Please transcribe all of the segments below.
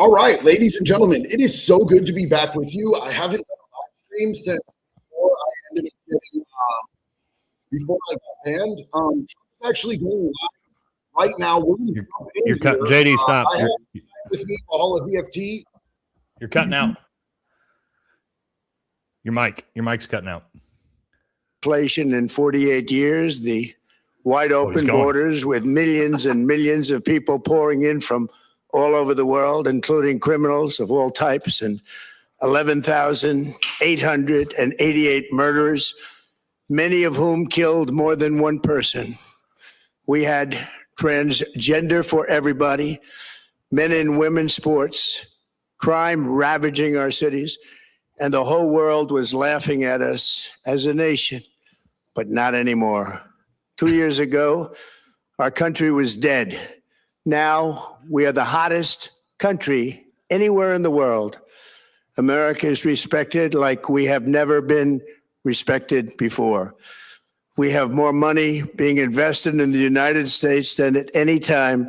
All right, ladies and gentlemen, it is so good to be back with you. I haven't done a live stream since before I ended up getting, before I got banned. It's actually going live right now. You're cut, JD, stop. I have with me all of EFT. You're cutting out. Your mic's cutting out. Inflation in 48 years, the wide open borders with millions and millions of people pouring in from all over the world, including criminals of all types, and 11,888 murders, many of whom killed more than one person. We had transgender for everybody, men and women sports, crime ravaging our cities, and the whole world was laughing at us as a nation, but not anymore. 2 years ago, our country was dead. Now we are the hottest country anywhere in the world. America is respected like we have never been respected before. We have more money being invested in the United States than at any time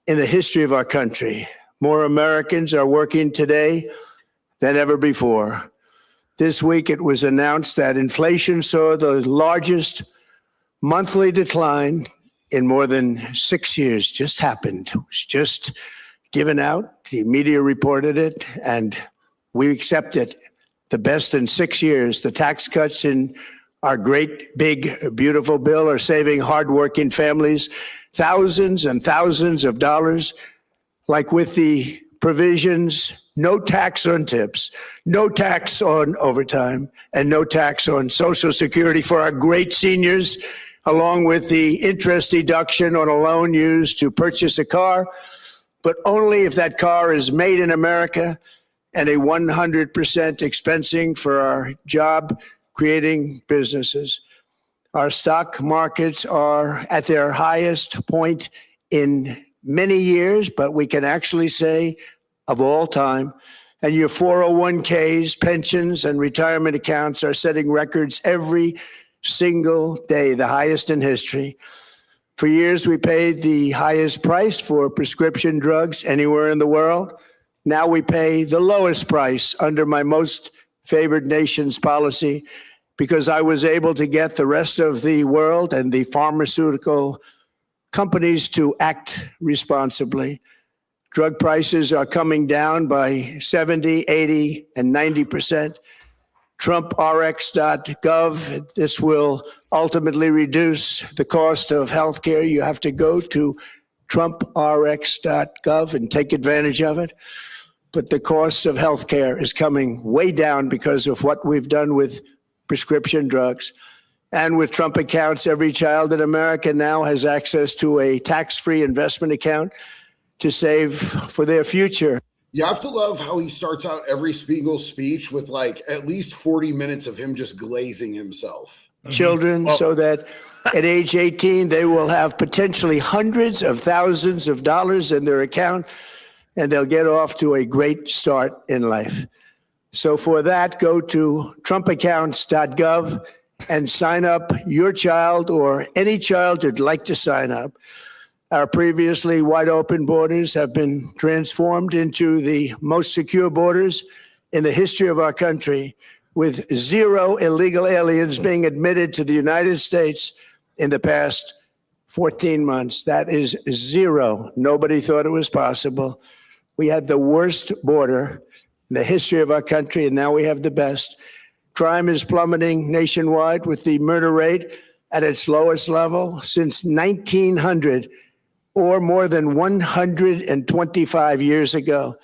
in the history of our country. More Americans are working today than ever before. This week it was announced that inflation saw the largest monthly decline in more than 6 years. Just happened. It was just given out. The media reported it, and we accept it. The best in 6 years. The tax cuts in our great, big, beautiful bill are saving hardworking families thousands and thousands of dollars, like with the provisions, no tax on tips, no tax on overtime, and no tax on Social Security for our great seniors, along with the interest deduction on a loan used to purchase a car, but only if that car is made in America, and a 100% expensing for our job-creating businesses. Our stock markets are at their highest point in many years, but we can actually say of all time. And your 401ks, pensions, and retirement accounts are setting records every single day, the highest in history. For years, we paid the highest price for prescription drugs anywhere in the world. Now we pay the lowest price under my most favored nation's policy, because I was able to get the rest of the world and the pharmaceutical companies to act responsibly. Drug prices are coming down by 70, 80, and 90%. TrumpRx.gov. This will ultimately reduce the cost of health care. You have to go to TrumpRx.gov and take advantage of it. But the cost of health care is coming way down because of what we've done with prescription drugs. And with Trump accounts, every child in America now has access to a tax-free investment account to save for their future. You have to love how he starts out every Spiegel speech with like at least 40 minutes of him just glazing himself. Children, so that at age 18, they will have potentially hundreds of thousands of dollars in their account, and they'll get off to a great start in life. So for that, go to trumpaccounts.gov and sign up your child or any child who'd like to sign up. Our previously wide open borders have been transformed into the most secure borders in the history of our country, with zero illegal aliens being admitted to the United States in the past 14 months. That is zero. Nobody thought it was possible. We had the worst border in the history of our country, and now we have the best. Crime is plummeting nationwide, with the murder rate at its lowest level since 1900, or more than 125 years ago.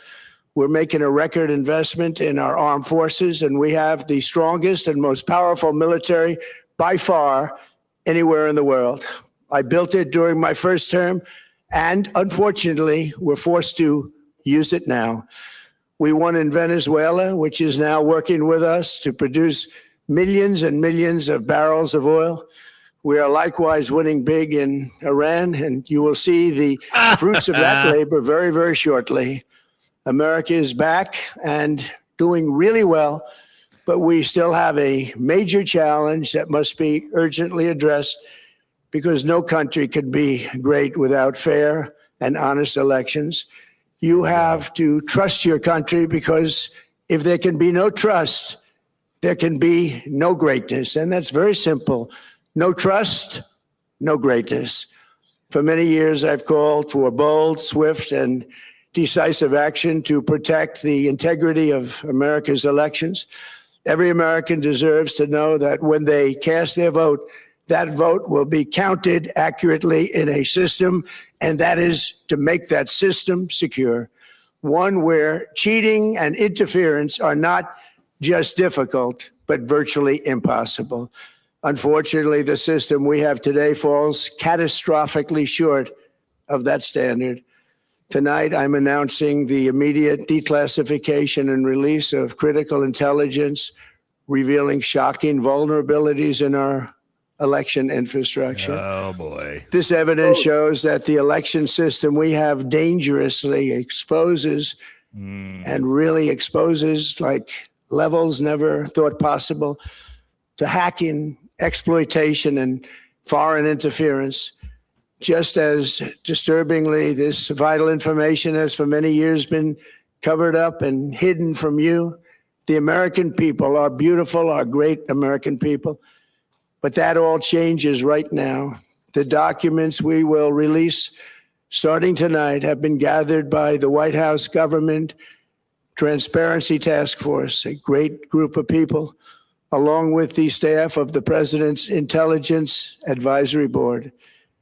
We're making a record investment in our armed forces, and we have the strongest and most powerful military by far anywhere in the world. I built it during my first term, and unfortunately, we're forced to use it now. We won in Venezuela, which is now working with us to produce millions and millions of barrels of oil. We are likewise winning big in Iran, and you will see the fruits of that labor very, very shortly. America is back and doing really well, but we still have a major challenge that must be urgently addressed, because no country can be great without fair and honest elections. You have to trust your country, because if there can be no trust, there can be no greatness. And that's very simple. No trust, no greatness. For many years, I've called for bold, swift, and decisive action to protect the integrity of America's elections. Every American deserves to know that when they cast their vote, that vote will be counted accurately in a system, and that is to make that system secure, one where cheating and interference are not just difficult, but virtually impossible. Unfortunately, the system we have today falls catastrophically short of that standard. Tonight, I'm announcing the immediate declassification and release of critical intelligence revealing shocking vulnerabilities in our election infrastructure. Oh, boy. This evidence shows that the election system we have dangerously exposes and really exposes like levels never thought possible to hacking, exploitation, and foreign interference. Just as disturbingly, this vital information has for many years been covered up and hidden from you, the American people, our beautiful, our great American people. But that all changes right now. The documents we will release starting tonight have been gathered by the White House Government Transparency Task Force, a great group of people, along with the staff of the President's Intelligence Advisory Board,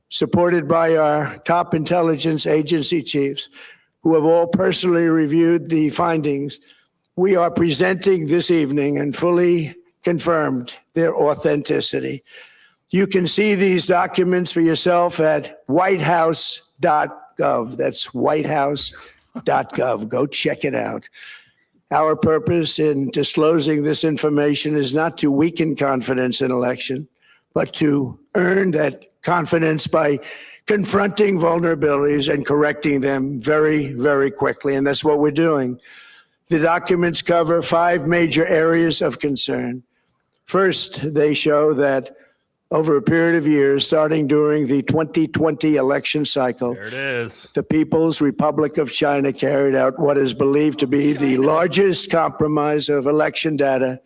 supported by our top intelligence agency chiefs, who have all personally reviewed the findings. We are presenting this evening and fully confirmed their authenticity. You can see these documents for yourself at whitehouse.gov. That's whitehouse.gov. Go check it out. Our purpose in disclosing this information is not to weaken confidence in election, but to earn that confidence by confronting vulnerabilities and correcting them very, very quickly. And that's what we're doing. The documents cover 5 major areas of concern. First, they show that over a period of years, starting during the 2020 election cycle, There it is. the People's Republic of China carried out what is believed to be the largest compromise of election data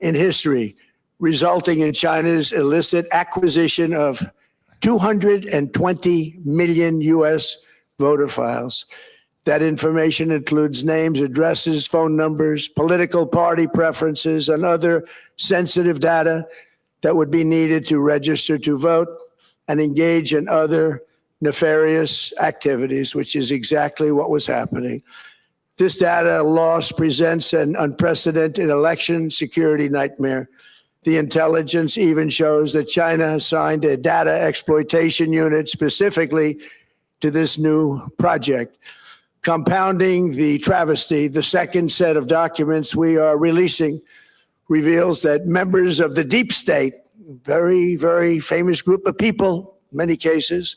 in history, resulting in China's illicit acquisition of 220 million U.S. voter files. That information includes names, addresses, phone numbers, political party preferences, and other sensitive data that would be needed to register to vote and engage in other nefarious activities, which is exactly what was happening. This data loss presents an unprecedented election security nightmare. The intelligence even shows that China assigned a data exploitation unit specifically to this new project. Compounding the travesty, the second set of documents we are releasing reveals that members of the deep state, very, very famous group of people, in many cases,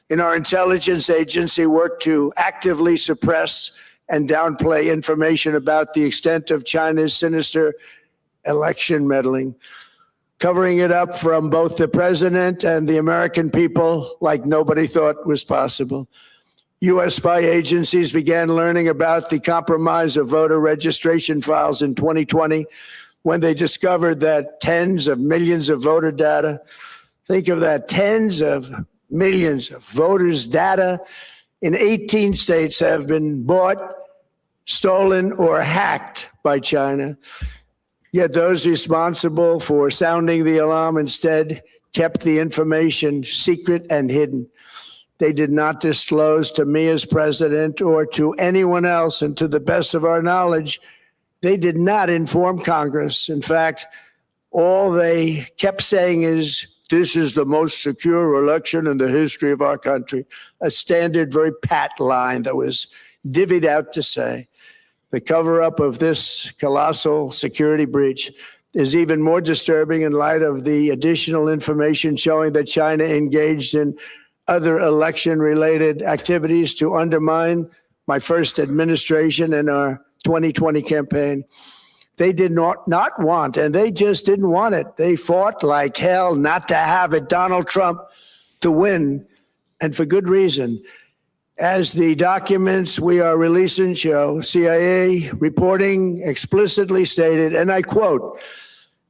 in our intelligence agency work to actively suppress and downplay information about the extent of China's sinister election meddling, covering it up from both the president and the American people like nobody thought was possible. U.S. spy agencies began learning about the compromise of voter registration files in 2020 when they discovered that tens of millions of voter data, think of that, tens of millions of voters' data in 18 states have been bought, stolen, or hacked by China. Yet those responsible for sounding the alarm instead kept the information secret and hidden. They did not disclose to me as president or to anyone else, and to the best of our knowledge, they did not inform Congress. In fact, all they kept saying is, this is the most secure election in the history of our country, a standard, very pat line that was divvied out to say. The cover-up of this colossal security breach is even more disturbing in light of the additional information showing that China engaged in other election-related activities to undermine my first administration and our 2020 campaign. They did not want, and they just didn't want it. They fought like hell not to have it, Donald Trump, to win, and for good reason. As the documents we are releasing show, CIA reporting explicitly stated, and I quote,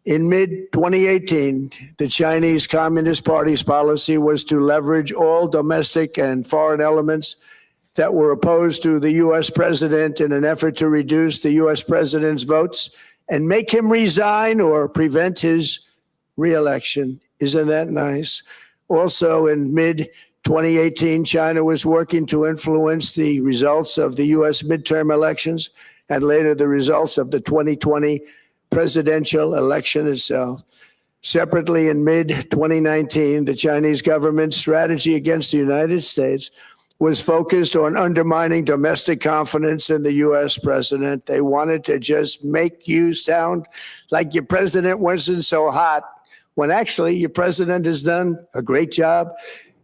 in mid-2018, the Chinese Communist Party's policy was to leverage all domestic and foreign elements that were opposed to the U.S. president in an effort to reduce the U.S. president's votes and make him resign or prevent his reelection. Isn't that nice? Also, in mid-2018, China was working to influence the results of the U.S. midterm elections and later the results of the 2020 presidential election itself. Separately, in mid-2019, the Chinese government's strategy against the United States was focused on undermining domestic confidence in the U.S. president. They wanted to just make you sound like your president wasn't so hot, when actually your president has done a great job.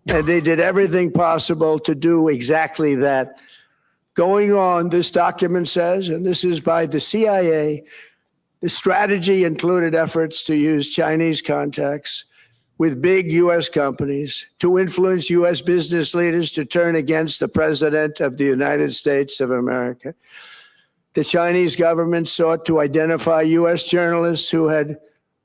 And they did everything possible to do exactly that. Going on, this document says, and this is by the CIA, the strategy included efforts to use Chinese contacts with big U.S. companies to influence U.S. business leaders to turn against the President of the United States of America. The Chinese government sought to identify U.S. journalists who had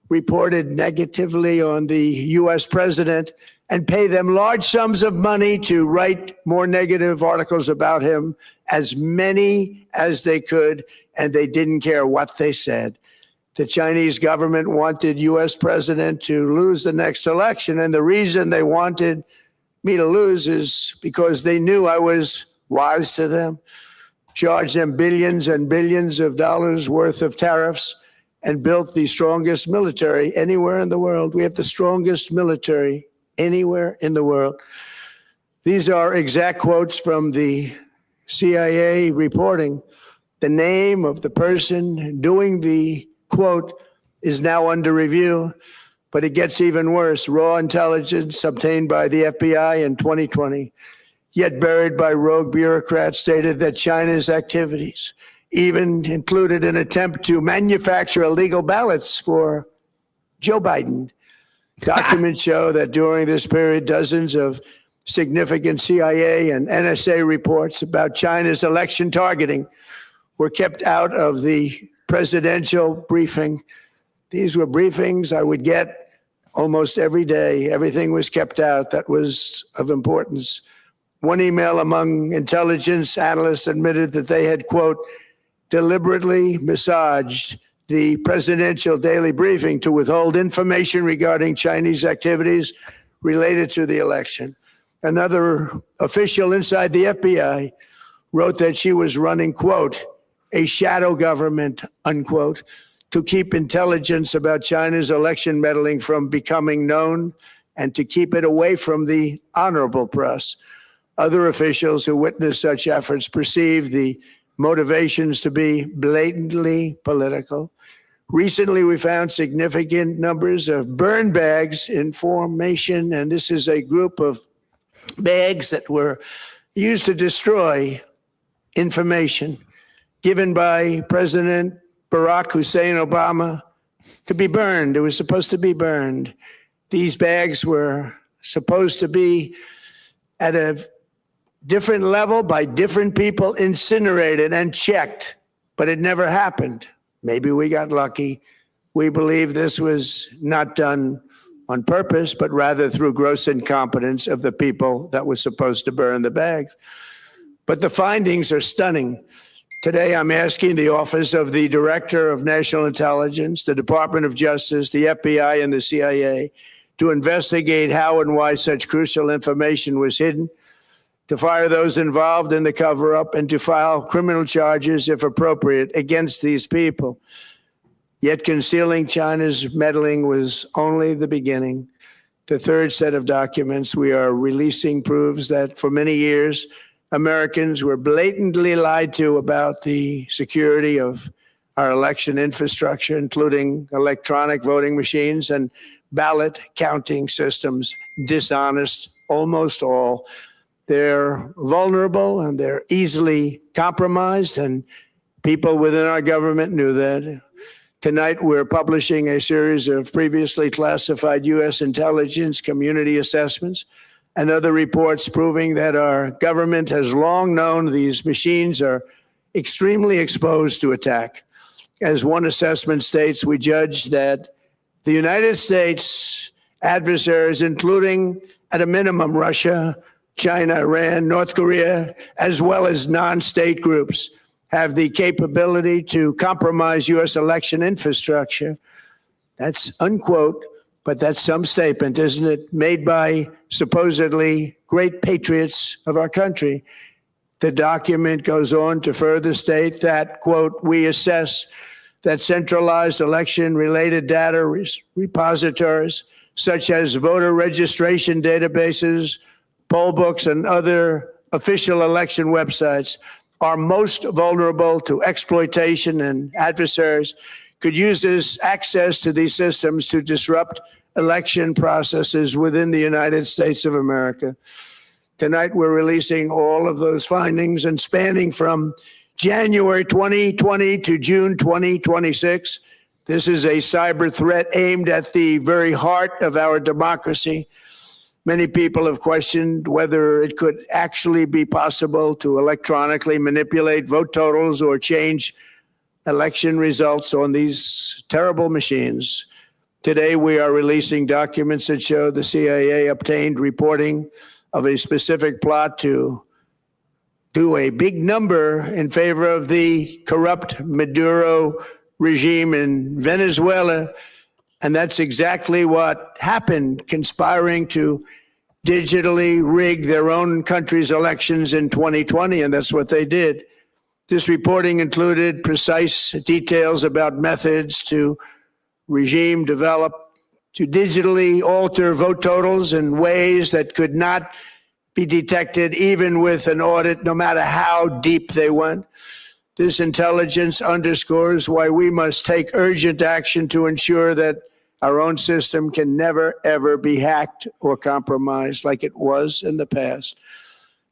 reported negatively on the U.S. president and pay them large sums of money to write more negative articles about him, as many as they could, and they didn't care what they said. The Chinese government wanted U.S. president to lose the next election, and the reason they wanted me to lose is because they knew I was wise to them, charged them billions and billions of dollars worth of tariffs, and built the strongest military anywhere in the world. We have the strongest military anywhere in the world. These are exact quotes from the CIA reporting. The name of the person doing the quote is now under review, but it gets even worse. Raw intelligence obtained by the FBI in 2020, yet buried by rogue bureaucrats, stated that China's activities even included an attempt to manufacture illegal ballots for Joe Biden. Documents show that during this period, dozens of significant CIA and NSA reports about China's election targeting were kept out of the presidential briefing. These were briefings I would get almost every day. Everything was kept out that was of importance. One email among intelligence analysts admitted that they had, quote, deliberately massaged the presidential daily briefing to withhold information regarding Chinese activities related to the election. Another official inside the FBI wrote that she was running, quote, a shadow government, unquote, to keep intelligence about China's election meddling from becoming known and to keep it away from the honorable press. Other officials who witnessed such efforts perceived the motivations to be blatantly political. Recently, we found significant numbers of burn bags in formation, and this is a group of bags that were used to destroy information given by President Barack Hussein Obama to be burned. It was supposed to be burned. These bags were supposed to be at a different level by different people, incinerated and checked, but it never happened. Maybe we got lucky. We believe this was not done on purpose, but rather through gross incompetence of the people that was supposed to burn the bags. But the findings are stunning. Today, I'm asking the Office of the Director of National Intelligence, the Department of Justice, the FBI, and the CIA to investigate how and why such crucial information was hidden, to fire those involved in the cover-up, and to file criminal charges, if appropriate, against these people. Yet concealing China's meddling was only the beginning. The third set of documents we are releasing proves that for many years, Americans were blatantly lied to about the security of our election infrastructure, including electronic voting machines and ballot counting systems. Dishonest, almost all. They're vulnerable and they're easily compromised, and people within our government knew that. Tonight, we're publishing a series of previously classified U.S. intelligence community assessments and other reports proving that our government has long known these machines are extremely exposed to attack. As one assessment states, we judge that the United States adversaries, including at a minimum Russia, China, Iran, North Korea, as well as non-state groups, have the capability to compromise U.S. election infrastructure. That's unquote, but that's some statement, isn't it? Made by supposedly great patriots of our country. The document goes on to further state that, quote, we assess that centralized election-related data repositories, such as voter registration databases, poll books, and other official election websites, are most vulnerable to exploitation, and adversaries could use this access to these systems to disrupt election processes within the United States of America. Tonight, we're releasing all of those findings, and spanning from January 2020 to June 2026. This is a cyber threat aimed at the very heart of our democracy. Many people have questioned whether it could actually be possible to electronically manipulate vote totals or change election results on these terrible machines. Today, we are releasing documents that show the CIA obtained reporting of a specific plot to do a big number in favor of the corrupt Maduro regime in Venezuela. And that's exactly what happened, conspiring to digitally rig their own country's elections in 2020, and that's what they did. This reporting included precise details about methods to regime develop to digitally alter vote totals in ways that could not be detected even with an audit, no matter how deep they went. This intelligence underscores why we must take urgent action to ensure that our own system can never, ever be hacked or compromised like it was in the past.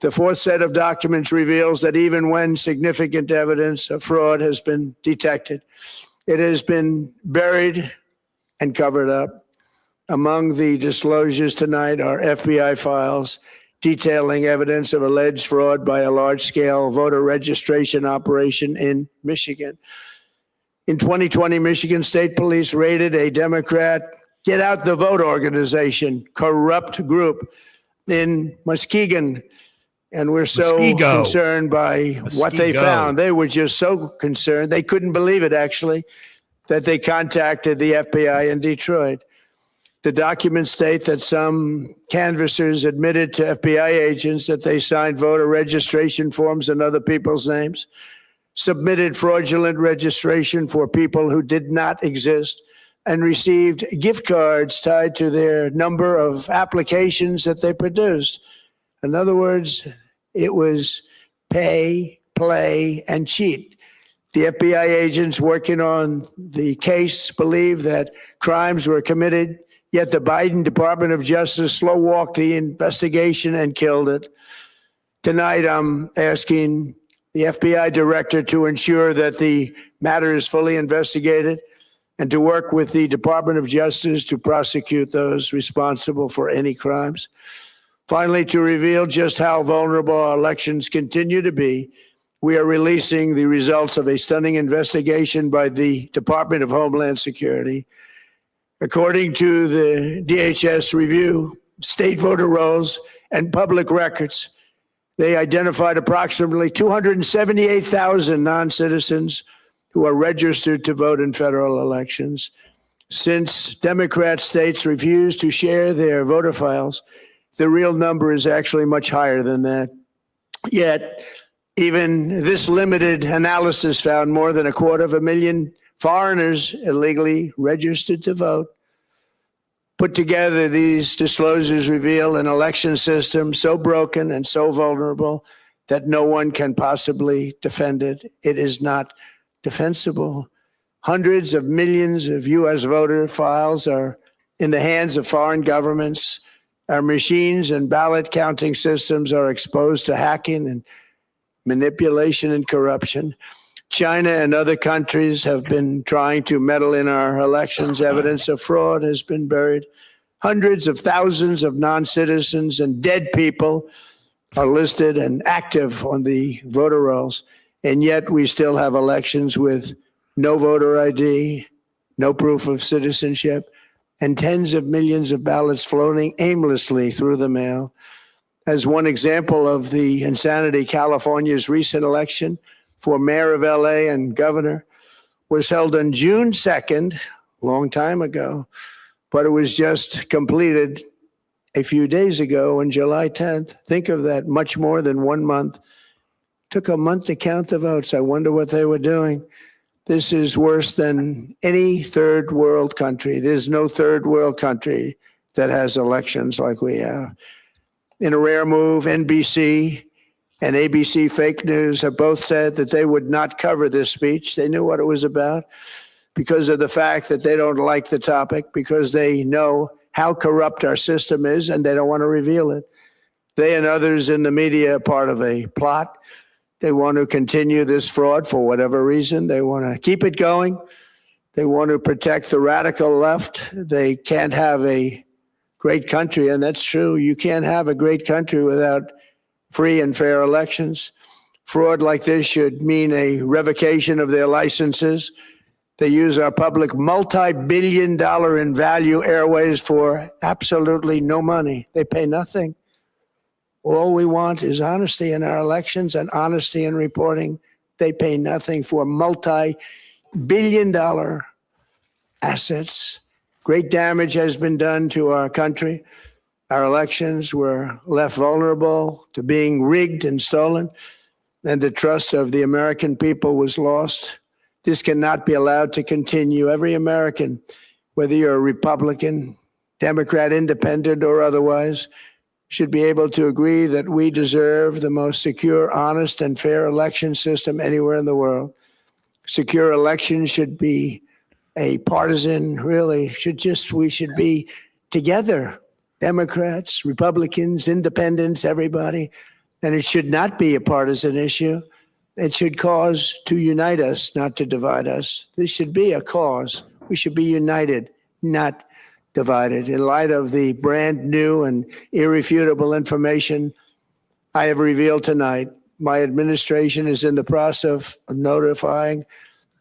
The fourth set of documents reveals that even when significant evidence of fraud has been detected, it has been buried and covered up. Among the disclosures tonight are FBI files detailing evidence of alleged fraud by a large-scale voter registration operation in Michigan. In 2020, Michigan State Police raided a Democrat Get Out the Vote organization, corrupt group in Muskegon. And we're so concerned by what they found. They were just so concerned. They couldn't believe it, actually, that they contacted the FBI in Detroit. The documents state that some canvassers admitted to FBI agents that they signed voter registration forms in other people's names, submitted fraudulent registration for people who did not exist, and received gift cards tied to their number of applications that they produced. In other words, it was pay, play, and cheat. The FBI agents working on the case believe that crimes were committed, yet the Biden Department of Justice slow-walked the investigation and killed it. Tonight, I'm asking the FBI director to ensure that the matter is fully investigated and to work with the Department of Justice to prosecute those responsible for any crimes. Finally, to reveal just how vulnerable our elections continue to be, we are releasing the results of a stunning investigation by the Department of Homeland Security. According to the DHS review, state voter rolls and public records, they identified approximately 278,000 non-citizens who are registered to vote in federal elections. Since Democrat states refuse to share their voter files, the real number is actually much higher than that. Yet, even this limited analysis found more than 250,000 foreigners illegally registered to vote. Put together, these disclosures reveal an election system so broken and so vulnerable that no one can possibly defend it. It is not defensible. Hundreds of millions of U.S. voter files are in the hands of foreign governments. Our machines and ballot counting systems are exposed to hacking and manipulation and corruption. China and other countries have been trying to meddle in our elections. Evidence of fraud has been buried Hundreds of thousands of non-citizens and dead people are listed and active on the voter rolls, and yet we still have elections with no voter ID, no proof of citizenship, and tens of millions of ballots floating aimlessly through the mail. As one example of the insanity, California's recent election for mayor of LA and governor was held on June 2nd, long time ago, but it was just completed a few days ago on July 10th. Think of that, much more than 1 month. Took a month to count the votes. I wonder what they were doing. This is worse than any third world country. There's no third world country that has elections like we have. In a rare move, NBC and ABC Fake News have both said that they would not cover this speech. They knew what it was about because of the fact that they don't like the topic, because they know how corrupt our system is and they don't want to reveal it. They and others in the media are part of a plot. They want to continue this fraud for whatever reason. They want to keep it going. They want to protect the radical left. They can't have a great country, and that's true. You can't have a great country without free and fair elections. Fraud like this should mean a revocation of their licenses. They use our public multi-billion-dollar in value airways for absolutely no money. They pay nothing. All we want is honesty in our elections and honesty in reporting. They pay nothing for multi-billion-dollar assets. Great damage has been done to our country. Our elections were left vulnerable to being rigged and stolen, and the trust of the American people was lost. This cannot be allowed to continue. Every American, whether you're a Republican, Democrat, Independent, or otherwise, should be able to agree that we deserve the most secure, honest, and fair election system anywhere in the world. Secure elections should be a partisan, really, we should be together, Democrats, Republicans, Independents, everybody. And it should not be a partisan issue. It should cause to unite us, not to divide us. This should be a cause. We should be united, not divided. In light of the brand new and irrefutable information I have revealed tonight, my administration is in the process of notifying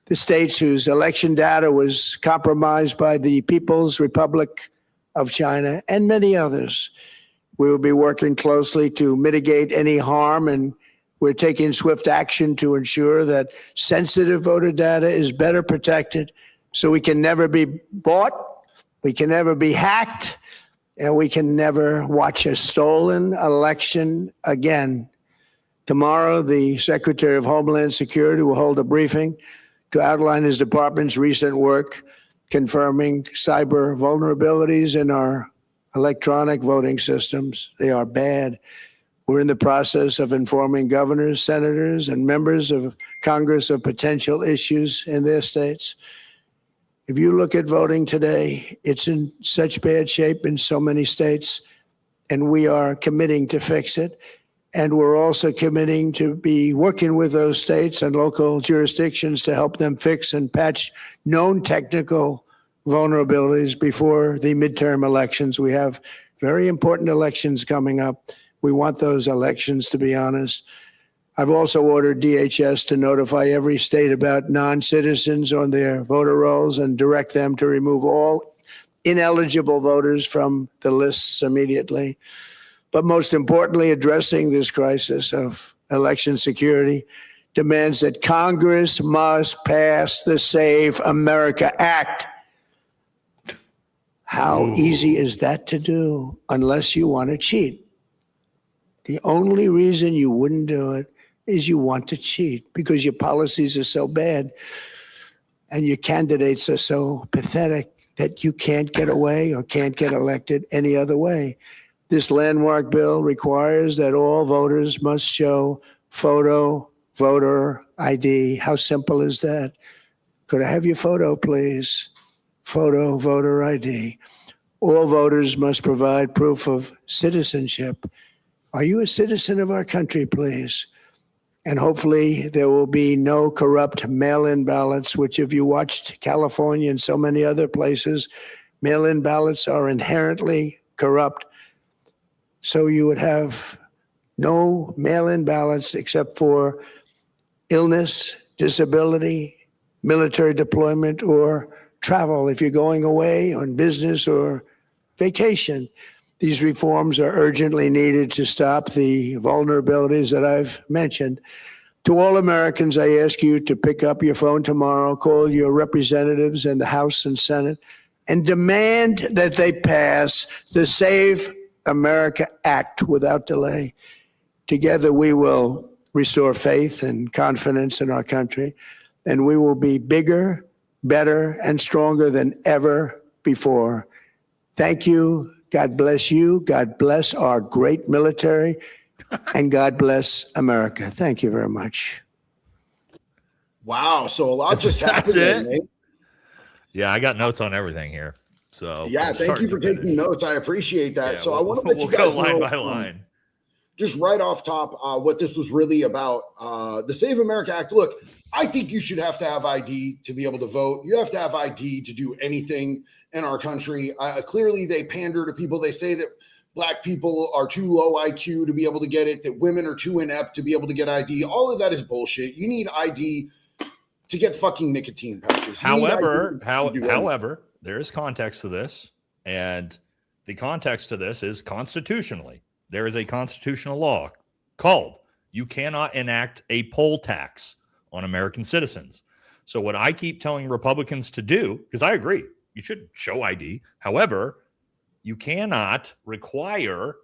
the states whose election data was compromised by the People's Republic of China and many others. We will be working closely to mitigate any harm, and we're taking swift action to ensure that sensitive voter data is better protected so we can never be bought, we can never be hacked, and we can never watch a stolen election again. Tomorrow, the Secretary of Homeland Security will hold a briefing to outline his department's recent work confirming cyber vulnerabilities in our electronic voting systems. They are bad. We're in the process of informing governors, senators, and members of Congress of potential issues in their states. If you look at voting today, it's in such bad shape in so many states, and we are committing to fix it. And we're also committing to be working with those states and local jurisdictions to help them fix and patch known technical vulnerabilities before the midterm elections. We have very important elections coming up. We want those elections to be honest. I've also ordered DHS to notify every state about non-citizens on their voter rolls and direct them to remove all ineligible voters from the lists immediately. But most importantly, addressing this crisis of election security demands that Congress must pass the Save America Act. How easy is that to do unless you want to cheat? The only reason you wouldn't do it is you want to cheat because your policies are so bad and your candidates are so pathetic that you can't get away or can't get elected any other way. This landmark bill requires that all voters must show photo voter ID. How simple is that? Could I have your photo, please? Photo voter ID. All voters must provide proof of citizenship. Are you a citizen of our country, please? And hopefully there will be no corrupt mail-in ballots, which if you watched California and so many other places Mail-in ballots are inherently corrupt. So you would have no mail-in ballots except for illness, disability, military deployment, or travel if you're going away on business or vacation. These reforms are urgently needed to stop the vulnerabilities that I've mentioned. To all Americans, I ask you to pick up your phone tomorrow, call your representatives in the House and Senate, and demand that they pass the Save America Act without delay. Together, we will restore faith and confidence in our country, and we will be bigger, better, and stronger than ever before. Thank you. God bless you. God bless our great military. And God bless America. Thank you very much. Wow. So a lot just happened there, Nate. Yeah, I got notes on everything here. So yeah, thank you for taking notes. I appreciate that. Yeah, so I want to let you guys go line know, by line. Just right off top, what this was really about. The Save America Act. Look, I think you should have to have ID to be able to vote. You have to have ID to do anything in our country. Clearly, they pander to people. They say that Black people are too low IQ to be able to get it, that women are too inept to be able to get ID. All of that is bullshit. You need ID to get fucking nicotine pouches. However, there is context to this, and the context to this is constitutionally. There is a constitutional law called you cannot enact a poll tax on American citizens. So what I keep telling Republicans to do, because I agree, you should show ID. However, you cannot require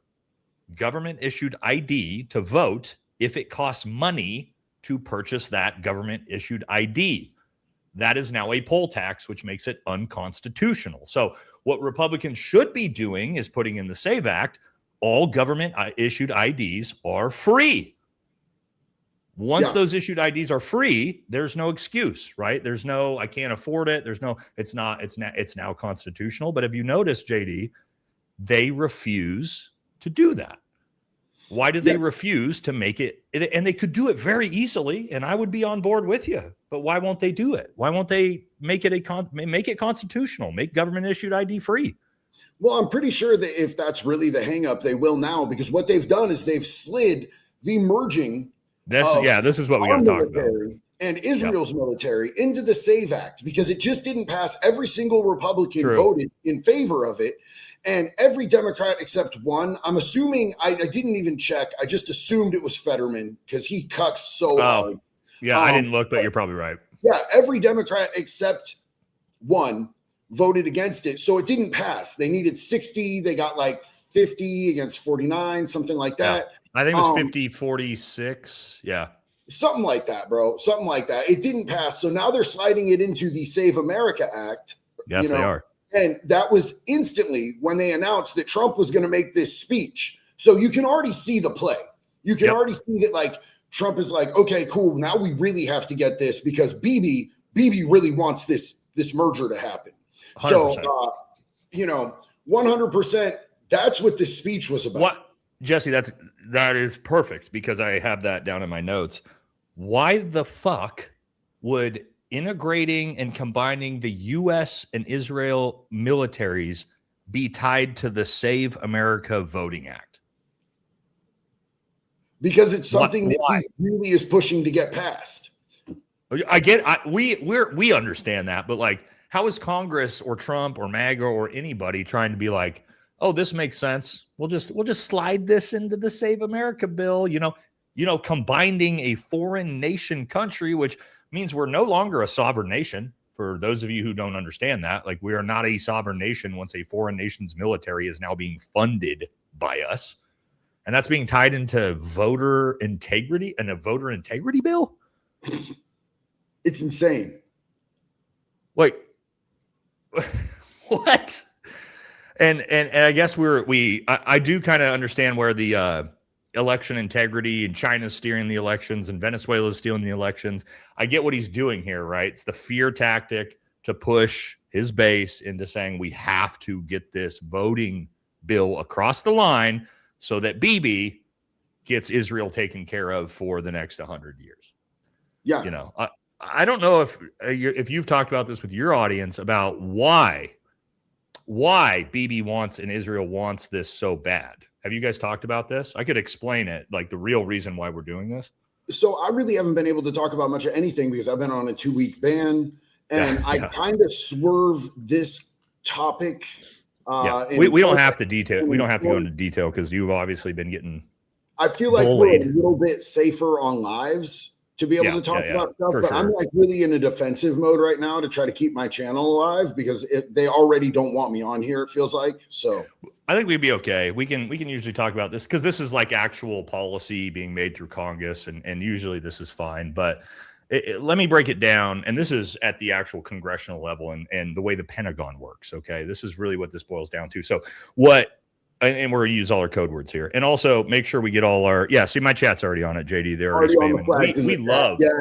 government-issued ID to vote if it costs money to purchase that government-issued ID. That is now a poll tax, which makes it unconstitutional. So what Republicans should be doing is putting in the SAVE Act, all government-issued IDs are free. Once those issued IDs are free, there's no excuse, right? There's no, I can't afford it. There's no, it's now constitutional. But have you noticed, JD, they refuse to do that. Why did they refuse to make it? And they could do it very easily, and I would be on board with you. But why won't they do it? Why won't they make it make it constitutional? Make government issued ID free? Well, I'm pretty sure that if that's really the hang up, they will now, because what they've done is they've slid the merging. This is what we got to talk about. And Israel's military into the SAVE Act, because it just didn't pass. Every single Republican voted in favor of it. And every Democrat except one, I'm assuming, I didn't even check. I just assumed it was Fetterman because he cucks so hard. Yeah, I didn't look, but you're probably right. Yeah, every Democrat except one voted against it. So it didn't pass. They needed 60. They got like 50 against 49, something like that. Yeah. I think it was 50-46. Yeah. Something like that, bro. Something like that. It didn't pass. So now they're sliding it into the Save America Act. Yes, they are. And that was instantly when they announced that Trump was going to make this speech. So you can already see the play. You can already see that, like, Trump is like, okay, cool. Now we really have to get this because Bibi really wants this merger to happen. 100%. So, 100%. That's what this speech was about. What, Jesse? That is perfect, because I have that down in my notes. Why the fuck would integrating and combining the U.S. and Israel militaries be tied to the Save America Voting Act? Because it's something that he really is pushing to get passed. We understand that, but like, how is Congress or Trump or MAGA or anybody trying to be like, oh, this makes sense. We'll just slide this into the Save America bill, combining a foreign nation country, which means we're no longer a sovereign nation. For those of you who don't understand that, like, we are not a sovereign nation once a foreign nation's military is now being funded by us. And that's being tied into voter integrity and a voter integrity bill. It's insane. Wait, what? And I guess I do kind of understand where the election integrity and China's steering the elections and Venezuela's stealing the elections. I get what he's doing here, right? It's the fear tactic to push his base into saying we have to get this voting bill across the line so that Bibi gets Israel taken care of for the next 100 years. Yeah. I don't know if you've talked about this with your audience about why why Bibi wants and Israel wants this so bad. Have you guys talked about this? I could explain it, like the real reason why we're doing this. So I really haven't been able to talk about much of anything because I've been on a 2-week ban, and I kind of swerve this topic. We don't have to detail. We don't have to go into detail because you've obviously been getting. I feel like we're a little bit safer on lives to be able to talk about stuff, but I'm like really in a defensive mode right now to try to keep my channel alive because they already don't want me on here. It feels like so. I think we'd be okay. We can usually talk about this because this is like actual policy being made through Congress, and usually this is fine. But let me break it down, and this is at the actual congressional level and the way the Pentagon works. Okay, this is really what this boils down to. So what? And we're going to use all our code words here. And also make sure we get all our, see, my chat's already on it, JD. They're already spamming.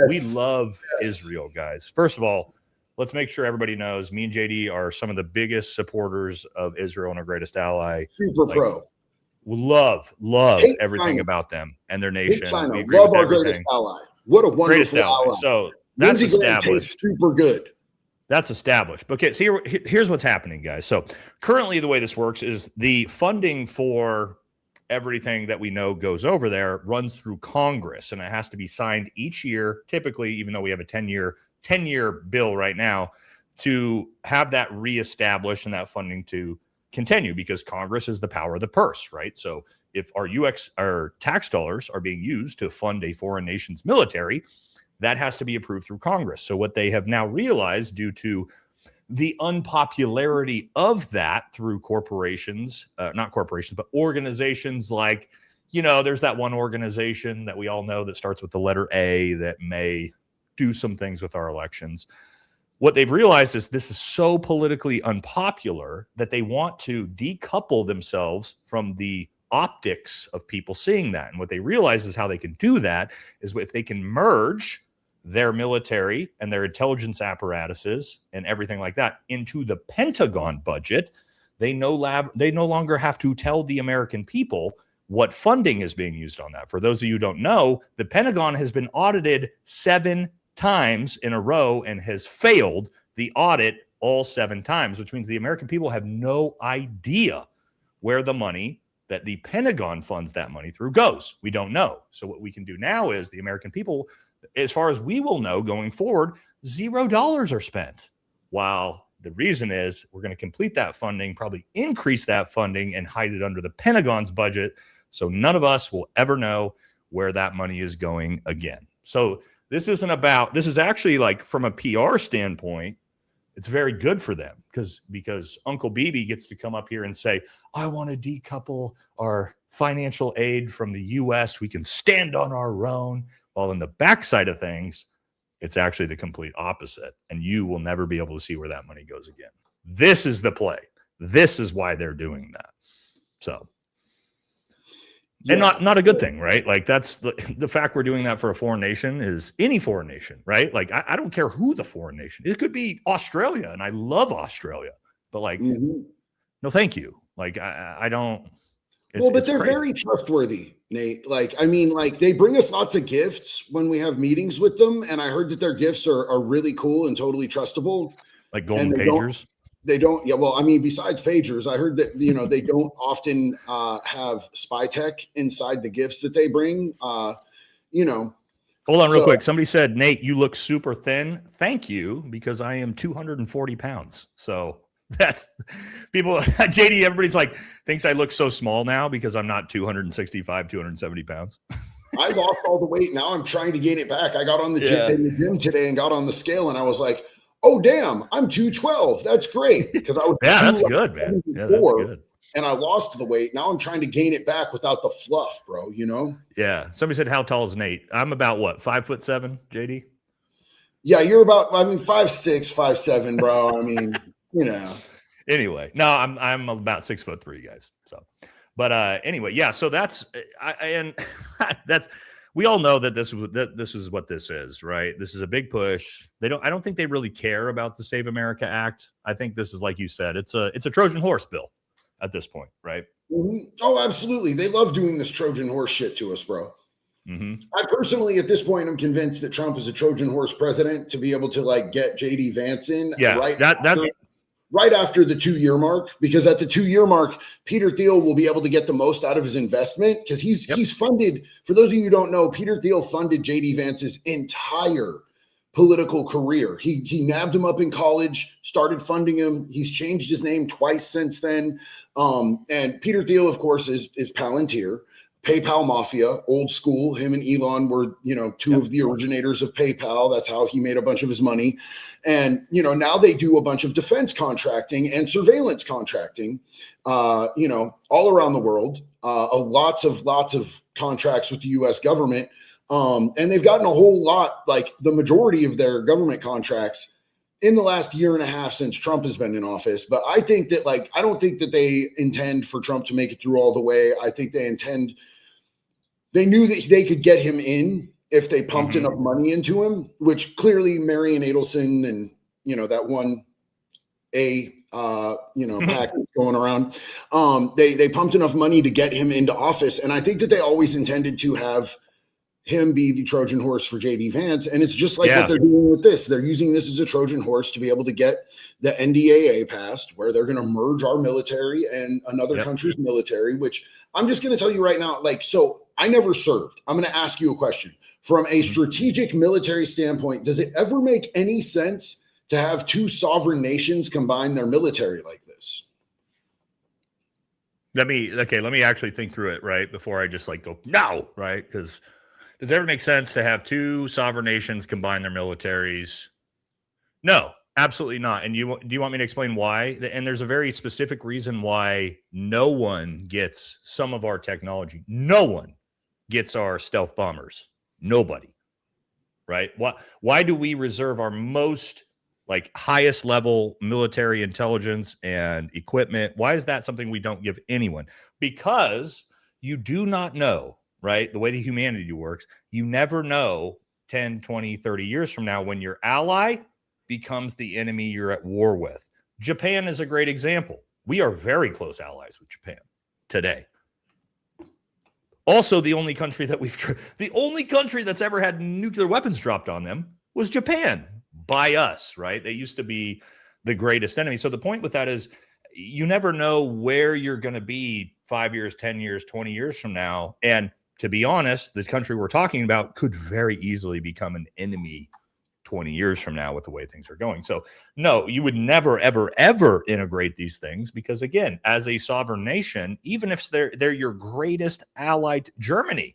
We love Israel, guys. First of all, let's make sure everybody knows me and JD are some of the biggest supporters of Israel and our greatest ally. Super pro. Love everything about them and their nation. We agree love with our greatest ally. What a wonderful ally. So that's established. Super good. That's established. Okay, so here's what's happening, guys. So currently the way this works is the funding for everything that we know goes over there runs through Congress, and it has to be signed each year, typically, even though we have a 10-year bill right now, to have that reestablished and that funding to continue because Congress is the power of the purse, right? So if our tax dollars are being used to fund a foreign nation's military, that has to be approved through Congress. So what they have now realized due to the unpopularity of that through corporations, not corporations, but organizations like, there's that one organization that we all know that starts with the letter A that may do some things with our elections. What they've realized is this is so politically unpopular that they want to decouple themselves from the optics of people seeing that. And what they realize is how they can do that is if they can merge their military and their intelligence apparatuses and everything like that into the Pentagon budget, they no longer have to tell the American people what funding is being used on that. For those of you who don't know, the Pentagon has been audited 7 times in a row and has failed the audit all 7 times, which means the American people have no idea where the money that the Pentagon funds that money through goes. We don't know. So what we can do now is the American people, as far as we will know going forward, $0 are spent. While the reason is we're going to complete that funding, probably increase that funding and hide it under the Pentagon's budget. So none of us will ever know where that money is going again. So this is actually like from a PR standpoint, it's very good for them because Uncle Bibi gets to come up here and say, I want to decouple our financial aid from the U.S. We can stand on our own. While in the backside of things, it's actually the complete opposite. And you will never be able to see where that money goes again. This is the play. This is why they're doing that. So, and not a good thing, right? Like that's the fact we're doing that for a foreign nation is any foreign nation, right? Like I don't care who the foreign nation. It could be Australia, and I love Australia, but like, no, thank you. Like I don't. But they're very trustworthy, Nate. Like, I mean, like they bring us lots of gifts when we have meetings with them. And I heard that their gifts are really cool and totally trustable. Like golden pagers? They don't. Yeah. Well, I mean, besides pagers, I heard that, they don't often have spy tech inside the gifts that they bring, Hold on real quick. Somebody said, Nate, you look super thin. Thank you, because I am 240 pounds. So that's people, JD, everybody's like, thinks I look so small now because I'm not 265, 270 pounds. I lost all the weight. Now I'm trying to gain it back. I got on the gym today and got on the scale and I was like, oh, damn, I'm 212. That's great. Because I was that's good, man. Yeah, that's good. And I lost the weight. Now I'm trying to gain it back without the fluff, bro. Yeah. Somebody said, how tall is Nate? I'm about what, 5'7", JD? Yeah, you're about, 5'6", 5'7", bro. I mean, Anyway, no, I'm about 6'3", guys. So, but anyway, yeah. So that's we all know that this is what this is, right? This is a big push. I don't think they really care about the Save America Act. I think this is, like you said, it's a Trojan horse bill at this point, right? Mm-hmm. Oh, absolutely. They love doing this Trojan horse shit to us, bro. Mm-hmm. I personally, at this point, I'm convinced that Trump is a Trojan horse president to be able to like get JD Vance in. Yeah, right after the 2-year mark, because at the 2-year mark, Peter Thiel will be able to get the most out of his investment because he's funded. For those of you who don't know, Peter Thiel funded JD Vance's entire political career. He nabbed him up in college, started funding him. He's changed his name twice since then. And Peter Thiel, of course, is Palantir. PayPal Mafia, old school. Him and Elon were, two of the originators of PayPal. That's how he made a bunch of his money. And, now they do a bunch of defense contracting and surveillance contracting, all around the world. Lots of contracts with the U.S. government. And they've gotten a whole lot, like the majority of their government contracts in the last year and a half since Trump has been in office. But I think that, I don't think that they intend for Trump to make it through all the way. I think they knew that they could get him in if they pumped enough money into him, which clearly Marion Adelson and, that one package going around. They pumped enough money to get him into office. And I think that they always intended to have him be the Trojan horse for JD Vance. And it's just like what they're doing with this. They're using this as a Trojan horse to be able to get the NDAA passed, where they're going to merge our military and another country's military, which I'm just going to tell you right now, so I never served. I'm going to ask you a question. From a strategic military standpoint, does it ever make any sense to have two sovereign nations combine their military like this? Let me actually think through it, right, before I just go, no, right? Because does it ever make sense to have two sovereign nations combine their militaries? No, absolutely not. And do you want me to explain why? And there's a very specific reason why no one gets some of our technology. No one gets our stealth bombers. Nobody, right? Why do we reserve our most highest level military intelligence and equipment? Why is that something we don't give anyone? Because you do not know, right? The way that humanity works, you never know 10, 20, 30 years from now when your ally becomes the enemy you're at war with. Japan is a great example. We are very close allies with Japan today. Also, the only country that's ever had nuclear weapons dropped on them was Japan by us, right? They used to be the greatest enemy. So the point with that is you never know where you're going to be 5 years, 10 years, 20 years from now. And to be honest, the country we're talking about could very easily become an enemy 20 years from now with the way things are going. So no, you would never, ever, ever integrate these things because, again, as a sovereign nation, even if they're your greatest ally, Germany,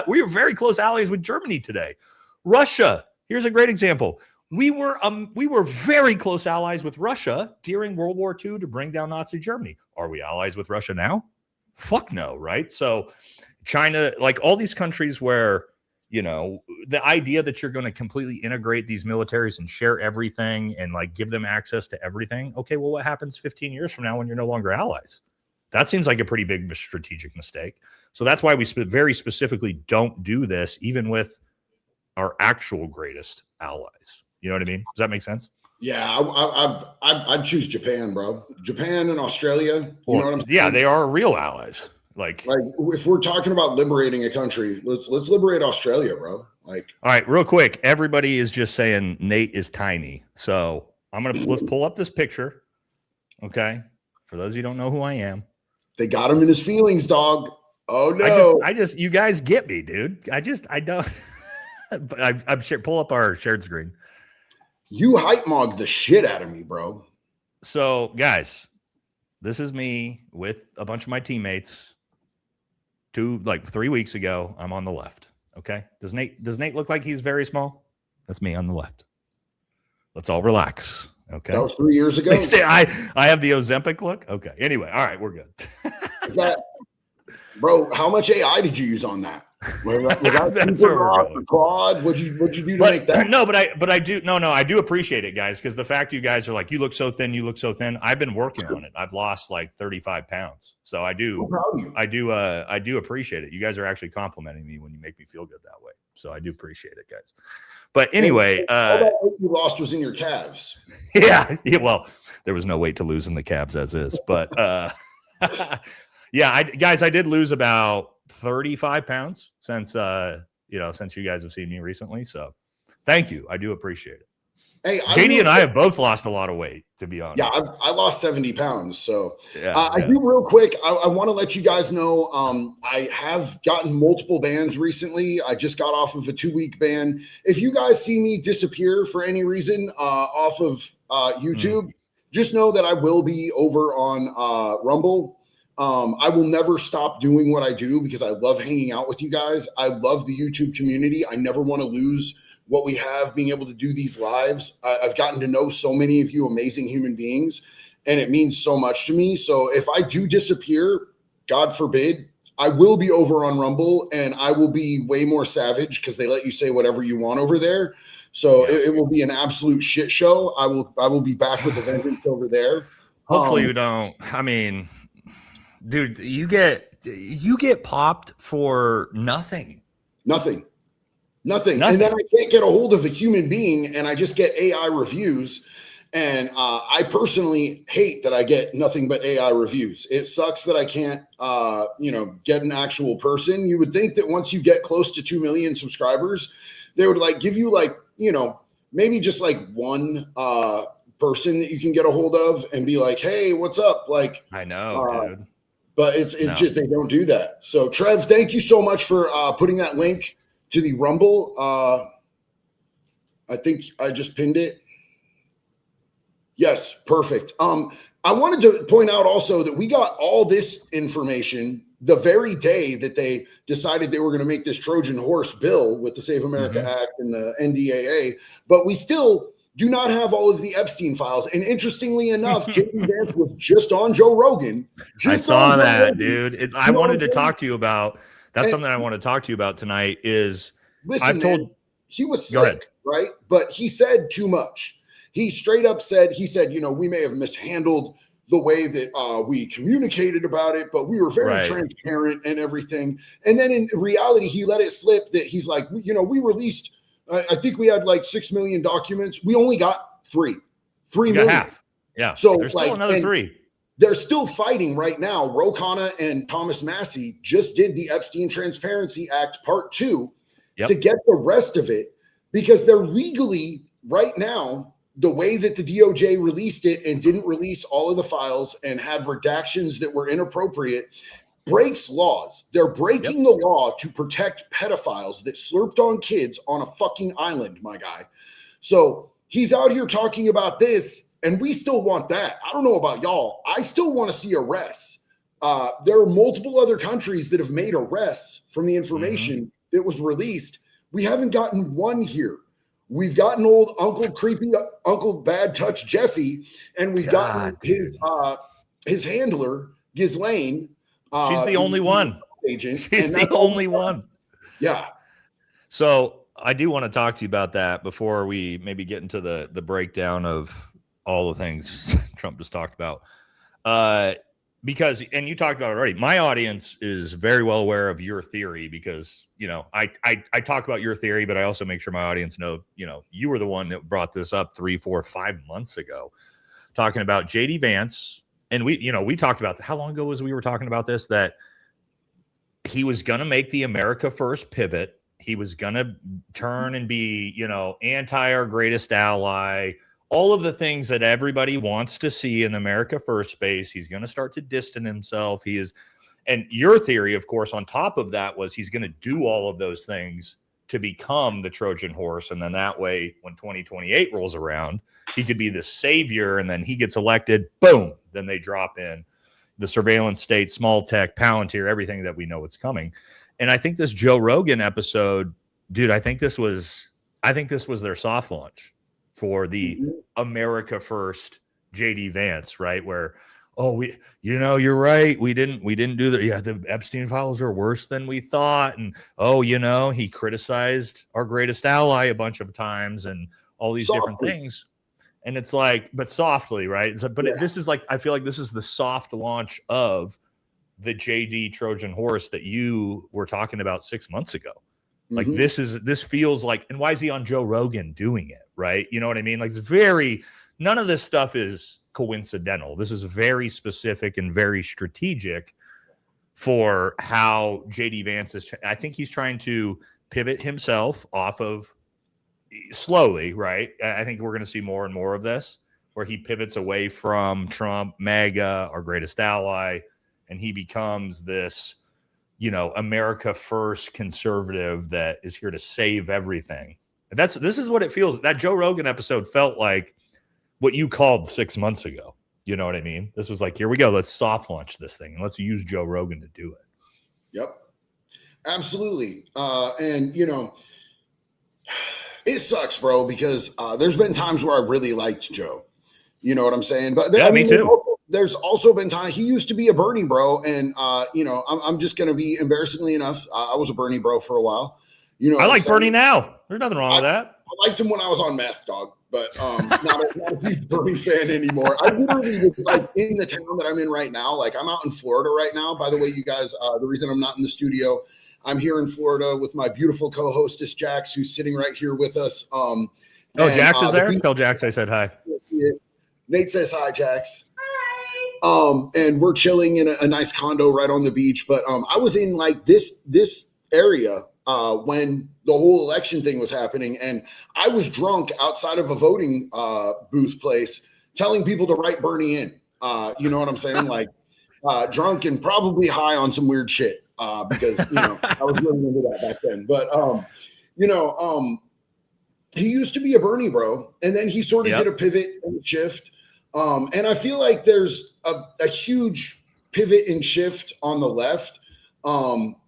we are very close allies with Germany today. Russia, here's a great example. We were very close allies with Russia during World War II to bring down Nazi Germany. Are we allies with Russia now? Fuck no, right? So China, all these countries where, the idea that you're going to completely integrate these militaries and share everything and give them access to everything. Okay, well, what happens 15 years from now when you're no longer allies? That seems like a pretty big strategic mistake. So that's why we very specifically don't do this, even with our actual greatest allies. You know what I mean? Does that make sense? Yeah, I'd choose Japan, bro. Japan and Australia. You know what I'm saying? Yeah, they are real allies. Like if we're talking about liberating a country, let's liberate Australia, bro. All right, real quick, everybody is just saying Nate is tiny. So let's pull up this picture. Okay. For those of you who don't know who I am. They got him in his feelings, dog. Oh no. You guys get me, dude. I don't but pull up our shared screen. You hype mogged the shit out of me, bro. So guys, this is me with a bunch of my teammates. 3 weeks ago, I'm on the left. Okay. Does Nate look like he's very small? That's me on the left. Let's all relax. Okay. That was 3 years ago. They say I have the Ozempic look. Okay. Anyway. All right. We're good. Is that, bro, how much AI did you use on that? That's where we're going. Claude, what'd you do to make that? No, I do appreciate it, guys, because the fact you guys are like, you look so thin, I've been working on it. I've lost 35 pounds. So I do appreciate it. You guys are actually complimenting me when you make me feel good that way. So I do appreciate it, guys. But anyway, all that weight you lost was in your calves. Yeah. Well, there was no weight to lose in the calves as is, but yeah, guys, I did lose about 35 pounds since you guys have seen me recently. So thank you. I do appreciate it. Hey, JD and I have both lost a lot of weight, to be honest. Yeah, I lost 70 pounds. So yeah. I do real quick. I want to let you guys know I have gotten multiple bans recently. I just got off of a 2-week ban. If you guys see me disappear for any reason off of YouTube, just know that I will be over on Rumble. I will never stop doing what I do because I love hanging out with you guys. I love the YouTube community. I never want to lose what we have, being able to do these lives. I've gotten to know so many of you amazing human beings, and it means so much to me. So if I do disappear, God forbid, I will be over on Rumble, and I will be way more savage because they let you say whatever you want over there. So it will be an absolute shit show. I will be back with a vengeance over there. Hopefully you don't. I mean, dude, you get popped for nothing. Nothing. And then I can't get a hold of a human being, and I just get AI reviews. And I personally hate that I get nothing but AI reviews. It sucks that I can't, get an actual person. You would think that once you get close to 2 million subscribers, they would give you maybe just one person that you can get a hold of and be like, hey, what's up? I know, dude. But it's just, they don't do that. So Trev, thank you so much for putting that link to the Rumble. I think I just pinned it. Yes, perfect. I wanted to point out also that we got all this information the very day that they decided they were going to make this Trojan horse bill with the Save America Act and the NDAA, but we still do not have all of the Epstein files. And interestingly enough, J.D. Vance was just on Joe Rogan. I saw that, dude. I wanted to talk to you about. That's something I want to talk to you about tonight. Is he was sick, right? But he said too much. He straight up said, we may have mishandled the way that we communicated about it, but we were very transparent and everything. And then in reality, he let it slip that he's like, we released, I think we had 6 million documents. We only got 3 million. Half. Yeah. So there's still another 3. They're still fighting right now. Ro Khanna and Thomas Massey just did the Epstein Transparency Act Part 2 to get the rest of it, because they're legally right now, the way that the DOJ released it and didn't release all of the files and had redactions that were inappropriate breaks laws. They're breaking the law to protect pedophiles that slurped on kids on a fucking island, my guy. So he's out here talking about this, and we still want that. I don't know about y'all. I still want to see arrests. There are multiple other countries that have made arrests from the information that was released. We haven't gotten one here. We've gotten old Uncle Bad Touch Jeffy, and we've gotten his handler, Ghislaine. She's the only one. Agent. She's the only one. Yeah. So I do want to talk to you about that before we maybe get into the breakdown of all the things Trump just talked about. Because, and you talked about it already, my audience is very well aware of your theory because, I talk about your theory, but I also make sure my audience know, you were the one that brought this up 3, 4, 5 months ago, talking about JD Vance. And we talked about how long ago was we were talking about this, that he was going to make the America First pivot. He was going to turn and be, anti our greatest ally, all of the things that everybody wants to see in the America First space. He's going to start to distance himself. He is. And your theory, of course, on top of that was he's going to do all of those things to become the Trojan horse. And then that way, when 2028 rolls around, he could be the savior. And then he gets elected. Boom. Then they drop in the surveillance state, small tech, Palantir, everything that we know it's coming. And I think this Joe Rogan episode, dude, I think this was their soft launch for the America First JD Vance, right? Where, you're right. We didn't do that. Yeah, the Epstein files are worse than we thought. And he criticized our greatest ally a bunch of times and all these different things. And it's but softly, right? This is I feel like this is the soft launch of the JD Trojan horse that you were talking about 6 months ago. This feels like, and why is he on Joe Rogan doing it? Right. You know what I mean? None of this stuff is coincidental. This is very specific and very strategic for how JD Vance is. I think he's trying to pivot himself off of slowly, right? I think we're going to see more and more of this, where he pivots away from Trump, MAGA, our greatest ally, and he becomes this, America first conservative that is here to save everything. This is what it feels. That Joe Rogan episode felt like what you called 6 months ago. You know what I mean? This was like, here we go. Let's soft launch this thing and let's use Joe Rogan to do it. Yep. Absolutely. And it sucks, bro, because there's been times where I really liked Joe. You know what I'm saying? But me too. There's also been times he used to be a Bernie bro. And, I'm just going to be embarrassingly enough. I was a Bernie bro for a while. I like Bernie now. There's nothing wrong with that. I liked him when I was on meth, dog, but not a huge Bernie fan anymore. I literally was like in the town that I'm in right now. Like I'm out in Florida right now. By the way, you guys, the reason I'm not in the studio, I'm here in Florida with my beautiful co-hostess Jax, who's sitting right here with us. Jax is there? Tell Jax I said hi. Nate says hi, Jax. Hi. And we're chilling in a nice condo right on the beach. But I was in like this area when the whole election thing was happening, and I was drunk outside of a voting booth place, telling people to write Bernie in. You know what I'm saying? Like drunk and probably high on some weird shit. Because I was really into that back then. But he used to be a Bernie bro, and then he sort of did a pivot and a shift. And I feel like there's a huge pivot and shift on the left.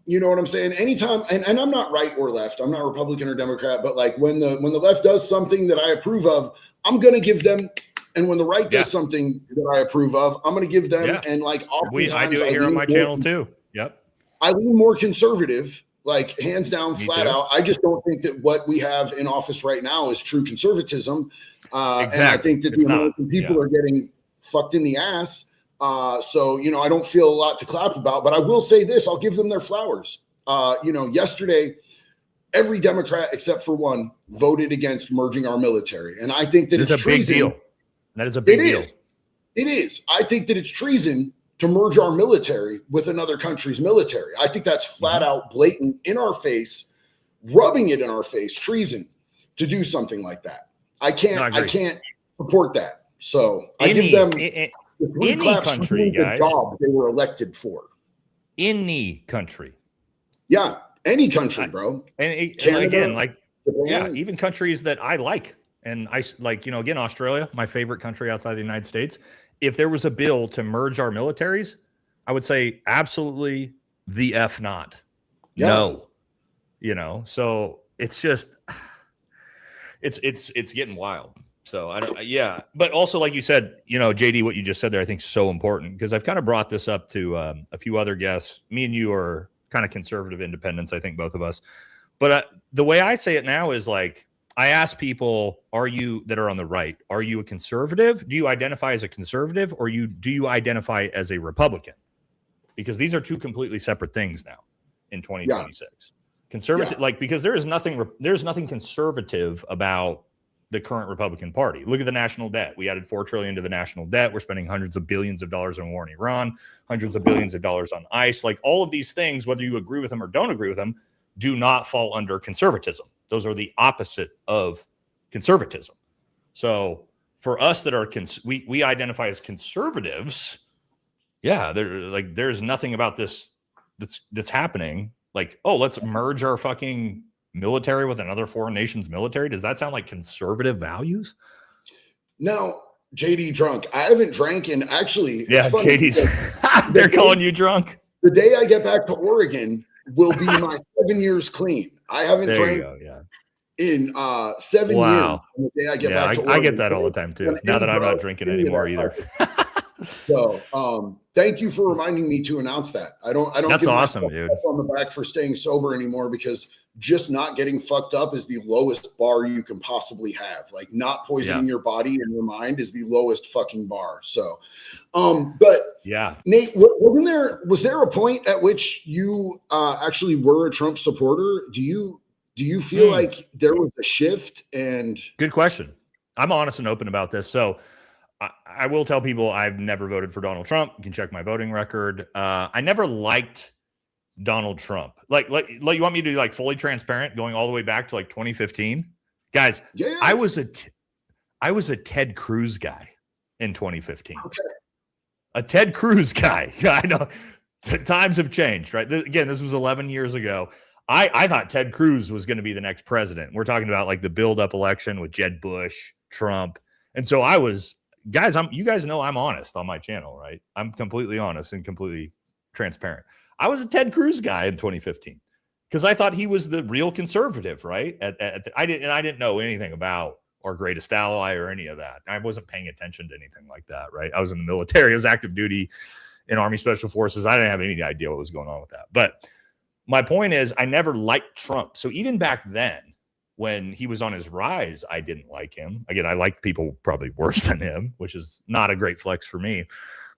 You know what I'm saying? Anytime, and I'm not right or left, I'm not Republican or Democrat, but like when the left does something that I approve of, I'm gonna give them. And when the right does something that I approve of, I'm gonna give them. And like I do it here on my channel too. Yep. I lean more conservative, like hands down, flat out. I just don't think that what we have in office right now is true conservatism. Exactly. And I think that the American people are getting fucked in the ass. So, I don't feel a lot to clap about, but I will say this, I'll give them their flowers. Yesterday, every Democrat except for one voted against merging our military. And I think that it's a big deal. That is a big deal. It is. I think that it's treason to merge our military with another country's military. I think that's flat out blatant in our face, rubbing it in our face, treason to do something like that. I can't support that. So I give them any country, guys, the job they were elected for. Any country. Yeah, any country, bro. And again, like Japan. Even countries that I like. And I like, again, Australia, my favorite country outside the United States. If there was a bill to merge our militaries, I would say absolutely the F not. Yeah. No. So it's just, it's getting wild. So but also like you said, JD, what you just said there, I think is so important because I've kind of brought this up to a few other guests. Me and you are kind of conservative independents, I think both of us. But the way I say it now is like, I ask people, that are on the right, are you a conservative? Do you identify as a conservative or do you identify as a Republican? Because these are two completely separate things now in 2026. Conservative, because there's nothing conservative about the current Republican Party. Look at the national debt. We added $4 trillion to the national debt. We're spending hundreds of billions of dollars on war in Iran, hundreds of billions of dollars on ICE. Like all of these things, whether you agree with them or don't agree with them, do not fall under conservatism. Those are the opposite of conservatism. So for us that are we identify as conservatives, there's nothing about this that's happening. Like, oh, let's merge our fucking military with another foreign nation's military. Does that sound like conservative values? No, JD drunk. I haven't drank in actually. Yeah, JD's. They're calling you drunk. The day I get back to Oregon will be my 7 years clean. I haven't drank in 7 years. The day I get back to Oregon. I get that all the time too. Now that I'm not drinking anymore either. So thank you for reminding me to announce that. I don't That's awesome, dude. On the back for staying sober anymore because just not getting fucked up is the lowest bar you can possibly have. Like not poisoning your body and your mind is the lowest fucking bar. So but Nate, was there a point at which you actually were a Trump supporter? Do you feel like there was a shift? And good question. I'm honest and open about this. So I will tell people I've never voted for Donald Trump. You can check my voting record. I never liked Donald Trump. Like you want me to be like fully transparent going all the way back to like 2015? Guys, Yeah. I was a Ted Cruz guy in 2015. Okay. A Ted Cruz guy. I know times have changed, right? Again, this was 11 years ago. I thought Ted Cruz was going to be the next president. We're talking about like the build-up election with Jeb Bush, Trump. And so I was, guys, you guys know I'm honest on my channel, right? I'm completely honest and completely transparent. I was a Ted Cruz guy in 2015 because I thought he was the real conservative, right? I didn't know anything about our greatest ally or any of that. I wasn't paying attention to anything like that, right? I was in the military. I was active duty in Army Special Forces. I didn't have any idea what was going on with that. But my point is, I never liked Trump. So even back then, when he was on his rise, I didn't like him. Again, I liked people probably worse than him, which is not a great flex for me.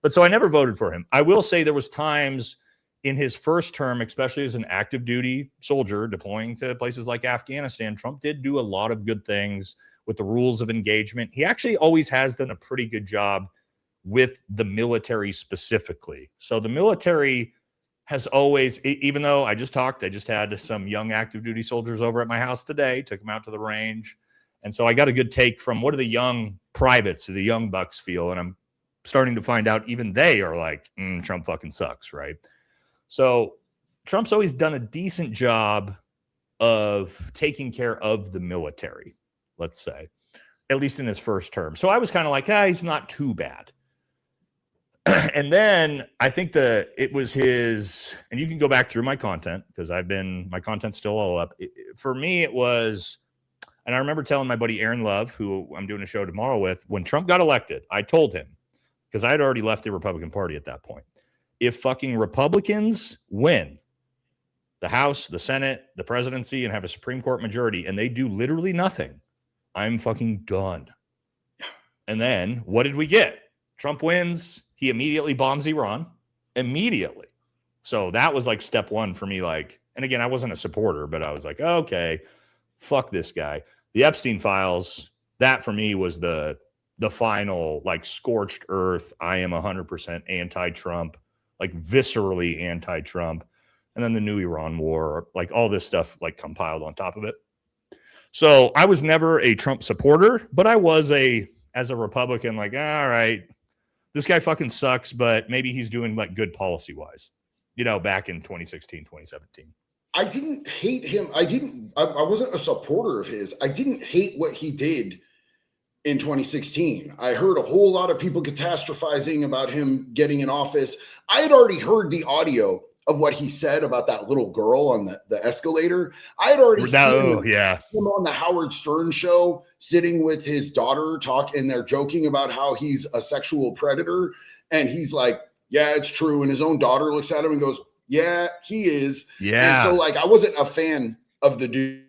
But so I never voted for him. I will say there was times in his first term, especially as an active duty soldier deploying to places like Afghanistan, Trump did do a lot of good things with the rules of engagement. He actually always has done a pretty good job with the military specifically. So the military has always, even though I just had some young active duty soldiers over at my house today, took them out to the range. And so I got a good take from what do the young privates, the young bucks feel. And I'm starting to find out even they are like, Trump fucking sucks, right? So Trump's always done a decent job of taking care of the military, let's say, at least in his first term. So I was kind of like, he's not too bad. And then I think it was his, and you can go back through my content because my content's still all up. For me, it was, and I remember telling my buddy Aaron Love, who I'm doing a show tomorrow with, when Trump got elected, I told him, because I had already left the Republican Party at that point, if fucking Republicans win the House, the Senate, the presidency, and have a Supreme Court majority, and they do literally nothing, I'm fucking done. And then what did we get? Trump wins. He immediately bombs Iran. Immediately. So that was like step one for me. Like, and again, I wasn't a supporter, but I was like, okay, fuck this guy. The Epstein files, that for me was the final like scorched earth. I am 100% anti-Trump, like viscerally anti-Trump. And then the new Iran war, like all this stuff like compiled on top of it. So I was never a Trump supporter, but I was as a Republican, like, all right, this guy fucking sucks, but maybe he's doing like good policy wise, back in 2016, 2017. I didn't hate him. I wasn't a supporter of his. I didn't hate what he did in 2016. I heard a whole lot of people catastrophizing about him getting in office. I had already heard the audio of what he said about that little girl on the escalator. I had already seen him on the Howard Stern show sitting with his daughter and they're joking about how he's a sexual predator. And he's like, yeah, it's true. And his own daughter looks at him and goes, yeah, he is. Yeah. And so like, I wasn't a fan of the dude.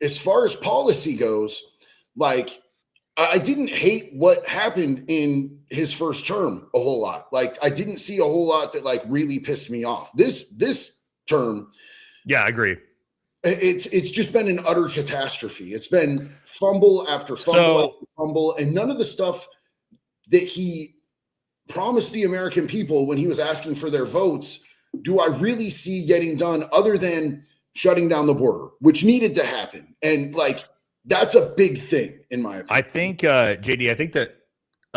As far as policy goes, like, I didn't hate what happened in his first term a whole lot. Like, I didn't see a whole lot that like really pissed me off. This term, yeah, I agree. It's just been an utter catastrophe. It's been fumble after fumble after fumble, and none of the stuff that he promised the American people when he was asking for their votes do I really see getting done other than shutting down the border, which needed to happen. And like, that's a big thing in my opinion. I think, JD, I think that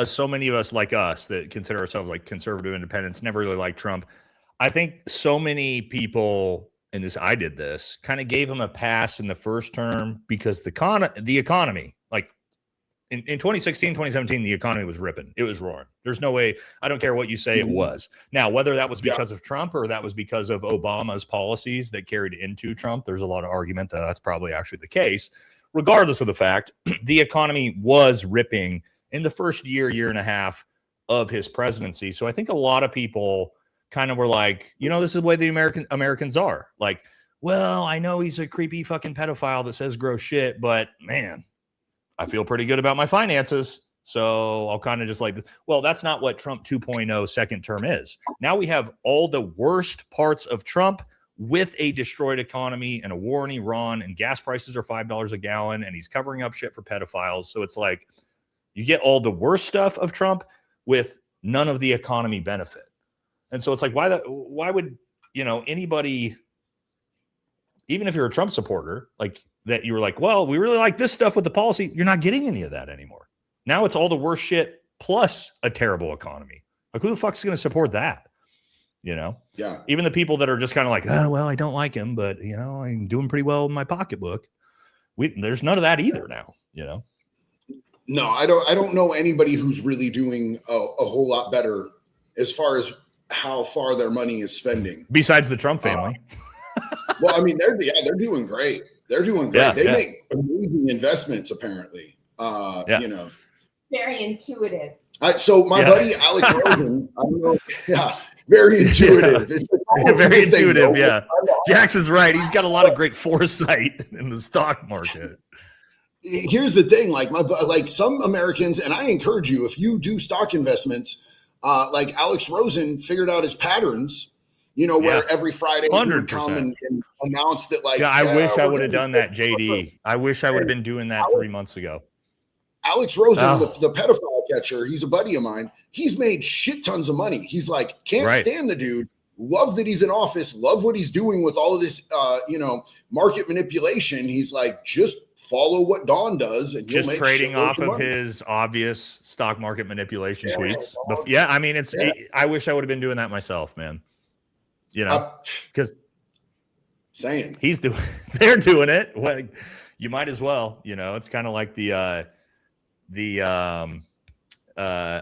so many of us like us that consider ourselves like conservative independents never really liked Trump. I think so many people in this, I did this, kind of gave him a pass in the first term because the economy, like in 2016, 2017, the economy was ripping. It was roaring. There's no way. I don't care what you say it was. Now, whether that was because of Trump or that was because of Obama's policies that carried into Trump, there's a lot of argument that that's probably actually the case. Regardless of the fact, the economy was ripping in the first year and a half of his presidency. So I think a lot of people kind of were like, this is the way the Americans are. Like, well, I know he's a creepy fucking pedophile that says gross shit, but man, I feel pretty good about my finances. So I'll kind of just like, well, that's not what Trump 2.0 second term is. Now we have all the worst parts of Trump with a destroyed economy and a war in Iran, and gas prices are $5 a gallon, and he's covering up shit for pedophiles. So it's like you get all the worst stuff of Trump with none of the economy benefit. And so it's like, why would anybody even if you're a Trump supporter, like that, you were like, well, we really like this stuff with the policy. You're not getting any of that anymore. Now it's all the worst shit plus a terrible economy. Like, who the fuck's going to support that? You know? Yeah. Even the people that are just kind of like, oh, well, I don't like him, but, you know, I'm doing pretty well in my pocketbook. There's none of that either now, you know? No, I don't know anybody who's really doing a whole lot better as far as how far their money is spending. Besides the Trump family. Well, I mean, they're doing great. They're doing great. Yeah, they make amazing investments, apparently. You know, very intuitive. So my buddy Alex Rosen, I don't know, very intuitive. Yeah. It's very intuitive. Yeah, Jax is right. He's got a lot of great foresight in the stock market. Here's the thing, like some Americans, and I encourage you, if you do stock investments, like Alex Rosen figured out his patterns. You know, where every Friday he would come and announce that, like, I wish I would have done that, JD. I wish I would have been doing that 3 months ago. Alex Rosen, the pedophile catcher, he's a buddy of mine. He's made shit tons of money. He's like, can't stand the dude. Love that he's in office. Love what he's doing with all of this, market manipulation. He's like, just follow what Don does, and just trading off of his obvious stock market manipulation tweets. Yeah, I mean, I wish I would have been doing that myself, man. You know, because they're doing it. Well, you might as well. You know, it's kind of like I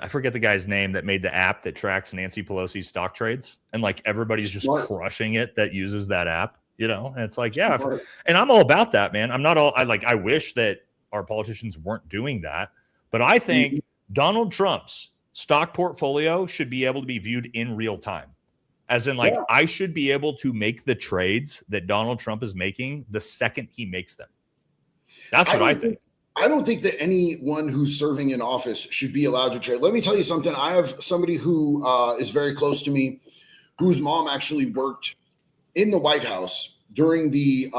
forget the guy's name that made the app that tracks Nancy Pelosi's stock trades, and like everybody's just crushing it that uses that app. You know, and it's like, and I'm all about that, man. I'm not all. I wish that our politicians weren't doing that, but I think Donald Trump's stock portfolio should be able to be viewed in real time. As in, like, I should be able to make the trades that Donald Trump is making the second he makes them. That's what I think. I don't think that anyone who's serving in office should be allowed to trade. Let me tell you something. I have somebody who is very close to me, whose mom actually worked in the White House during the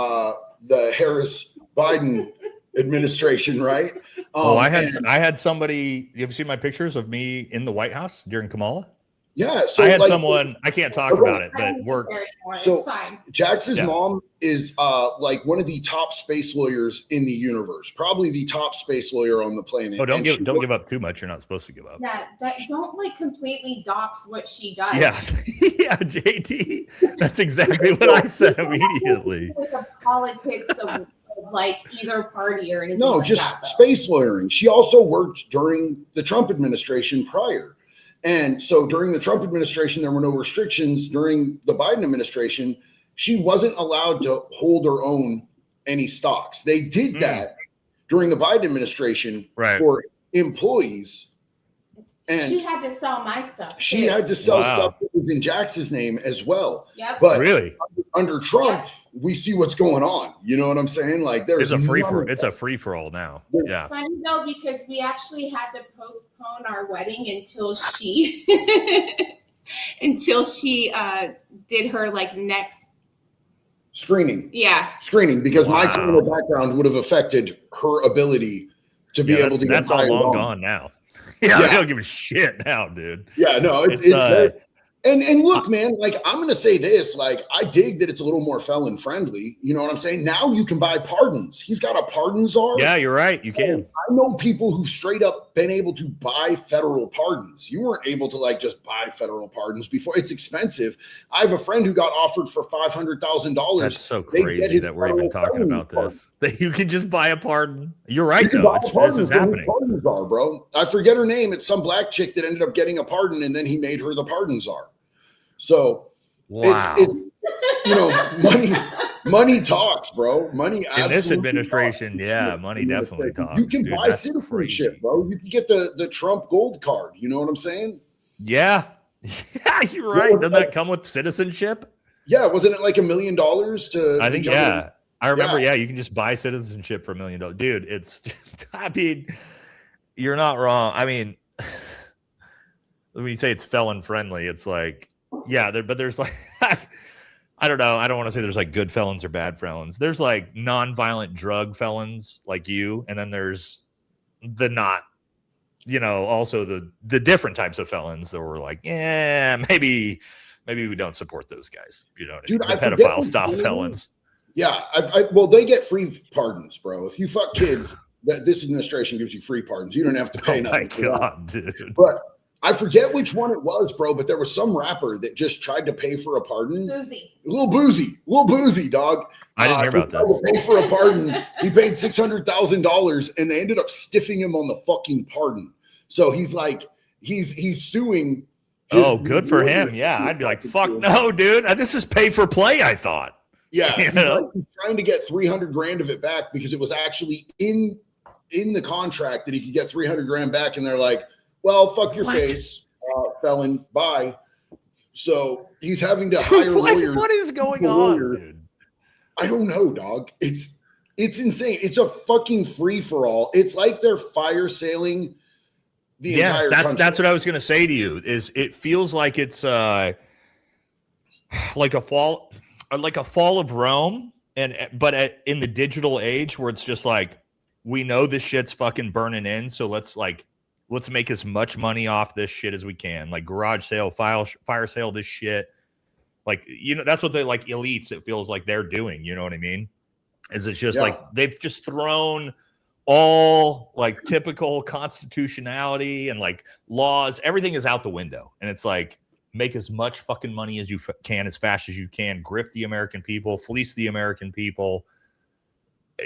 Harris Biden administration, right? I had somebody. You ever seen my pictures of me in the White House during Kamala? Yeah, so I had someone, I can't talk about it, but works. So Jax's mom is like one of the top space lawyers in the universe, probably the top space lawyer on the planet. Oh, don't give up too much. You're not supposed to give up. Yeah, don't like completely dox what she does. Yeah, yeah, JT. That's exactly what I said immediately. The politics of like either party or anything. No, like just that, space lawyering. She also worked during the Trump administration prior. And so during the Trump administration, there were no restrictions. During the Biden administration, she wasn't allowed to hold or own any stocks. They did that during the Biden administration for employees. And she had to sell my stuff. She had to sell stuff that was in Jax's name as well. Yep. But really, under Trump, we see what's going on. You know what I'm saying? Like there's it's a free for all now. Yeah. It's funny though, because we actually had to postpone our wedding until she did her like next screening. Yeah. Screening, because my criminal background would have affected her ability to be able to get that's all long gone now. Yeah, I don't give a shit now, dude. Yeah, no, it's and look, man, like I'm gonna say this, like I dig that it's a little more felon friendly. You know what I'm saying? Now you can buy pardons. He's got a pardon czar. Yeah, you're right. You can. I know people who straight up been able to buy federal pardons. You weren't able to like just buy federal pardons before. It's expensive. I have a friend who got offered for $500,000. That's so crazy that we're even talking about this. That you can just buy a pardon. You're right, though. This is happening. Pardons are, bro. I forget her name. It's some black chick that ended up getting a pardon, and then he made her the pardon czar. So it's you know, money talks, bro. Money in this administration, money definitely talks. You can buy citizenship, bro. You can get the Trump gold card. You know what I'm saying? Yeah. Yeah, you're right. Doesn't that come with citizenship? Yeah, wasn't it like $1 million to? I think I remember. Yeah, you can just buy citizenship for $1 million. Dude, it's. I mean, you're not wrong. I mean, when you say it's felon friendly, it's like. Yeah, but there's like, I don't know. I don't want to say there's like good felons or bad felons. There's like non-violent drug felons like you. And then there's the not, also the different types of felons that were like, maybe we don't support those guys. You know, dude, the pedophile style felons. Yeah, well, they get free pardons, bro. If you fuck kids, this administration gives you free pardons. You don't have to pay nothing. Oh my God, dude. But I forget which one it was, bro. But there was some rapper that just tried to pay for a pardon. Little boozy, dog. I didn't hear about this. Pay for a pardon. He paid $600,000, and they ended up stiffing him on the fucking pardon. So he's like, he's suing. Oh, good for him. Yeah, I'd be like, fuck no, dude. This is pay for play, I thought. Yeah, he's trying to get 300 grand of it back because it was actually in the contract that he could get 300 grand back, and they're like, "Well, fuck your face, felon, bye." So he's having to hire lawyers. What is going on, dude? I don't know, dog. It's insane. It's a fucking free for all. It's like they're fire sailing the entire country. That's what I was going to say to you. Is it feels like it's like a fall of Rome, but in the digital age where it's just like, we know this shit's fucking burning in, so let's make as much money off this shit as we can. Like garage sale, fire sale this shit. Like, that's what they like elites, it feels like they're doing, you know what I mean? Is it's just like they've just thrown all like typical constitutionality and like laws, everything is out the window. And it's like, make as much fucking money as you can, as fast as you can, grift the American people, fleece the American people,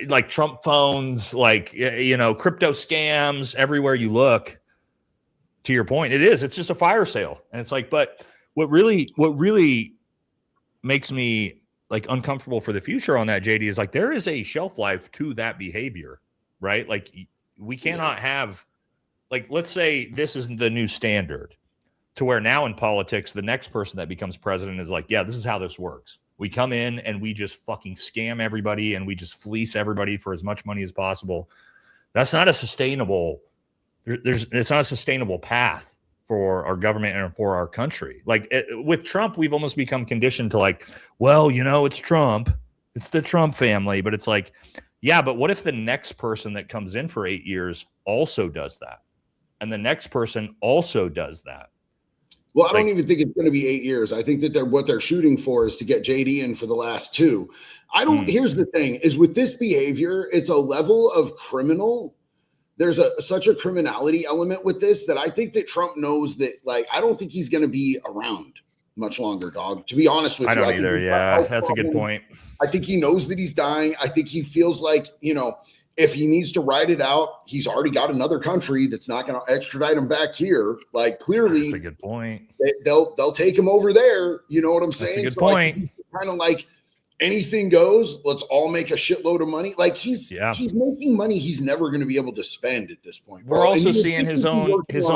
like Trump phones, like, crypto scams everywhere you look. To your point, it's just a fire sale. And it's like, but what really makes me like uncomfortable for the future on that, JD, is like, there is a shelf life to that behavior, right? Like we cannot have, like, let's say this is the new standard, to where now in politics, the next person that becomes president is like, yeah, this is how this works. We come in and we just fucking scam everybody and we just fleece everybody for as much money as possible. That's not a sustainable, it's not a sustainable path for our government and for our country. Like with Trump, we've almost become conditioned to like, well, it's Trump, it's the Trump family, but it's like, yeah, but what if the next person that comes in for 8 years also does that? And the next person also does that? Well, I don't even think it's going to be 8 years. I think that what they're shooting for is to get JD in for the last 2. Here's the thing is with this behavior, it's a level of criminal. There's such a criminality element with this that I think that Trump knows that, like, I don't think he's going to be around much longer, dog. To be honest with you. I don't either. Yeah, that's a good point. I think he knows that he's dying. I think he feels like, if he needs to ride it out, he's already got another country that's not going to extradite him back here. Like, clearly, that's a good point. They'll take him over there. You know what I'm saying? That's a good point. Kind of like anything goes. Let's all make a shitload of money. Like he's making money he's never going to be able to spend at this point. We're also seeing his own kids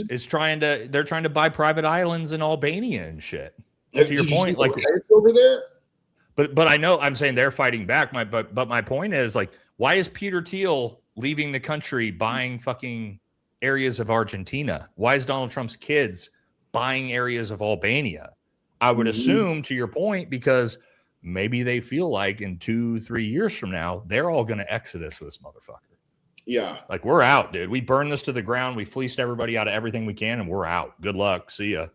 they're trying to buy private islands in Albania and shit. To your point, like over there. But I know I'm saying they're fighting back. But my point is, like, why is Peter Thiel leaving the country buying fucking areas of Argentina? Why is Donald Trump's kids buying areas of Albania? I would assume, to your point, because maybe they feel like in 2-3 years from now, they're all going to exodus this motherfucker. Yeah. Like, we're out, dude. We burned this to the ground. We fleeced everybody out of everything we can, and we're out. Good luck. See ya.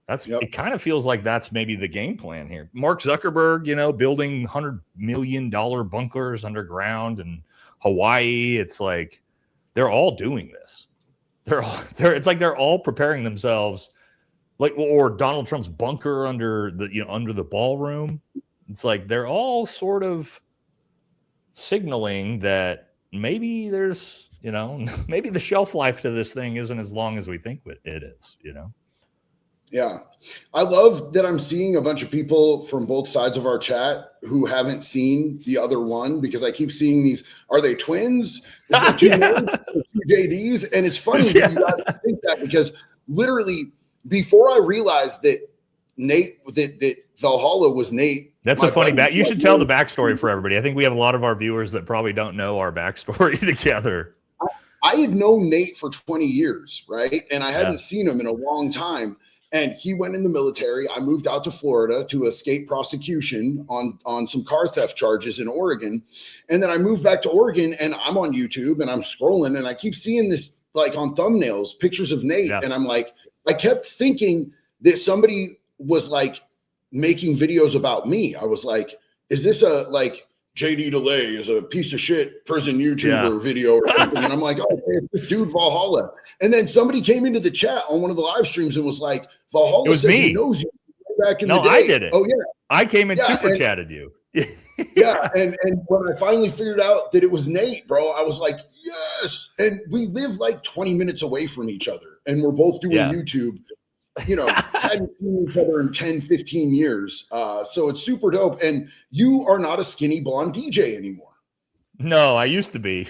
It kind of feels like that's maybe the game plan here. Mark Zuckerberg, building $100 million bunkers underground in Hawaii. It's like they're all doing this. It's like they're all preparing themselves, like, or Donald Trump's bunker under the ballroom. It's like they're all sort of signaling that maybe there's, maybe the shelf life to this thing isn't as long as we think it is, Yeah. I love that I'm seeing a bunch of people from both sides of our chat who haven't seen the other one, because I keep seeing these. Are they twins? Is there two JDs? And it's funny that you guys think that, because literally before I realized that that Valhalla was Nate. That's a funny back. You should tell the backstory for everybody. I think we have a lot of our viewers that probably don't know our backstory together. I had known Nate for 20 years, right? And I hadn't seen him in a long time. And he went in the military. I moved out to Florida to escape prosecution on some car theft charges in Oregon. And then I moved back to Oregon, and I'm on YouTube and I'm scrolling, and I keep seeing this, like, on thumbnails, pictures of Nate. Yeah. And I'm like, I kept thinking that somebody was like making videos about me. I was like, is this a like JD Delay is a piece of shit prison YouTuber video or something? And I'm like, oh, it's this dude Valhalla. And then somebody came into the chat on one of the live streams and was like, Valhalla It was says me. he knows you back in the day. I did it. Oh yeah, I came and super chatted you. Yeah, and when I finally figured out that it was Nate, bro, I was like, yes. And we live like 20 minutes away from each other, and we're both doing YouTube. You know, hadn't seen each other in 10, 15 years. So it's super dope. And you are not a skinny blonde DJ anymore. No, I used to be.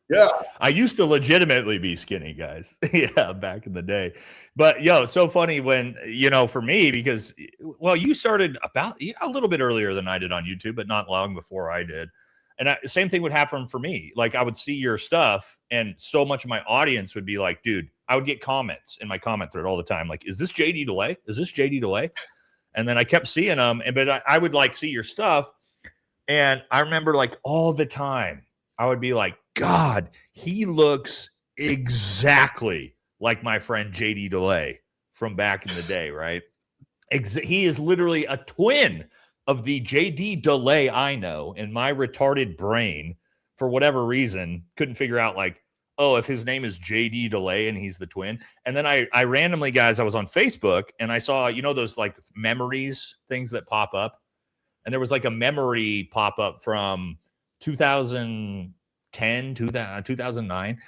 Yeah. I used to legitimately be skinny, guys. Yeah, back in the day. But yo, so funny when, you know, for me, because, well, you started about a little bit earlier than I did on YouTube, but not long before I did. And same thing would happen for me. Like I would see your stuff and so much of my audience would be like, dude, I would get comments in my comment thread all the time. Like, is this JD Delay? Is this JD Delay? And then I kept seeing them. But I would like see your stuff. And I remember like all the time, I would be like, God, he looks exactly like my friend JD Delay from back in the day, right? He is literally a twin of the JD Delay I know. In my retarded brain, for whatever reason, couldn't figure out like, oh, if his name is JD Delay and he's the twin. And then I randomly, guys, I was on Facebook and I saw, you know, those like memories things that pop up. And there was like a memory pop up from 2010, 2009.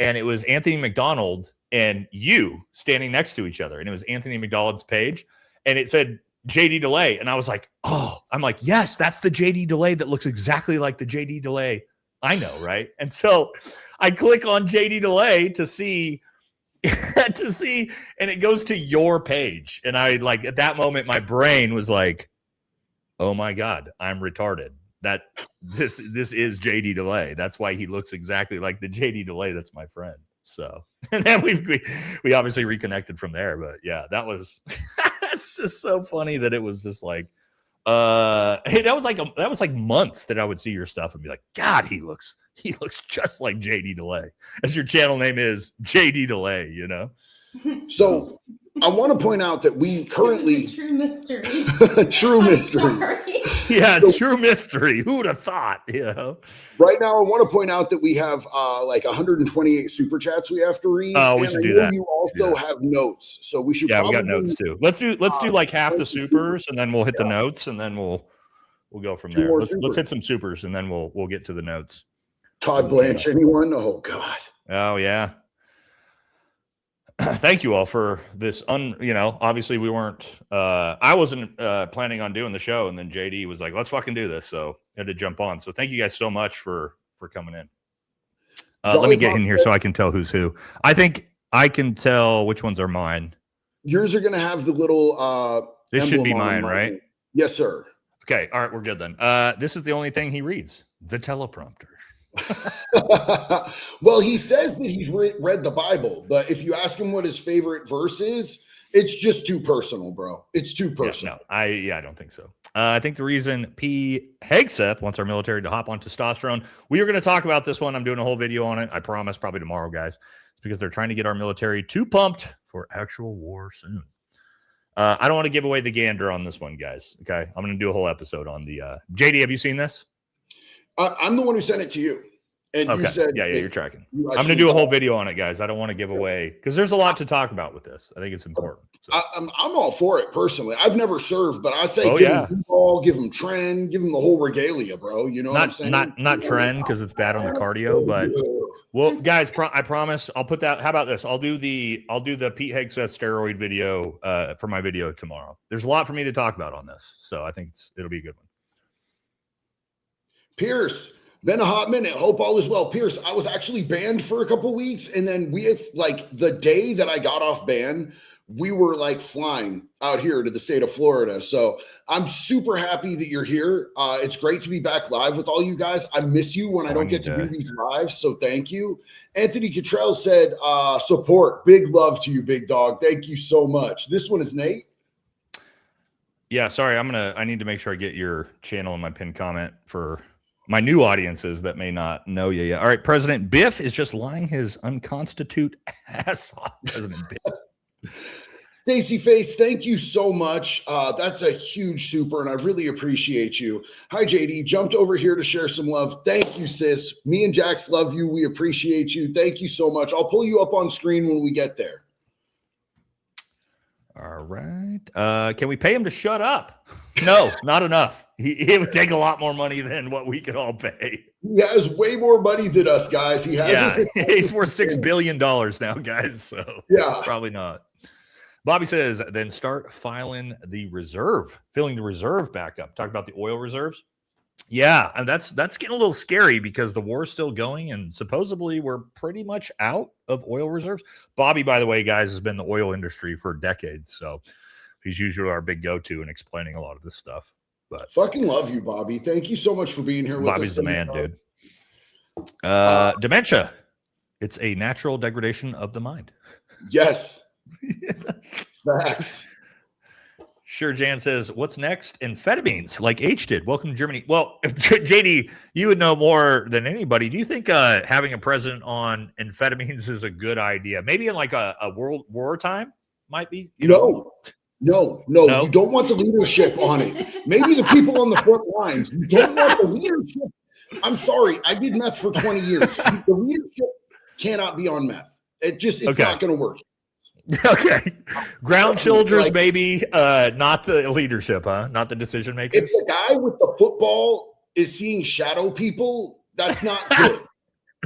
And it was Anthony McDonald and you standing next to each other. And it was Anthony McDonald's page. And it said JD Delay. And I was like, oh, I'm like, yes, that's the JD Delay that looks exactly like the JD Delay I know, right? And so I click on JD Delay to see, and it goes to your page. And I like, at that moment, my brain was like, oh my God, I'm retarded. That this is JD Delay. That's why he looks exactly like the JD Delay that's my friend. So, and then we obviously reconnected from there. But yeah, that was that's just so funny that it was just like hey, that was like months that I would see your stuff and be like, God, he looks just like JD Delay. As your channel name is JD Delay, you know. So I want to point out that we currently true mystery. True mystery. Yeah, it's true mystery. Who would have thought? You know. Right now, I want to point out that we have like 128 super chats we have to read. Oh, we should do that. You also have notes, so we should. Yeah, we got notes too. Let's do like half the supers, and then we'll hit the notes, and then we'll go from there. Let's hit some supers, and then we'll get to the notes. Todd Blanche, anyone? Oh God. Oh yeah. Thank you all for this. Obviously we weren't. I wasn't planning on doing the show, and then JD was like, "Let's fucking do this." So I had to jump on. So thank you guys so much for coming in. Let me get in here so I can tell who's who. I think I can tell which ones are mine. Yours are going to have the little. This should be mine, right? Yes, sir. Okay. All right. We're good then. This is the only thing he reads: the teleprompter. Well, he says that he's read the Bible, but if you ask him what his favorite verse is, it's just too personal, bro. It's too personal. I don't think so. I think the reason P. Hegseth wants our military to hop on testosterone, we are going to talk about this one. I'm doing a whole video on it. I promise, probably tomorrow, guys. It's because they're trying to get our military too pumped for actual war soon. I don't want to give away the gander on this one, guys. Okay, I'm going to do a whole episode on the JD. Have you seen this? I'm the one who sent it to you. And okay. You said, yeah, you're tracking. I'm going to do a whole video on it, guys. I don't want to give away because there's a lot to talk about with this. I think it's important. So. I'm all for it personally. I've never served, but I say give him ball, give him trend, give him the whole regalia, bro. You know what I'm saying? Not trend because it's bad on the cardio, but well, guys, I promise I'll put that. How about this? I'll do the Pete Hegseth steroid video for my video tomorrow. There's a lot for me to talk about on this, so I think it'll be a good one. Pierce, been a hot minute. Hope all is well. Pierce, I was actually banned for a couple weeks, and then the day that I got off ban, we were like flying out here to the state of Florida. So I'm super happy that you're here. It's great to be back live with all you guys. I miss you when I don't get to do these lives, so thank you. Anthony Cottrell said, support, big love to you, big dog. Thank you so much. This one is Nate. Yeah, sorry. I need to make sure I get your channel in my pinned comment for my new audiences that may not know you yet. All right, President Biff is just lying his unconstitute ass off. President Biff. Stacy Face, thank you so much. That's a huge super, and I really appreciate you. Hi, JD. Jumped over here to share some love. Thank you, sis. Me and Jax love you. We appreciate you. Thank you so much. I'll pull you up on screen when we get there. All right. Can we pay him to shut up? No, not enough. It would take a lot more money than what we could all pay. He has way more money than us, guys. He has he's worth $6 billion now, guys. So yeah, probably not. Bobby says, then start filling the reserve back up. Talk about the oil reserves. Yeah, and that's getting a little scary because the war's still going, and supposedly we're pretty much out of oil reserves. Bobby, by the way, guys, has been in the oil industry for decades, so he's usually our big go-to in explaining a lot of this stuff. But fucking love you, Bobby. Thank you so much for being here with us. Bobby's the man, dude. Dementia. It's a natural degradation of the mind. Yes. Facts. Sure, Jan says, what's next? Amphetamines, like H did. Welcome to Germany. Well, JD, you would know more than anybody. Do you think having a president on amphetamines is a good idea? Maybe in like a world war time might be? No, you don't want the leadership on it. Maybe the people on the front lines. You don't want the leadership. I'm sorry. I did meth for 20 years. The leadership cannot be on meth. It's not going to work. Okay. Ground soldiers, maybe, not the leadership, huh? Not the decision makers. If the guy with the football is seeing shadow people, that's not good.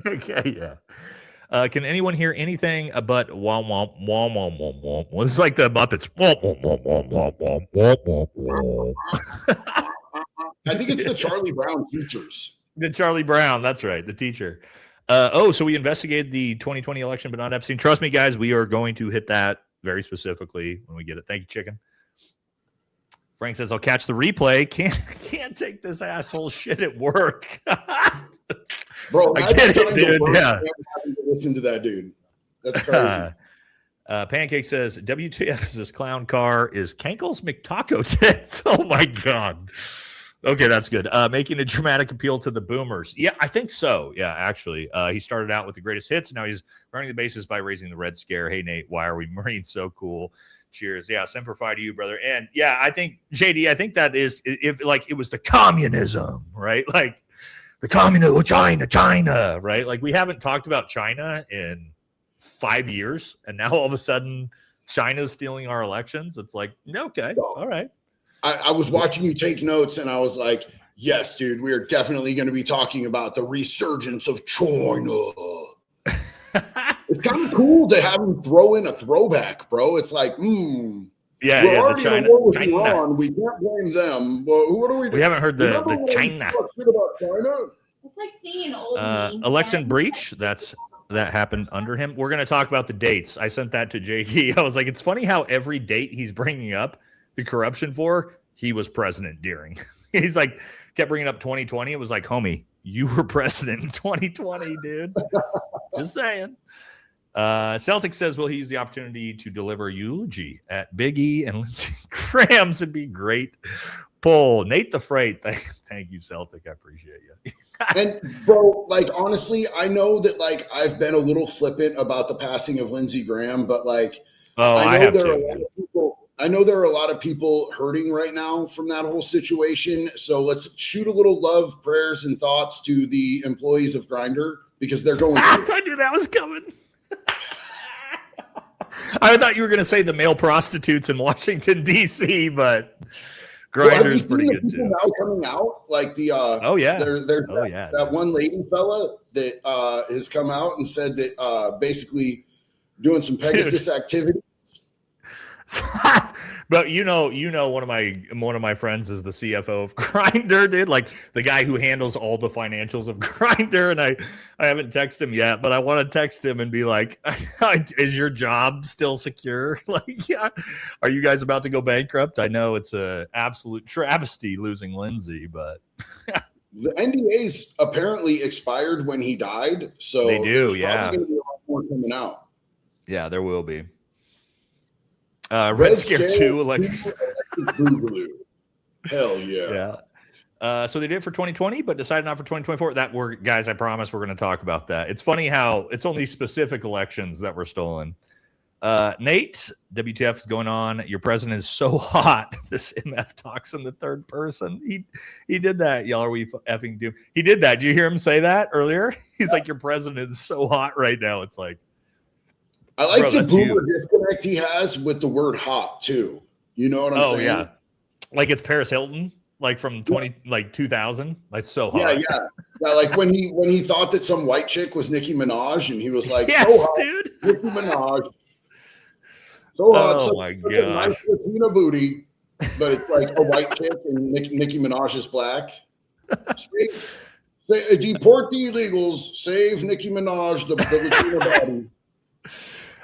Okay, yeah. Can anyone hear anything but womp womp womp womp womp womp? Well, it's like the Muppets. Womp womp womp womp womp womp womp womp. I think it's the Charlie Brown teachers. The Charlie Brown, that's right, the teacher. So we investigated the 2020 election, but not Epstein. Trust me, guys, we are going to hit that very specifically when we get it. Thank you, Chicken. Frank says, I'll catch the replay. Can't take this asshole shit at work. Bro, I get it, dude. Yeah. Listen to that dude. That's crazy. Pancake says, WTF is this clown car is Kankle's McTaco tits. Oh, my God. Okay, that's good. Making a dramatic appeal to the boomers. Yeah, I think so. Yeah, actually. He started out with the greatest hits. Now he's running the bases by raising the Red Scare. Hey, Nate, why are we Marines so cool? Cheers. Yeah, Semper Fi to you, brother. And yeah, I think, JD, I think that is, if like it was the communism, right? Like the communism, China, right? Like we haven't talked about China in 5 years. And now all of a sudden China's stealing our elections. It's like, okay, all right. I was watching you take notes and I was like, yes, dude, we are definitely going to be talking about the resurgence of China. It's kind of cool to have him throw in a throwback, bro. It's like, we're already in a war with Iran. We can't blame them. Well, what do we do? We haven't heard the China. Shit about China? It's like seeing an old meme. Election breach, that happened under him. We're going to talk about the dates. I sent that to JD. I was like, it's funny how every date he's bringing up the corruption for, he was president during. He's like, kept bringing up 2020. It was like, homie, you were president in 2020, dude. Just saying. Celtic says, will he use the opportunity to deliver a eulogy at Big E and Lindsey Graham's? It'd be great. Pull. Nate the Freight. Thank you, Celtic. I appreciate you. And bro, like, honestly, I know that like I've been a little flippant about the passing of Lindsey Graham, but like, I know there are a lot of people hurting right now from that whole situation. So let's shoot a little love, prayers, and thoughts to the employees of Grindr because they're going through. I knew that was coming. I thought you were going to say the male prostitutes in Washington, D.C., but Grindr's pretty good too. Now coming out, like the that one lady fella that has come out and said that doing some Pegasus activity. But you know, one of my friends is the CFO of Grindr, dude. Like the guy who handles all the financials of Grindr, and I haven't texted him yet, but I want to text him and be like, "Is your job still secure? Like, yeah, are you guys about to go bankrupt? I know it's a absolute travesty losing Lindsay, but the NDAs apparently expired when he died, so they do. Yeah, going to be a lot more coming out. Yeah, there will be. Red Scare 2 electric. Hell yeah. Yeah. So they did it for 2020, but decided not for 2024. Guys, I promise we're going to talk about that. It's funny how it's only specific elections that were stolen. Nate, WTF is going on? Your president is so hot. This MF talks in the third person. He did that. Y'all, are we effing do? He did that. Did you hear him say that earlier? He's like, your president is so hot right now. It's like, I like the boomer disconnect he has with the word hot too. You know what I'm saying? Oh yeah, like it's Paris Hilton, like from 2000. Like so hot. Yeah. Like when he thought that some white chick was Nicki Minaj, and he was like, yes, so hot, dude, Nicki Minaj. So hot, oh my god, a nice Latina booty, but it's like a white chick and Nicki Minaj is black. Deport the illegals, save Nicki Minaj, the Latina body.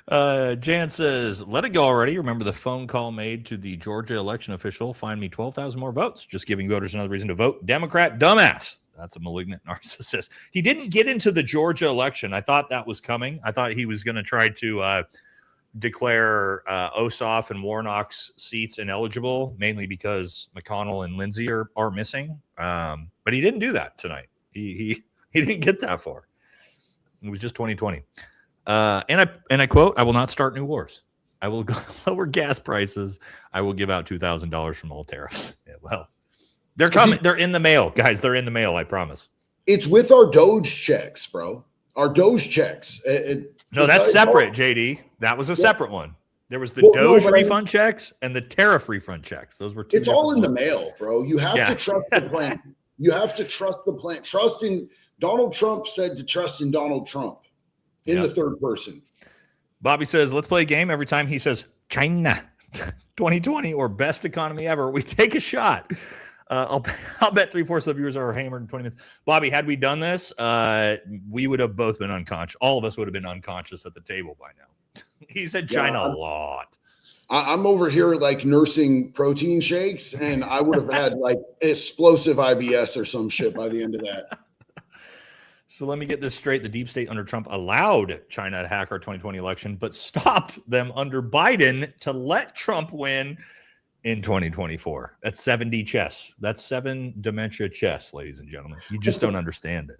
Jan says, let it go already. Remember the phone call made to the Georgia election official? Find me 12,000 more votes. Just giving voters another reason to vote Democrat. Dumbass. That's a malignant narcissist. He didn't get into the Georgia election. I thought that was coming. I thought he was going to try to declare Ossoff and Warnock's seats ineligible, mainly because McConnell and Lindsey are missing. But he didn't do that tonight. He didn't get that far. It was just 2020. And I quote, I will not start new wars. I will lower gas prices. I will give out $2,000 from all tariffs. Yeah, well, they're coming. They're in the mail, guys. They're in the mail. I promise. It's with our Doge checks, bro. Our Doge checks. No, that's separate, JD. That was a separate one. There was the Doge refund checks and the tariff refund checks. Those were two. It's all in the mail, bro. You have to trust the plan. You have to trust the plan. Trust in Donald Trump said to trust in Donald Trump in the third person. Bobby says, let's play a game. Every time he says China 2020 or best economy ever, we take a shot. I'll bet 3/4 of the viewers are hammered in 20 minutes. Bobby, had we done this, we would have both been unconscious. All of us would have been unconscious at the table by now. He said China a lot. I'm over here like nursing protein shakes, and I would have had like explosive IBS or some shit by the end of that. So let me get this straight. The deep state under Trump allowed China to hack our 2020 election, but stopped them under Biden to let Trump win in 2024. That's 7D chess. That's 7 dementia chess, ladies and gentlemen. You just don't understand it.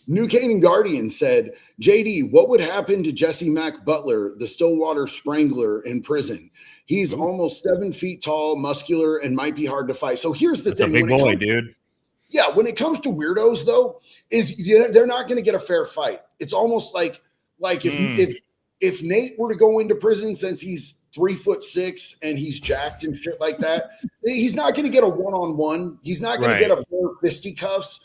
New Canaan Guardian said, JD, what would happen to Jesse Mack Butler, the Stillwater Strangler, in prison? He's almost 7 feet tall, muscular, and might be hard to fight. So here's the thing. That's a big boy, dude. Yeah, when it comes to weirdos, though, they're not going to get a fair fight. It's almost like if Nate were to go into prison, since he's 3'6" and he's jacked and shit like that, he's not going to get a one-on-one. He's not going to get a fair fisticuffs.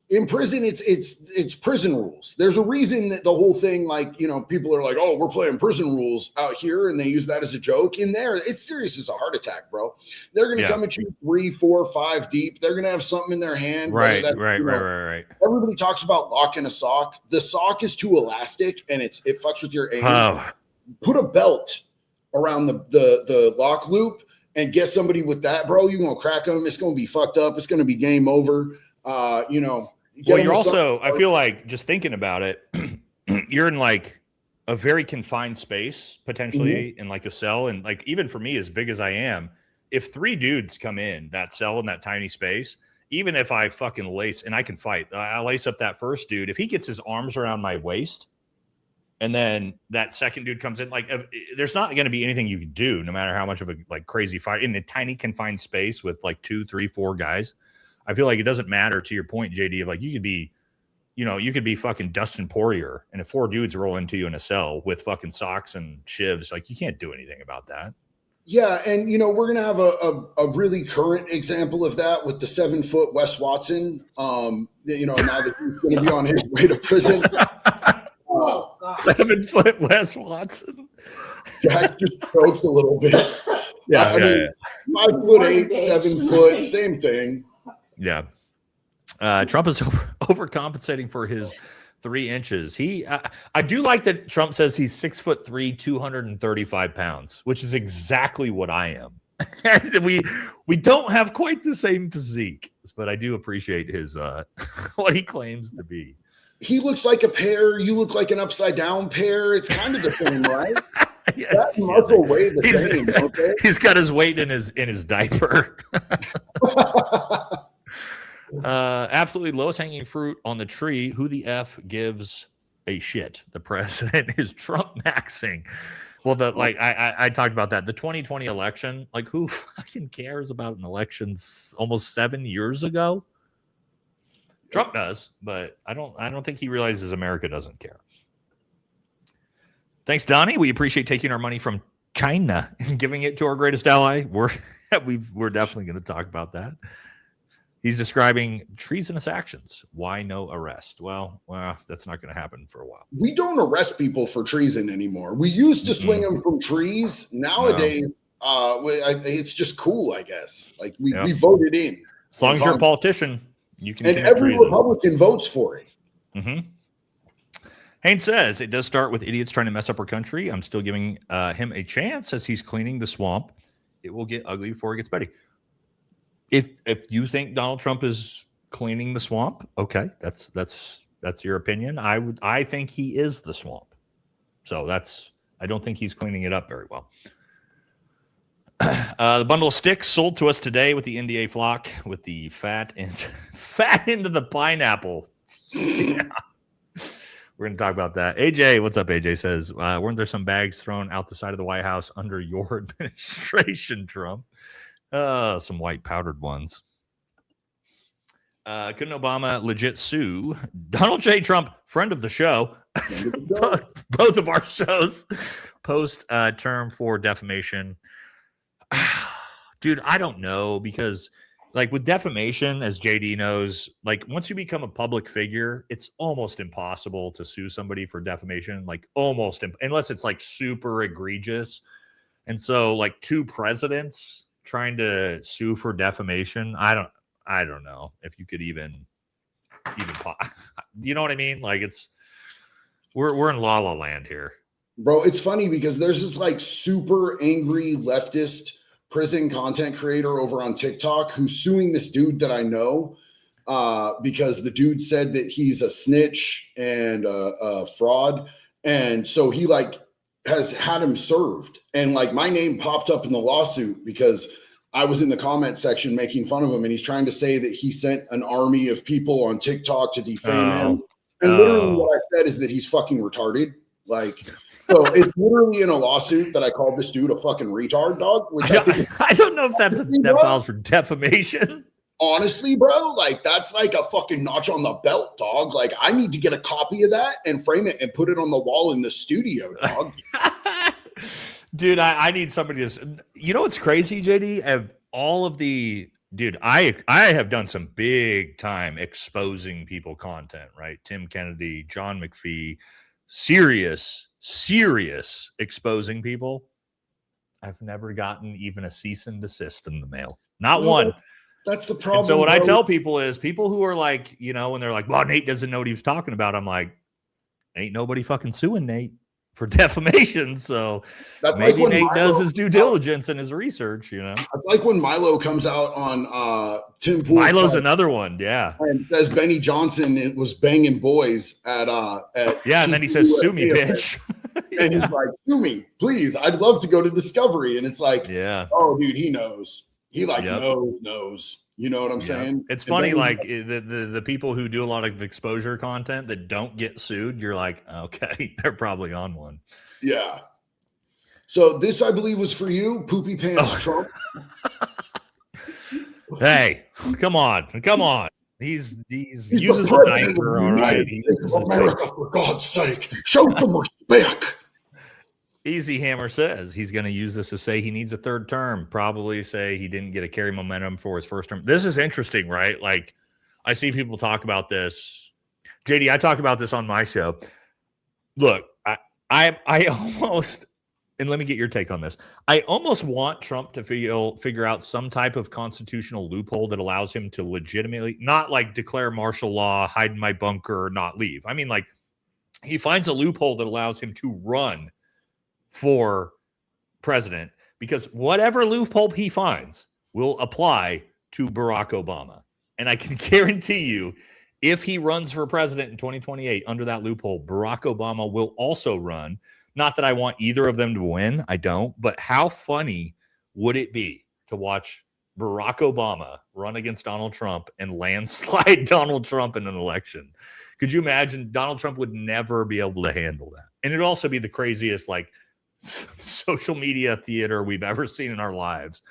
In prison, it's prison rules. There's a reason that the whole thing, like, you know, people are like, oh, we're playing prison rules out here, and they use that as a joke. In there, it's serious as a heart attack, bro. They're going to come at you 3, 4, 5 deep. They're going to have something in their hand. Right. Everybody talks about locking a sock. The sock is too elastic, and it fucks with your aim. Oh. Put a belt around the lock loop and get somebody with that, bro. You're going to crack them. It's going to be fucked up. It's going to be game over. You know. Well, you're also, I feel like, just thinking about it, you're in like a very confined space, potentially in like a cell. And like, even for me, as big as I am, if 3 dudes come in that cell in that tiny space, even if I fucking lace, and I can fight, I lace up that first dude. If he gets his arms around my waist and then that second dude comes in, like, there's not going to be anything you can do, no matter how much of a like crazy fight in a tiny confined space with like 2, 3, 4 guys. I feel like it doesn't matter, to your point, JD, of like you could be fucking Dustin Poirier, and if 4 dudes roll into you in a cell with fucking socks and shivs, like you can't do anything about that. Yeah, and you know, we're gonna have a really current example of that with the 7-foot Wes Watson. You know, now that he's gonna be on his way to prison. 7-foot Wes Watson. Jack's just choked a little bit. I mean, 5'8", 7 foot, same thing. Yeah. Trump is overcompensating for his 3 inches. I do like that Trump says he's 6'3", 235 pounds, which is exactly what I am. we don't have quite the same physique, but I do appreciate his what he claims to be. He looks like a pear. You look like an upside down pear. It's kind of the same, right? Yes, that muscle weight the same. Okay? He's got his weight in his diaper. Absolutely lowest hanging fruit on the tree. Who the F gives a shit? The president is Trump maxing. Well, I talked about that. The 2020 election, like who fucking cares about an election almost 7 years ago? Trump does, but I don't think he realizes America doesn't care. Thanks, Donnie. We appreciate taking our money from China and giving it to our greatest ally. We're definitely going to talk about that. He's describing treasonous actions. Why no arrest? Well, that's not going to happen for a while. We don't arrest people for treason anymore. We used to swing them from trees. Nowadays, it's just cool, I guess. Like we voted in. As long as you're a politician, you can. And every treason. Republican votes for it. Mm-hmm. Haynes says, it does start with idiots trying to mess up our country. I'm still giving him a chance as he's cleaning the swamp. It will get ugly before it gets better. If you think Donald Trump is cleaning the swamp, okay, that's your opinion. I think he is the swamp. So I don't think he's cleaning it up very well. The bundle of sticks sold to us today with the NDA flock with the fat into the pineapple. Yeah. We're going to talk about that. AJ, what's up? AJ says, weren't there some bags thrown out the side of the White House under your administration, Trump? Some white powdered ones. Couldn't Obama legit sue Donald J. Trump, friend of the show? Both of our shows post term for defamation. Dude, I don't know, because like with defamation, as JD knows, like once you become a public figure, it's almost impossible to sue somebody for defamation, like unless it's like super egregious. And so like two presidents trying to sue for defamation, I don't know if you could even you know what I mean? Like we're in la la land here. Bro, it's funny because there's this like super angry leftist prison content creator over on TikTok who's suing this dude that I know because the dude said that he's a snitch and a fraud. And so he like has had him served. And like my name popped up in the lawsuit because I was in the comment section making fun of him. And he's trying to say that he sent an army of people on TikTok to defame him. And literally what I said is that he's fucking retarded. Like, so it's literally in a lawsuit that I called this dude a fucking retard, dog. Which I don't know if that files for defamation. Honestly, bro, like that's like a fucking notch on the belt, dog. Like I need to get a copy of that and frame it and put it on the wall in the studio, dog. Dude, I need somebody to. You know what's crazy, JD? Of all of the. Dude, I have done some big time exposing people content, right? Tim Kennedy, John McPhee, serious exposing people. I've never gotten even a cease and desist in the mail. Not one. That's the problem. And so what I tell people is people who are like, you know, when they're like, well, Nate doesn't know what he was talking about. I'm like, ain't nobody fucking suing Nate for defamation. So that's maybe like Nate does his due diligence and his research, you know. It's like when Milo comes out on Tim Pool's Milo's another one, yeah. And says Benny Johnson was banging boys at yeah, and then he says, sue me, bitch. And he's like, sue me, please. I'd love to go to Discovery. And it's like, yeah, oh, dude, he knows. He like knows. You know what I'm saying? It's funny, like the people who do a lot of exposure content that don't get sued, you're like, okay, they're probably on one. Yeah. So this, I believe, was for you, Poopy Pants Trump. Hey, come on. He's uses a diaper, all right. America, for God's sake, show some respect. Easy Hammer says he's going to use this to say he needs a third term, probably say he didn't get a carry momentum for his first term. This is interesting, right? Like I see people talk about this. JD, I talk about this on my show. Look, I almost, and let me get your take on this. I almost want Trump to figure out some type of constitutional loophole that allows him to legitimately, not like declare martial law, hide in my bunker, not leave. I mean, like he finds a loophole that allows him to run for president, because whatever loophole he finds will apply to Barack Obama. And I can guarantee you, if he runs for president in 2028 under that loophole, Barack Obama will also run. Not that I want either of them to win. I don't. But how funny would it be to watch Barack Obama run against Donald Trump and landslide Donald Trump in an election? Could you imagine? Donald Trump would never be able to handle that. And it'd also be the craziest, like, social media theater we've ever seen in our lives.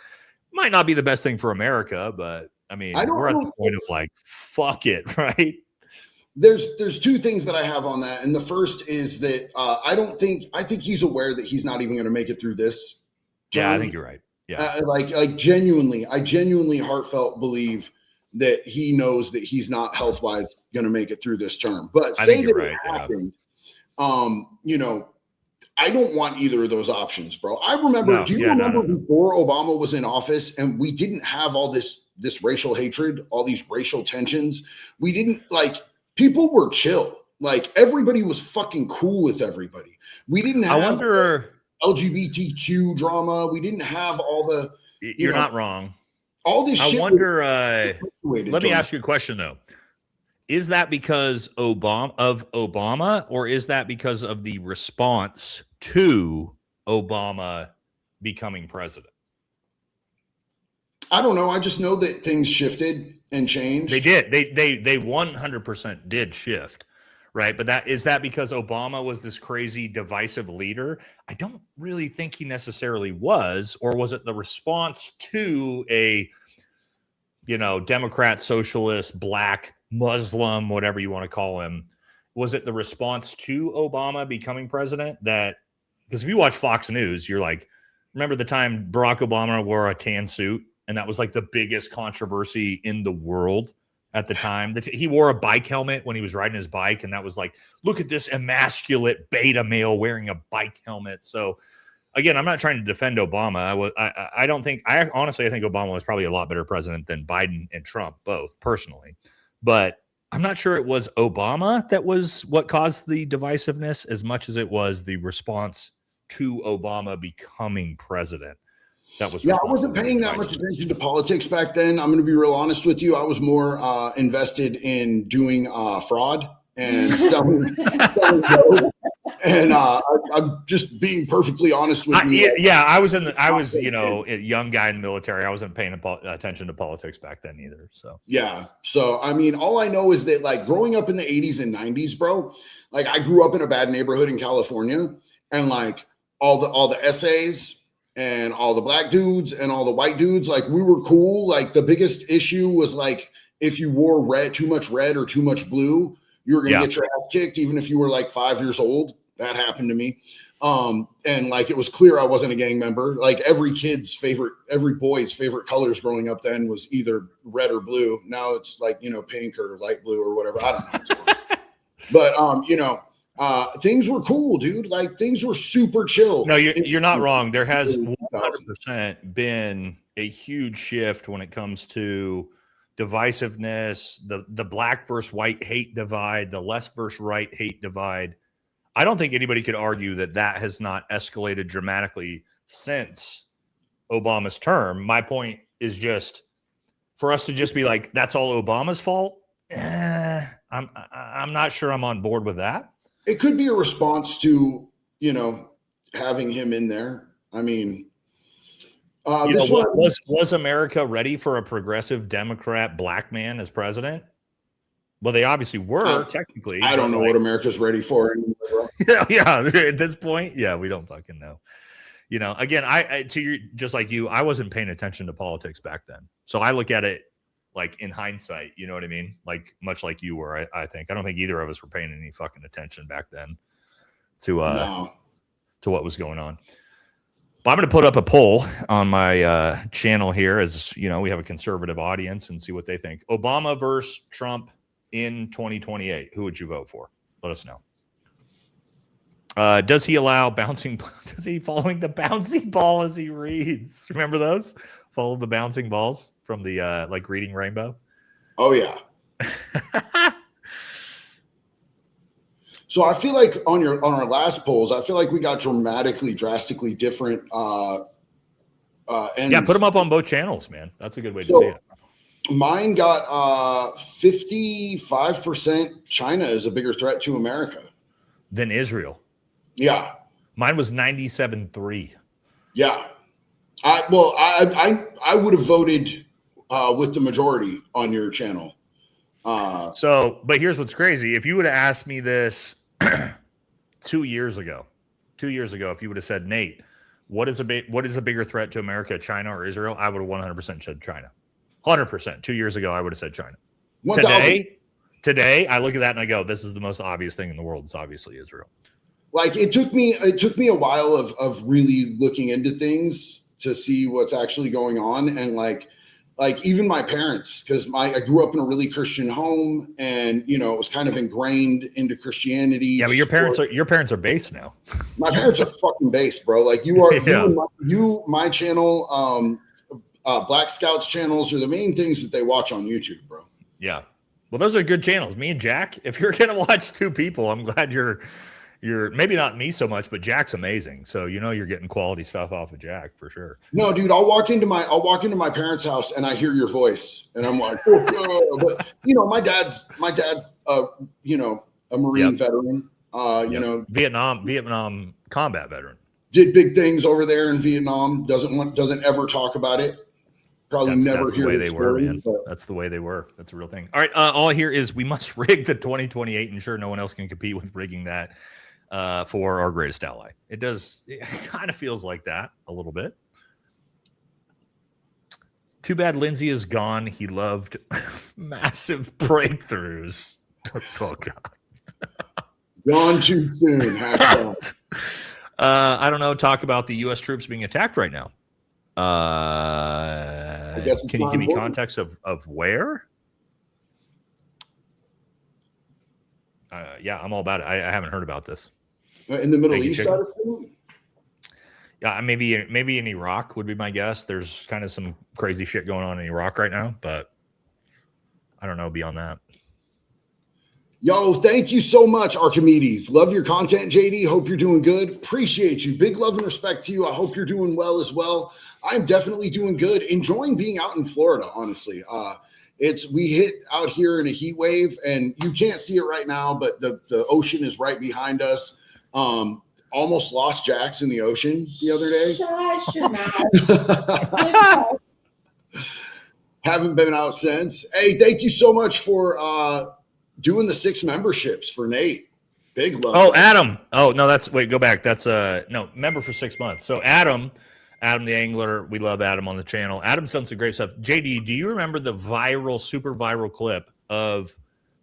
Might not be the best thing for America, but I mean, we're at the point of like, fuck it, right? There's two things that I have on that, and the first is that I think he's aware that he's not even going to make it through this term. Yeah, I think you're right. Yeah, like genuinely, I genuinely heartfelt believe that he knows that he's not health wise going to make it through this term. But say that it happened, you know, I don't want either of those options, bro. I remember. Do you remember before Obama was in office, and we didn't have all this racial hatred, all these racial tensions? We didn't like. People were chill. Like everybody was fucking cool with everybody. We didn't have LGBTQ drama. We didn't have all the. You're not wrong. All this shit. I wonder. Let me ask you a question though. Is that because Obama, or is that because of the response to Obama becoming president? I don't know. I just know that things shifted and changed. They did. They 100% did shift, right? But is that because Obama was this crazy divisive leader? I don't really think he necessarily was. Or was it the response to a, Democrat, socialist, black, Muslim, whatever you want to call him? Was it the response to Obama becoming president that, because if you watch Fox News, you're like, remember the time Barack Obama wore a tan suit? And that was like the biggest controversy in the world at the time. He wore a bike helmet when he was riding his bike. And that was like, look at this emasculate beta male wearing a bike helmet. So again, I'm not trying to defend Obama. I honestly think Obama was probably a lot better president than Biden and Trump, both personally. But I'm not sure it was Obama that was what caused the divisiveness as much as it was the response to Obama becoming president. That was I wasn't paying that much attention to politics back then. I'm going to be real honest with you. I was more invested in doing fraud and selling dope. And I'm just being perfectly honest with you. I was a young guy in the military. I wasn't paying attention to politics back then either. So yeah. So I mean, all I know is that like growing up in the 80s and 90s, bro, like I grew up in a bad neighborhood in California, and like all the essays and all the black dudes and all the white dudes, like we were cool. Like the biggest issue was like if you wore too much red or too much blue, you were gonna get your ass kicked, even if you were like 5 years old. That happened to me. And like it was clear I wasn't a gang member. Like every boy's favorite colors growing up then was either red or blue. Now it's like, pink or light blue or whatever. I don't know. But things were cool, dude. Like things were super chill. No, you're not wrong. There has 100% been a huge shift when it comes to divisiveness, the black versus white hate divide, the left versus right hate divide. I don't think anybody could argue that has not escalated dramatically since Obama's term. My point is just for us to just be like, that's all Obama's fault. I'm not sure I'm on board with that. It could be a response to, having him in there. I mean, was America ready for a progressive Democrat black man as president? Well, they obviously were technically. I don't know what America's ready for anymore. Yeah. At this point, we don't fucking know. Again, just like you, I wasn't paying attention to politics back then, so I look at it like in hindsight. You know what I mean? Like much like you were. I think I don't think either of us were paying any fucking attention back then to what was going on. But I'm going to put up a poll on my channel here, as we have a conservative audience, and see what they think. Obama versus Trump in 2028, who would you vote for? Let us know. Does he allow bouncing? Does he following the bouncing ball as he reads? Remember those? Follow the bouncing balls from the like reading Rainbow. Oh yeah. So I feel like on our last polls, I feel like we got drastically different. Ends. Yeah, put them up on both channels, man. That's a good way to see it. Mine got 55% China is a bigger threat to America than Israel. Yeah. Mine was 97.3. Yeah. I would have voted with the majority on your channel. But here's what's crazy. If you would have asked me this 2 years ago, years ago, if you would have said, Nate, what is a bigger threat to America, China or Israel? I would have 100% said China. 100%. 2 years ago, I would have said China. 1,000. Today, I look at that and I go, this is the most obvious thing in the world. It's obviously Israel. Like it took me a while of really looking into things to see what's actually going on. And like even my parents, because I grew up in a really Christian home, and it was kind of ingrained into Christianity. Yeah, but your parents are based now. My parents are fucking based, bro. Like you are, Yeah. my channel, Black Scouts channels are the main things that they watch on YouTube, bro. Yeah. Well, those are good channels. Me and Jack, if you're going to watch two people, I'm glad you're maybe not me so much, but Jack's amazing. So, you're getting quality stuff off of Jack for sure. No, dude, I'll walk into my parents' house and I hear your voice and I'm like, oh, but my dad's a Marine veteran, Vietnam combat veteran. Did big things over there in Vietnam. Doesn't ever talk about it. Probably never that's hear the way the they story, were, man. but That's the way they were. That's a real thing. All right. All here is we must rig the 2028, and sure, no one else can compete with rigging that for our greatest ally. It kind of feels like that a little bit. Too bad Lindsay is gone. He loved massive breakthroughs. Oh, God. Gone too soon. Hashtag. I don't know. Talk about the U.S. troops being attacked right now. I guess Can you give me context of where? Yeah, I'm all about it. I haven't heard about this. In the Middle East, I assume? Yeah, maybe in Iraq would be my guess. There's kind of some crazy shit going on in Iraq right now, but I don't know beyond that. Yo, thank you so much, Archimedes. Love your content, JD. Hope you're doing good. Appreciate you. Big love and respect to you. I hope you're doing well as well. I'm definitely doing good. Enjoying being out in Florida, honestly. We hit out here in a heat wave, and you can't see it right now, but the ocean is right behind us. Almost lost Jax in the ocean the other day. Shut your mouth. Haven't been out since. Hey, thank you so much for doing the 6 memberships for Nate. Big love. Oh, Adam. Oh, no, go back. That's no, member for 6 months. So Adam the angler, we love Adam on the channel. Adam's done some great stuff. JD, do you remember the super viral clip of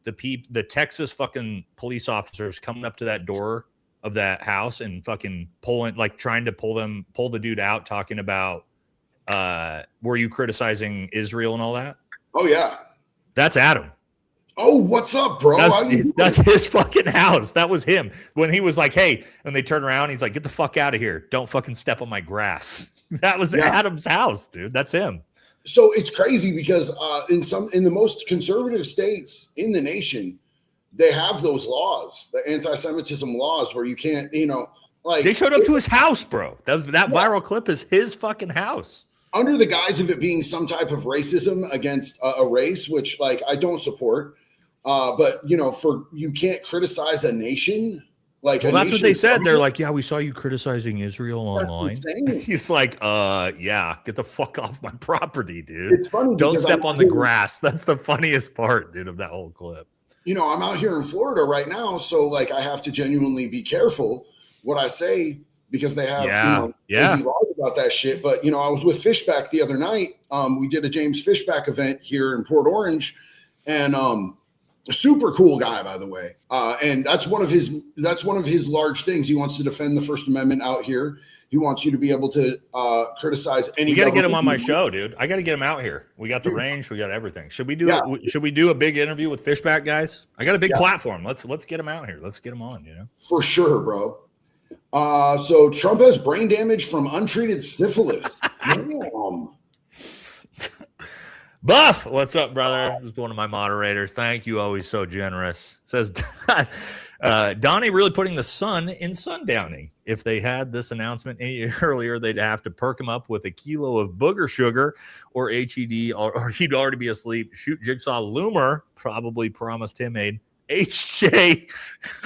the Texas fucking police officers coming up to that door of that house and fucking trying to pull the dude out, talking about were you criticizing Israel and all that? Oh yeah. That's Adam. Oh, what's up, bro? That's his fucking house. That was him when he was like, hey, and they turn around. He's like, get the fuck out of here. Don't fucking step on my grass. That was Adam's house, dude. That's him. So it's crazy because in the most conservative states in the nation, they have those laws, the anti-Semitism laws where you can't, they showed up to his house, bro. That viral clip is his fucking house. Under the guise of it being some type of racism against a race, which I don't support. But you can't criticize a nation. That's what they said. They're like, yeah, we saw you criticizing Israel online. He's like, yeah, get the fuck off my property, dude. It's funny. Don't step on the grass. That's the funniest part, dude, of that whole clip. I'm out here in Florida right now, so I have to genuinely be careful what I say because they have crazy laws about that shit. But I was with Fishback the other night. We did a James Fishback event here in Port Orange, and a super cool guy, by the way. And that's one of his large things. He wants to defend the First Amendment out here. He wants you to be able to criticize any. You got to get him on my show, dude. I got to get him out here. We got the range. We got everything. Should we do a big interview with Fishback, guys? I got a big platform. Let's get him out here. Let's get him on. For sure, bro. So Trump has brain damage from untreated syphilis. Buff, what's up, brother? This is one of my moderators. Thank you, always so generous. Says Donnie really putting the sun in sundowning. If they had this announcement any earlier, they'd have to perk him up with a kilo of booger sugar or HED, or he'd already be asleep. Shoot Jigsaw Loomer probably promised him a HJ.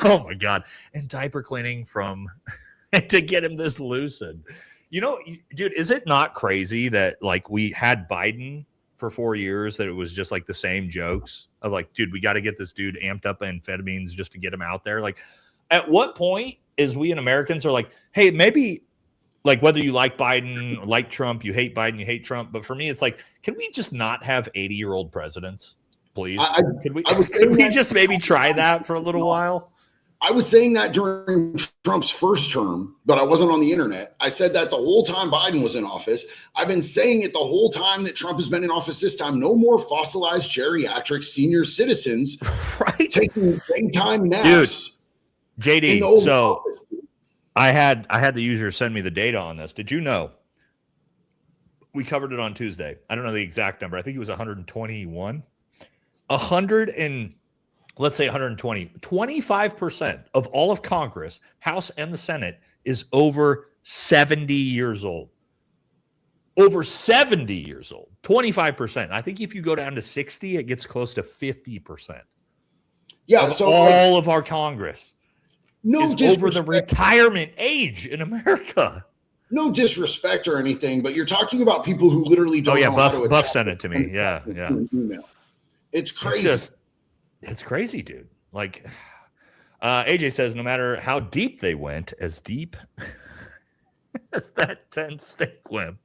Oh my God. And diaper cleaning to get him this lucid. Dude, is it not crazy that we had Biden for 4 years, that it was just the same jokes of dude, we got to get this dude amped up amphetamines just to get him out there? At what point is we Americans are like, hey, maybe like whether you like Biden, like Trump, you hate Biden, you hate Trump. But for me, it's like, can we just not have 80-year-old presidents, please? Could we just maybe try that for a little while? I was saying that during Trump's first term, but I wasn't on the internet. I said that the whole time Biden was in office. I've been saying it the whole time that Trump has been in office this time. No more fossilized geriatric senior citizens taking daytime naps. Dude, JD, so office. I had the user send me the data on this. Did you know? We covered it on Tuesday. I don't know the exact number. I think it was 121. 120, 25% of all of Congress, House and the Senate, is over 70 years old. Over 70 years old. 25%. I think if you go down to 60, it gets close to 50%. Yeah, of all of our Congress is over the retirement age in America. No disrespect or anything, but you're talking about people who literally don't know how to Buff sent it to me. Yeah. It's crazy. It's crazy, dude. Like, AJ says, no matter how deep they went, as deep as that 10-stake went.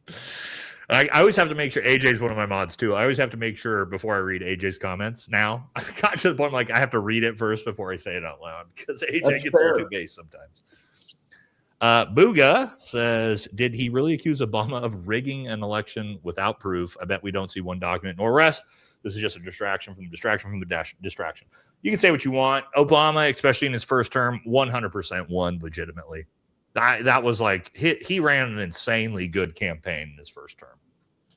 I always have to make sure AJ's one of my mods too. I always have to make sure before I read AJ's comments. Now I've got to the point like I have to read it first before I say it out loud because AJ gets a little too base sometimes. Booga says, did he really accuse Obama of rigging an election without proof? I bet we don't see one document nor arrest. This is just a distraction from the distraction. You can say what you want. Obama, especially in his first term, 100% won legitimately. That was like, he ran an insanely good campaign in his first term.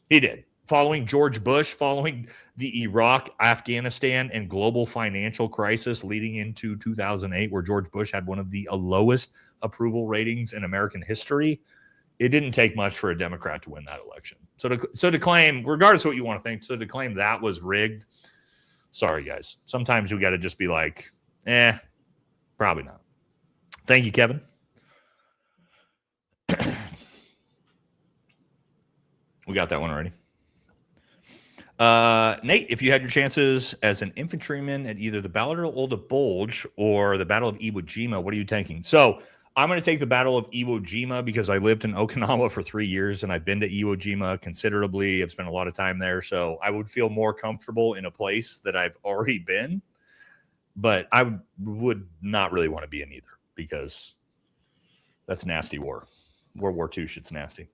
He did. Following George Bush, following the Iraq, Afghanistan, and global financial crisis leading into 2008, where George Bush had one of the lowest approval ratings in American history, it didn't take much for a Democrat to win that election. So to claim, regardless of what you want to think, so to claim that was rigged, sorry, guys. Sometimes we got to just be like, probably not. Thank you, Kevin. We got that one already. Nate, if you had your chances as an infantryman at either the Battle of the Bulge or the Battle of Iwo Jima, what are you taking? So I'm going to take the Battle of Iwo Jima because I lived in Okinawa for 3 years and I've been to Iwo Jima considerably. I've spent a lot of time there. So I would feel more comfortable in a place that I've already been. But I would not really want to be in either because that's nasty war. World War II shit's nasty.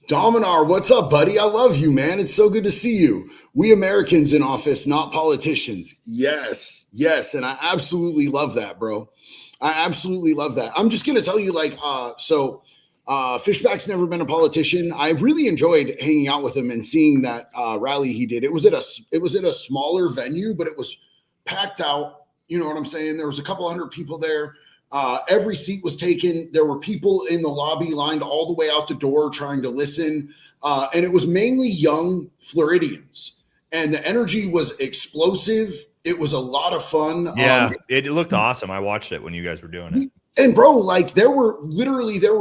Dominar, what's up, buddy? I love you, man. It's so good to see you. We Americans in office, not politicians. Yes. And I absolutely love that, bro. I absolutely love that. I'm just going to tell you, Fishback's never been a politician. I really enjoyed hanging out with him and seeing that rally he did. It was at a smaller venue, but it was packed out. You know what I'm saying? There was a couple hundred people there. Every seat was taken. There were people in the lobby lined all the way out the door trying to listen. And it was mainly young Floridians. And the energy was explosive. It was a lot of fun. Yeah, it looked awesome. I watched it when you guys were doing it. And bro, like there were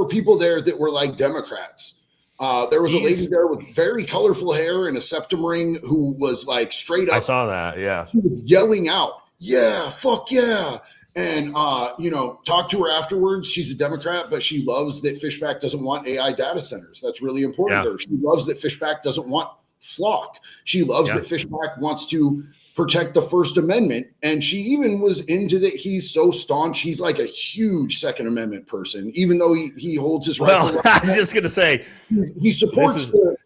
people there that were like Democrats. There was a lady there with very colorful hair and a septum ring who was like straight up. I saw that. Yeah. She was yelling out, yeah, fuck yeah. And, talk to her afterwards. She's a Democrat, but she loves that Fishback doesn't want AI data centers. That's really important to her. She loves that Fishback doesn't want flock. She loves that Fishback wants to protect the First Amendment. And she even was into that. He's so staunch. He's like a huge Second Amendment person, even though he holds his rifle. I was just going to say, he supports the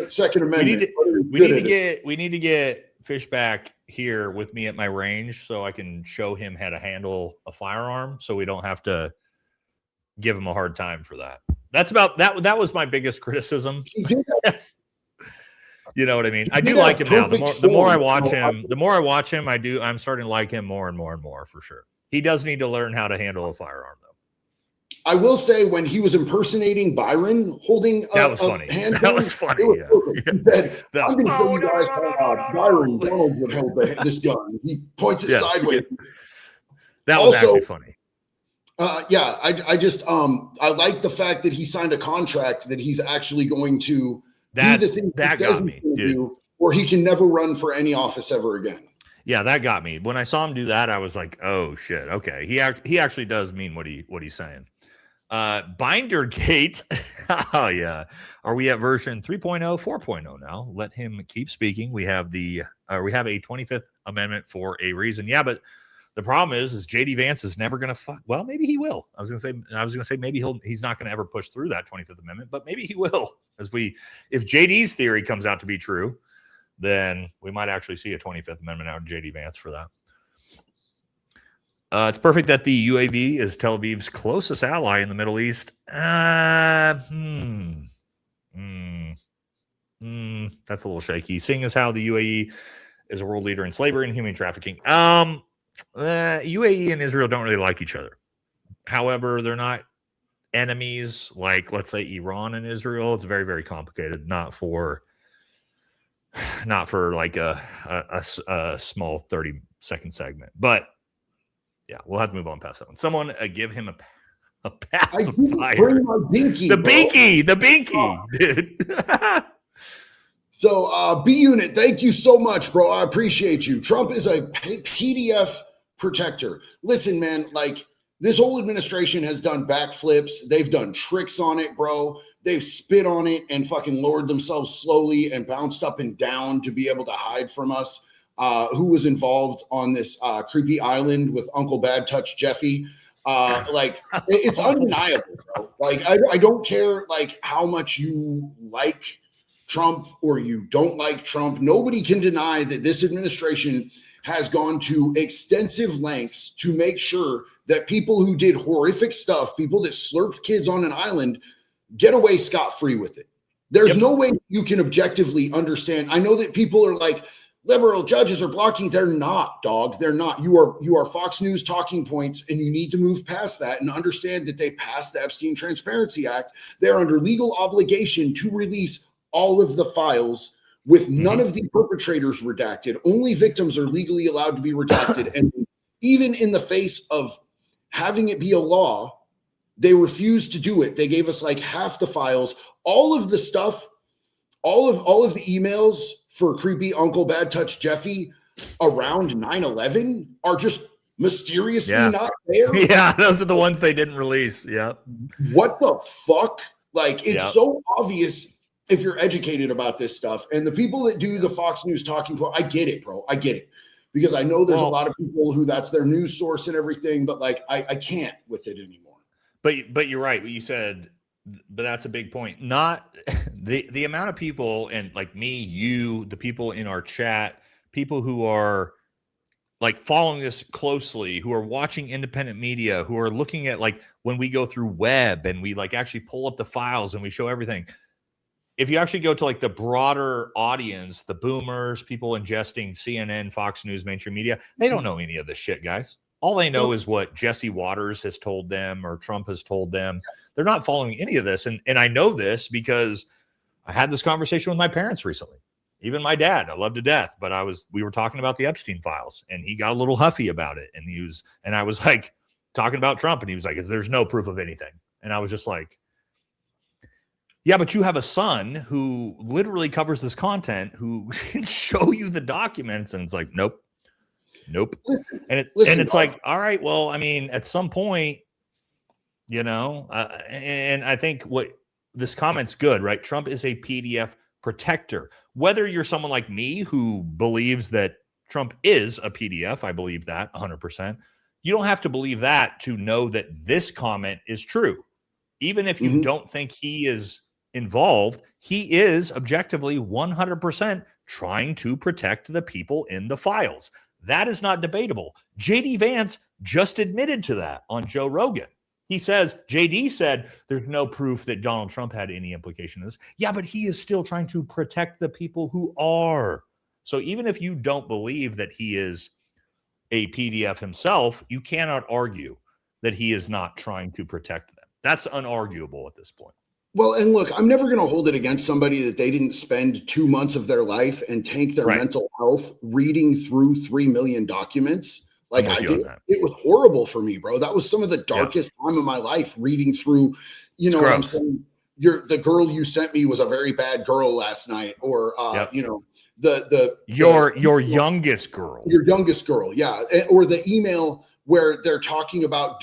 Second Amendment. We need to get Fishback here with me at my range so I can show him how to handle a firearm so we don't have to give him a hard time for that. That's about that. That was my biggest criticism. Yes. You know what I mean? I do like him now. The more I watch him, I'm starting to like him more and more and more for sure. He does need to learn how to handle a firearm though. I will say when he was impersonating Byron holding that was funny. Handgun, that was funny. He said, I'm going to show you guys how Byron Donald would hold this gun. He points it sideways. That was actually funny. I like the fact that he signed a contract that he's actually going to do the thing he says he's going to do, or he can never run for any office ever again. Yeah, that got me. When I saw him do that, I was like, "Oh shit, okay." He actually does mean what he's saying. Bindergate. Oh yeah. Are we at version 3.0, 4.0 now? Let him keep speaking. We have we have a 25th Amendment for a reason. Yeah, but the problem is JD Vance is never gonna fuck. Well, maybe he will. I was gonna say maybe he's not gonna ever push through that 25th Amendment, but maybe he will. If JD's theory comes out to be true, then we might actually see a 25th Amendment out of JD Vance for that. It's perfect that the UAV is Tel Aviv's closest ally in the Middle East. That's a little shaky, seeing as how the UAE is a world leader in slavery and human trafficking. UAE and Israel don't really like each other. However, they're not enemies like, let's say, Iran and Israel. It's very, very complicated. Not for like a small 30-second segment, but yeah, we'll have to move on past that one. Someone give him a pacifier. The binky, dude. So, B Unit, thank you so much, bro. I appreciate you. Trump is a PDF protector. Listen, man, like this whole administration has done backflips. They've done tricks on it, bro. They've spit on it and fucking lowered themselves slowly and bounced up and down to be able to hide from us. Who was involved on this creepy island with Uncle Bad Touch Jeffy. Like it's undeniable, bro. Like I don't care like how much you like Trump or you don't like Trump. Nobody can deny that this administration has gone to extensive lengths to make sure that people who did horrific stuff, people that slurped kids on an island, get away scot-free with it. There's no way you can objectively understand. I know that people are like, liberal judges are blocking. They're not, dog. They're not. You are Fox News talking points, and you need to move past that and understand that they passed the Epstein Transparency Act. They're under legal obligation to release all of the files with none of the perpetrators redacted. Only victims are legally allowed to be redacted. And even in the face of having it be a law, they refused to do it. They gave us like half the files, all of the stuff, all of the emails for creepy Uncle Bad Touch Jeffy around 9/11 are just mysteriously not there. Yeah, those are the ones they didn't release. Yeah. What the fuck? Like, it's so obvious if you're educated about this stuff. And the people that do the Fox News talking point, I get it, bro. I get it. Because I know there's a lot of people who that's their news source and everything, but like I can't with it anymore. But you're right. What you said, but that's a big point. Not the amount of people, and like me, you, the people in our chat, people who are like following this closely, who are watching independent media, who are looking at like when we go through web and we like actually pull up the files and we show everything. If you actually go to like the broader audience, the boomers, people ingesting CNN, Fox News, mainstream media, they don't know any of this shit, guys. All they know is what Jesse Waters has told them or Trump has told them. They're not following any of this. And I know this because I had this conversation with my parents recently. Even my dad, I love to death, but we were talking about the Epstein files and he got a little huffy about it. And I was like talking about Trump and he was like, there's no proof of anything. And I was just like, yeah, but you have a son who literally covers this content who can show you the documents. And it's like, nope. Listen, it's like, all right, well, I mean, at some point, you know, and I think what this comment's good, right? Trump is a PDF protector. Whether you're someone like me who believes that Trump is a PDF, I believe that 100%. You don't have to believe that to know that this comment is true. Even if you don't think he is involved, he is objectively 100% trying to protect the people in the files. That is not debatable. JD Vance just admitted to that on Joe Rogan. He says, JD said there's no proof that Donald Trump had any implication in this. Yeah, but he is still trying to protect the people who are. So even if you don't believe that he is a PDF himself, you cannot argue that he is not trying to protect them. That's unarguable at this point. Well, and look, I'm never going to hold it against somebody that they didn't spend 2 months of their life and tank their mental health reading through 3 million documents. Like I did. It was horrible for me, bro. That was some of the darkest time of my life reading through, you know what I'm saying? The girl you sent me was a very bad girl last night, or, you know, your youngest girl, your youngest girl, yeah, or the email where they're talking about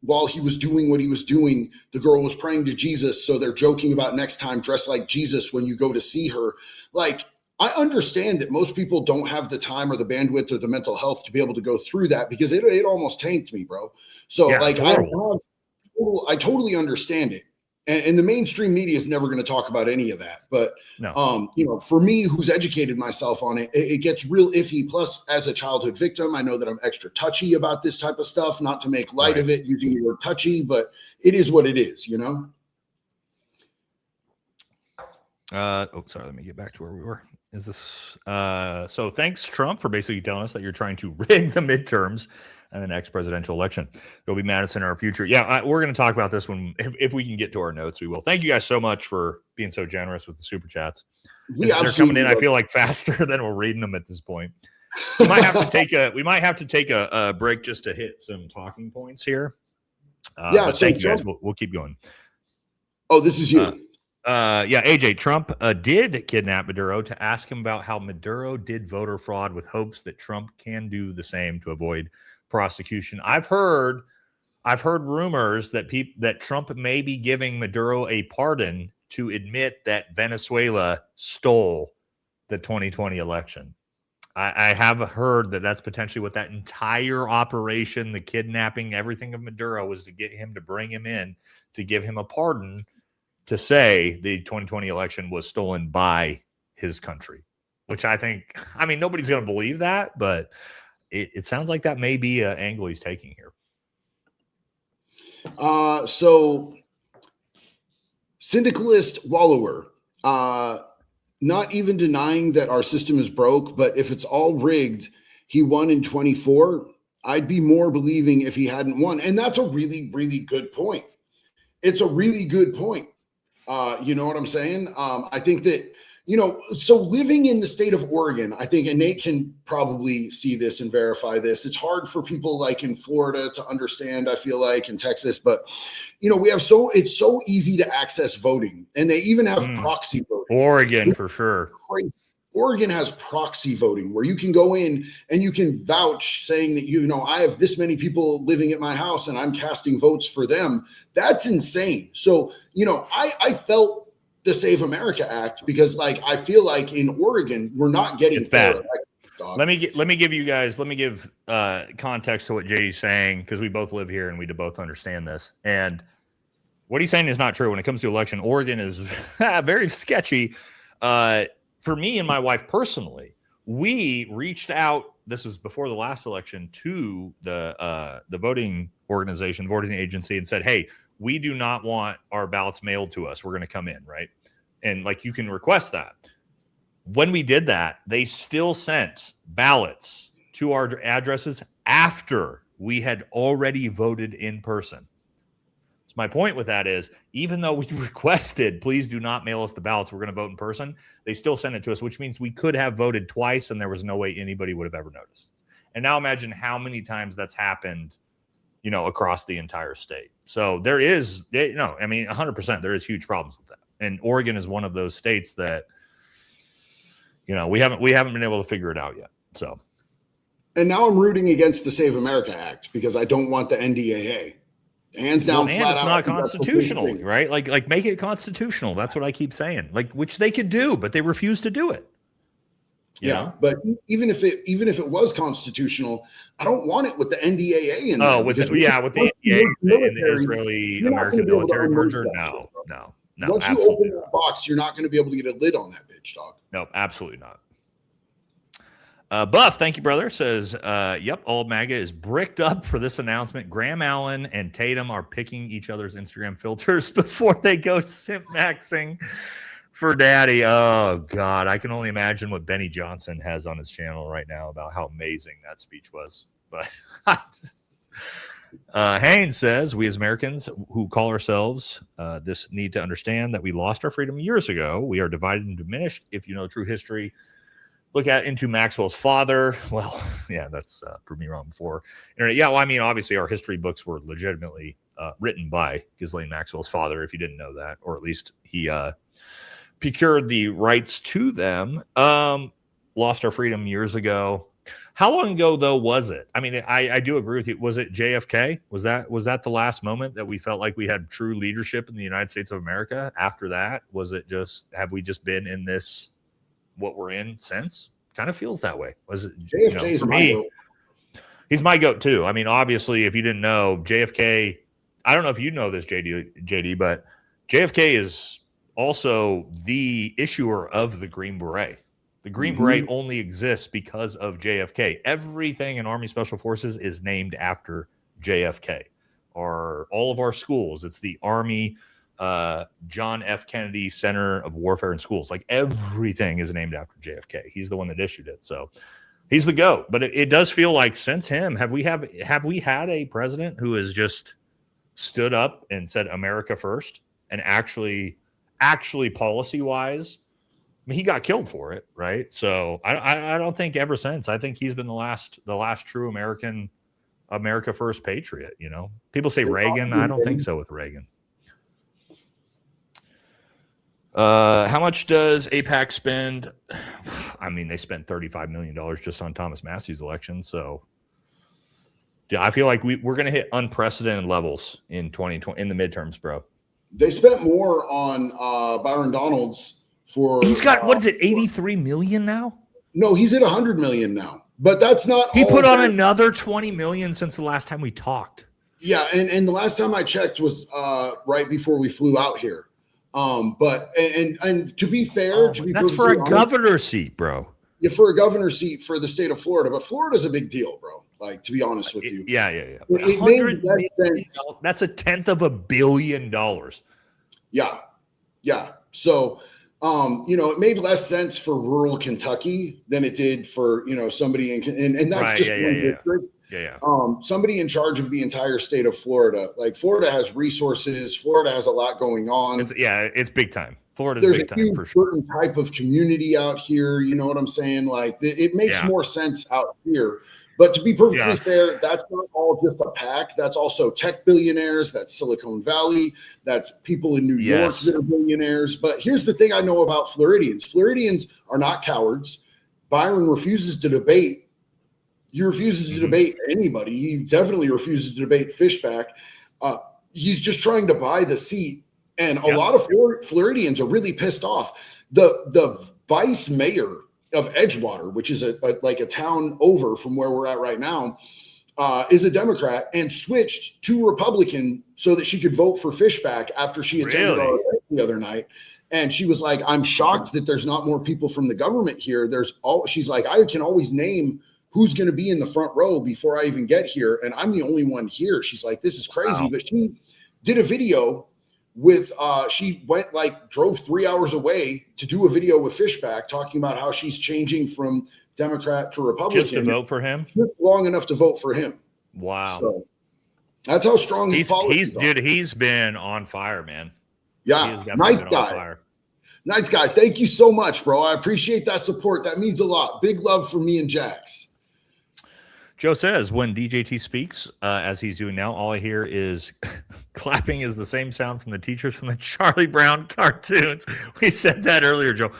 while he was doing what he was doing, the girl was praying to Jesus, so they're joking about next time dress like Jesus when you go to see her. Like, I understand that most people don't have the time or the bandwidth or the mental health to be able to go through that, because it almost tanked me, bro. So yeah, like I totally understand it. And the mainstream media is never going to talk about any of that. But, no. For me, who's educated myself on it, it gets real iffy. Plus, as a childhood victim, I know that I'm extra touchy about this type of stuff, not to make light of it using the word touchy, but it is what it is, Sorry, let me get back to where we were. Is this so thanks, Trump, for basically telling us that you're trying to rig the midterms and the next presidential election. There'll be Madison in our future. Yeah, we're going to talk about this when, if we can get to our notes, we will. Thank you guys so much for being so generous with the super chats. They're coming in, I feel like, faster than we're reading them at this point. We might have to take a break just to hit some talking points here. So thank you guys. We'll keep going. Oh, this is you. AJ, Trump did kidnap Maduro to ask him about how Maduro did voter fraud with hopes that Trump can do the same to avoid prosecution. I've heard rumors that Trump may be giving Maduro a pardon to admit that Venezuela stole the 2020 election. I have heard that that's potentially what that entire operation, the kidnapping, everything of Maduro, was to get him to bring him in to give him a pardon to say the 2020 election was stolen by his country, which nobody's going to believe that, but it sounds like that may be an angle he's taking here. So syndicalist wallower, not even denying that our system is broke, but if it's all rigged, he won in 24. I'd be more believing if he hadn't won. And that's a really, really good point. It's a really good point. You know what I'm saying? I think that, so living in the state of Oregon, I think, and Nate can probably see this and verify this. It's hard for people like in Florida to understand, I feel like, in Texas, but it's so easy to access voting, and they even have proxy voting. Oregon, for sure. Crazy. Oregon has proxy voting where you can go in and you can vouch saying that, I have this many people living at my house and I'm casting votes for them. That's insane. So, I felt the Save America Act because I feel like in Oregon, we're not getting it's bad. Let me give context to what JD's saying, because we both live here and we both understand this. And what he's saying is not true. When it comes to election, Oregon is very sketchy. For me and my wife personally, we reached out. This was before the last election, to the voting organization, voting agency, and said, "Hey, we do not want our ballots mailed to us. We're going to come in, right?" And you can request that. When we did that, they still sent ballots to our addresses after we had already voted in person. So my point with that is, even though we requested, please do not mail us the ballots, we're going to vote in person, they still sent it to us, which means we could have voted twice and there was no way anybody would have ever noticed. And now imagine how many times that's happened, across the entire state. So there is, 100%, there is huge problems with that. And Oregon is one of those states that, we haven't been able to figure it out yet. So, and now I'm rooting against the Save America Act because I don't want the NDAA. Hands down, flat out. It's not constitutional, right? Like make it constitutional. That's what I keep saying. Which they could do, but they refuse to do it. Yeah, but even if it was conconstitutional, I don't want it with the NDAA in there. Oh, with the NDAA and the Israeli-American military merger? No. Once you open that box, you're not going to be able to get a lid on that bitch, dog. No, absolutely not. Buff, thank you, brother, says, yep, old MAGA is bricked up for this announcement. Graham Allen and Tatum are picking each other's Instagram filters before they go simp maxing for daddy. Oh, God, I can only imagine what Benny Johnson has on his channel right now about how amazing that speech was. But Haynes says, we as Americans who call ourselves this need to understand that we lost our freedom years ago. We are divided and diminished. If you know true history, look into Maxwell's father. Well, yeah, that's proved me wrong before. Yeah, well, obviously our history books were legitimately written by Ghislaine Maxwell's father, if you didn't know that, or at least he procured the rights to them. Lost our freedom years ago. How long ago though was it? I mean, I do agree with you. Was it JFK? Was that the last moment that we felt like we had true leadership in the United States of America? After that, was it just, have we just been in this, what we're in since? Kind of feels that way. Was it JFK for me? He's my goat too. I mean, obviously, if you didn't know, JFK, I don't know if you know this, JD, but JFK is also the issuer of the Green Beret. The Green Beret only exists because of JFK. Everything in Army Special Forces is named after JFK. Or all of our schools, it's the Army John F. Kennedy Center of Warfare and Schools. Like everything is named after JFK. He's the one that issued it. So he's the GOAT. But it does feel like since him, have we had a president who has just stood up and said America first and actually policy-wise? I mean, he got killed for it, right? So I don't think ever since. I think he's been the last true America first patriot. You know, people say Reagan. I don't think so with Reagan. How much does AIPAC spend? I mean, they spent $35 million just on Thomas Massey's election. So yeah, I feel like we're going to hit unprecedented levels in 2020 in the midterms, bro. They spent more on Byron Donalds. He's got what is it, 83 million now? No, he's at 100 million now. But that's not. He put on another 20 million since the last time we talked. Yeah, and the last time I checked was right before we flew out here. But to be fair, that's for a governor seat, bro. Yeah, for a governor seat for the state of Florida. But Florida's a big deal, bro. Like, to be honest with you. Yeah. It made less sense. That's $10 billion. Yeah. So. It made less sense for rural Kentucky than it did for, somebody and that's right, just one district. Yeah. Somebody in charge of the entire state of Florida. Like Florida has resources. Florida has a lot going on. It's big time. Florida's There's big a time for sure. certain type of community out here. You know what I'm saying? Like it makes more sense out here. But to be perfectly fair, that's not all just a pack. That's also tech billionaires. That's Silicon Valley. That's people in New York that are billionaires. But here's the thing I know about Floridians. Floridians are not cowards. Byron refuses to debate. He refuses to debate anybody. He definitely refuses to debate Fishback. He's just trying to buy the seat. And a lot of Floridians are really pissed off. The vice mayor of Edgewater, which is a town over from where we're at right now, is a Democrat and switched to Republican so that she could vote for Fishback after she attended our event the other night. And she was like, I'm shocked that there's not more people from the government here. She's like, I can always name who's going to be in the front row before I even get here. And I'm the only one here. She's like, this is crazy. Wow. But she did a video with she drove 3 hours away to do a video with Fishback talking about how she's changing from Democrat to Republican just to vote for him, just long enough to vote for him. Wow. So that's how strong he's been on fire, man. Yeah. Nice guy. Nice guy. Thank you so much, bro. I appreciate that support. That means a lot. Big love from me and Jax. Joe says, when DJT speaks, as he's doing now, all I hear is clapping is the same sound from the teachers from the Charlie Brown cartoons. We said that earlier, Joe.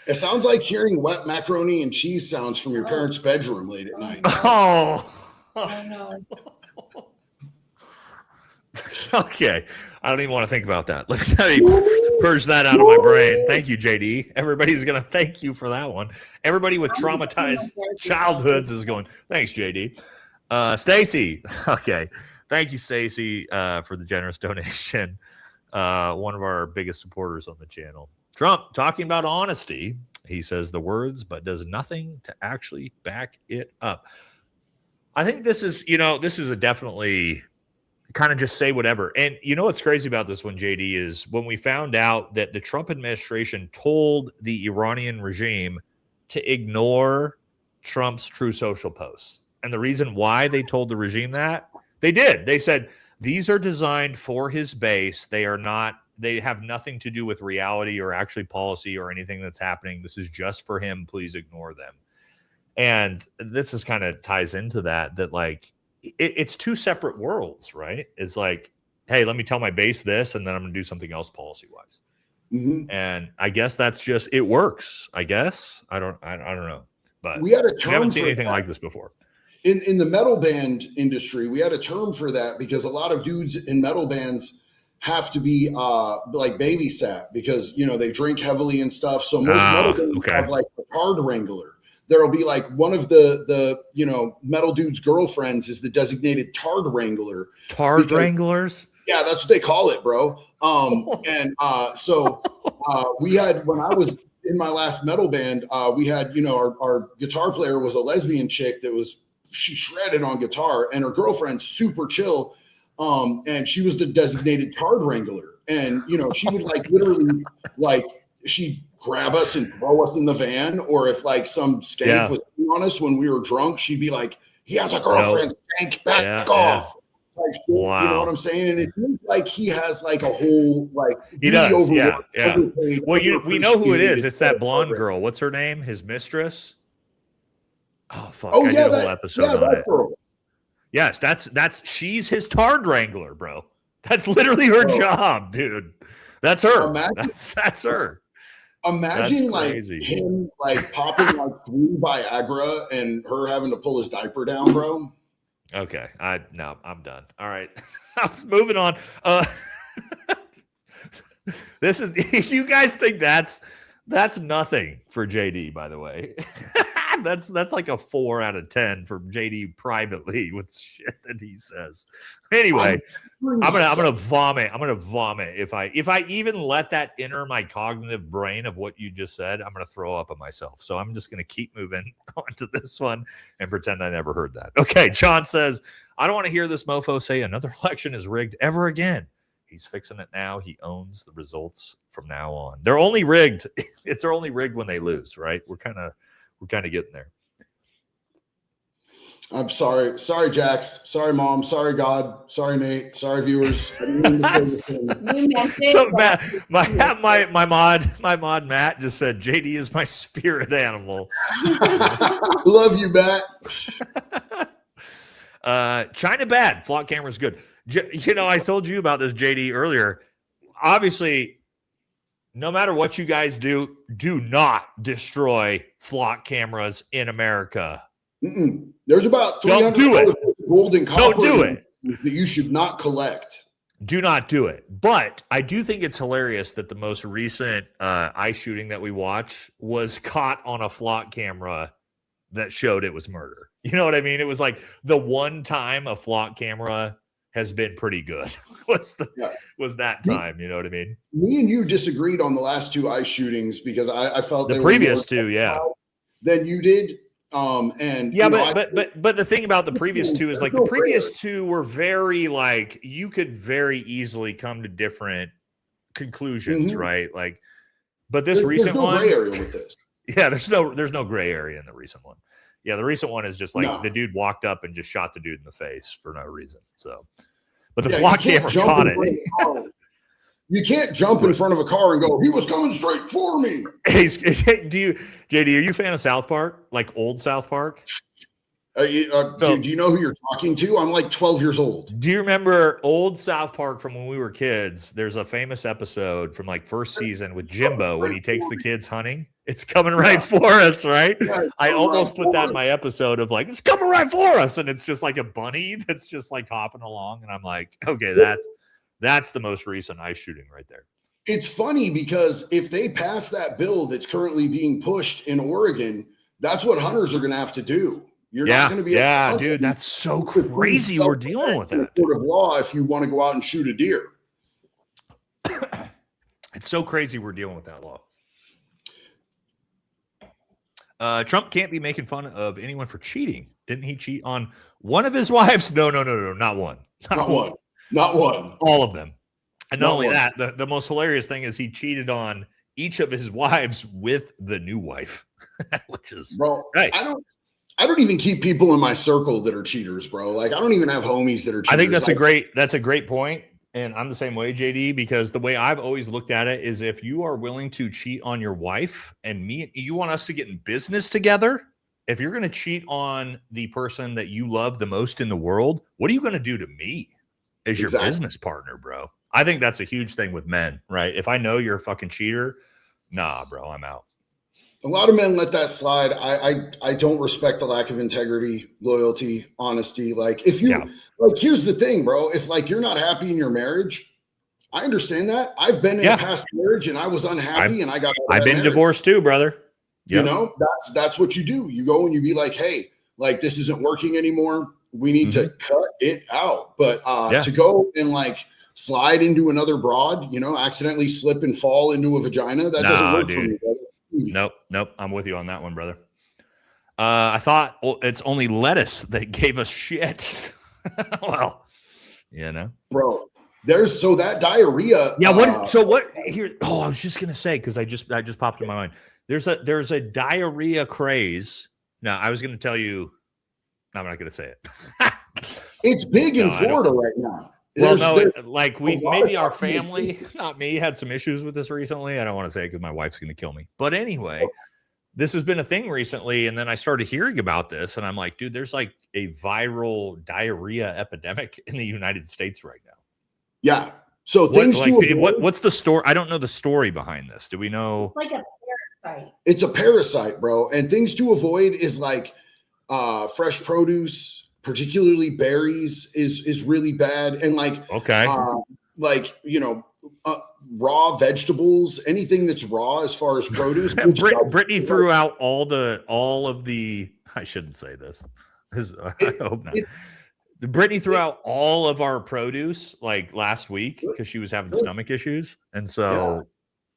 It sounds like hearing wet macaroni and cheese sounds from your parents' bedroom late at night. Oh no. Okay. I don't even want to think about that. Let me purge that out of my brain. Thank you, JD. Everybody's going to thank you for that one. Everybody with traumatized childhoods is going, thanks, JD. Stacy. Okay. Thank you, Stacy, for the generous donation. One of our biggest supporters on the channel. Trump talking about honesty. He says the words, but does nothing to actually back it up. I think this is a definitely kind of just say whatever. And you know what's crazy about this one, JD, is when we found out that the Trump administration told the Iranian regime to ignore Trump's True Social posts. And the reason why they told the regime that, they did. They said, these are designed for his base. They have nothing to do with reality or actually policy or anything that's happening. This is just for him. Please ignore them. And this is kind of ties into that like, it's two separate worlds, right? It's like hey, let me tell my base this, and then I'm going to do something else policy wise. Mm-hmm. And I guess that's just, it works. I guess I don't know, but we had a we term haven't seen for anything that. like this before. In the metal band industry, we had a term for that because a lot of dudes in metal bands have to be like babysat because they drink heavily and stuff. So most metal bands have like a card wrangler. There'll be like one of the metal dude's girlfriends is the designated tard wrangler. Tard wranglers? Yeah, that's what they call it, bro. So we had, when I was in my last metal band, we had, our guitar player was a lesbian chick she shredded on guitar, and her girlfriend's super chill. And she was the designated card wrangler. And, she would like literally she'd grab us and throw us in the van. Or if like some skank was on us when we were drunk, she'd be like, he has a girlfriend, skank, back off. Like, wow. You know what I'm saying? And it seems like he has like a whole, like, he does. Yeah. Well, we know who it is. It's that blonde girl. What's her name? His mistress. Oh, fuck. I did a whole episode on it. Girl. Yes, she's his tard wrangler, bro. That's literally her job, dude. That's her. That's her. Imagine like him like popping like 3 Viagra and her having to pull his diaper down, bro. Okay. I'm done. All right. Moving on. This is, you guys think that's nothing for JD, by the way. That's like a 4 out of 10 for JD privately with shit that he says. Anyway, I'm gonna vomit. I'm gonna vomit if I even let that enter my cognitive brain of what you just said. I'm gonna throw up on myself. So I'm just gonna keep moving on to this one and pretend I never heard that. Okay, John says, I don't want to hear this mofo say another election is rigged ever again. He's fixing it now. He owns the results from now on. They're only rigged. They're only rigged when they lose, right? We're kind of getting there. I'm sorry. Sorry, Jax. Sorry, Mom. Sorry, God. Sorry, Nate. Sorry, viewers. So Matt, my mod Matt just said JD is my spirit animal. Love you, Matt. China bad. Flock camera's good. I told you about this, JD, earlier. Obviously, no matter what you guys do not destroy flock cameras in America. Mm-mm. There's about don't do it. Gold and copper. Don't do it. That you should not collect. Do not do it. But I do think it's hilarious that the most recent ice shooting that we watched was caught on a flock camera that showed it was murder. You know what I mean? It was like the one time a flock camera has been pretty good was that time. You know what I mean? Me and you disagreed on the last 2 ice shootings because I felt the previous 2, than you did. But the thing about the previous 2 is like the previous 2 were very like you could very easily come to different conclusions, right? Like, but this recent one, gray area with this. Yeah, there's no gray area in the recent one. Yeah, the recent one is just like the dude walked up and just shot the dude in the face for no reason. So, but the flock camera caught it. You can't jump in front of a car and go, he was coming straight for me. JD, are you a fan of South Park? Like old South Park? Do you know who you're talking to? I'm like 12 years old. Do you remember old South Park from when we were kids? There's a famous episode from like first season with Jimbo when he takes the kids hunting. It's coming right for us, right? Yeah, I almost put that in my episode of like, it's coming right for us. And it's just like a bunny that's just like hopping along. And I'm like, okay, that's the most recent ice shooting right there. It's funny because if they pass that bill that's currently being pushed in Oregon, that's what hunters are going to have to do. You're not going to be able to dude, that's so crazy. We're dealing with that sort of law if you want to go out and shoot a deer. It's so crazy we're dealing with that law. Trump can't be making fun of anyone for cheating. Didn't he cheat on one of his wives? No, not one. Not one. All of them. And not only that, the most hilarious thing is he cheated on each of his wives with the new wife, which is bro. Hey. I don't even keep people in my circle that are cheaters, bro. Like I don't even have homies that are cheaters. I think that's a great point. And I'm the same way, JD, because the way I've always looked at it is if you are willing to cheat on your wife and you want us to get in business together, if you're going to cheat on the person that you love the most in the world, what are you going to do to me? as your business partner, bro. I think that's a huge thing with men, right? If I know you're a fucking cheater, nah, bro, I'm out. A lot of men let that slide. I don't respect the lack of integrity, loyalty, honesty. Like if you like, here's the thing, bro. If like you're not happy in your marriage, I understand that. I've been in a past marriage and I was unhappy and I got. I've been divorced too, brother. Yep. You know, that's what you do. You go and you be like, hey, like this isn't working anymore. We need to cut it out. But to go and like slide into another broad, you know, accidentally slip and fall into a vagina, that doesn't work for me, brother. Nope. I'm with you on that one, brother. I thought it's only lettuce that gave us shit. Well, you know, bro. There's that diarrhea. Yeah. What here? Oh, I was just gonna say because that just popped in my mind. There's a diarrhea craze. Now I was gonna tell you. I'm not gonna say it. It's big in Florida right now. Maybe our family, not me, had some issues with this recently. I don't want to say it because my wife's going to kill me. But anyway, this has been a thing recently. And then I started hearing about this and I'm like, dude, there's like a viral diarrhea epidemic in the United States right now. Yeah. So what's the story? I don't know the story behind this. Do we know? Like a parasite. It's a parasite, bro. And things to avoid is like fresh produce, particularly berries is really bad. And raw vegetables, anything that's raw as far as produce. Brittany threw out all of the, I shouldn't say this. I hope not. Brittany threw out all of our produce like last week because she was having stomach issues. And so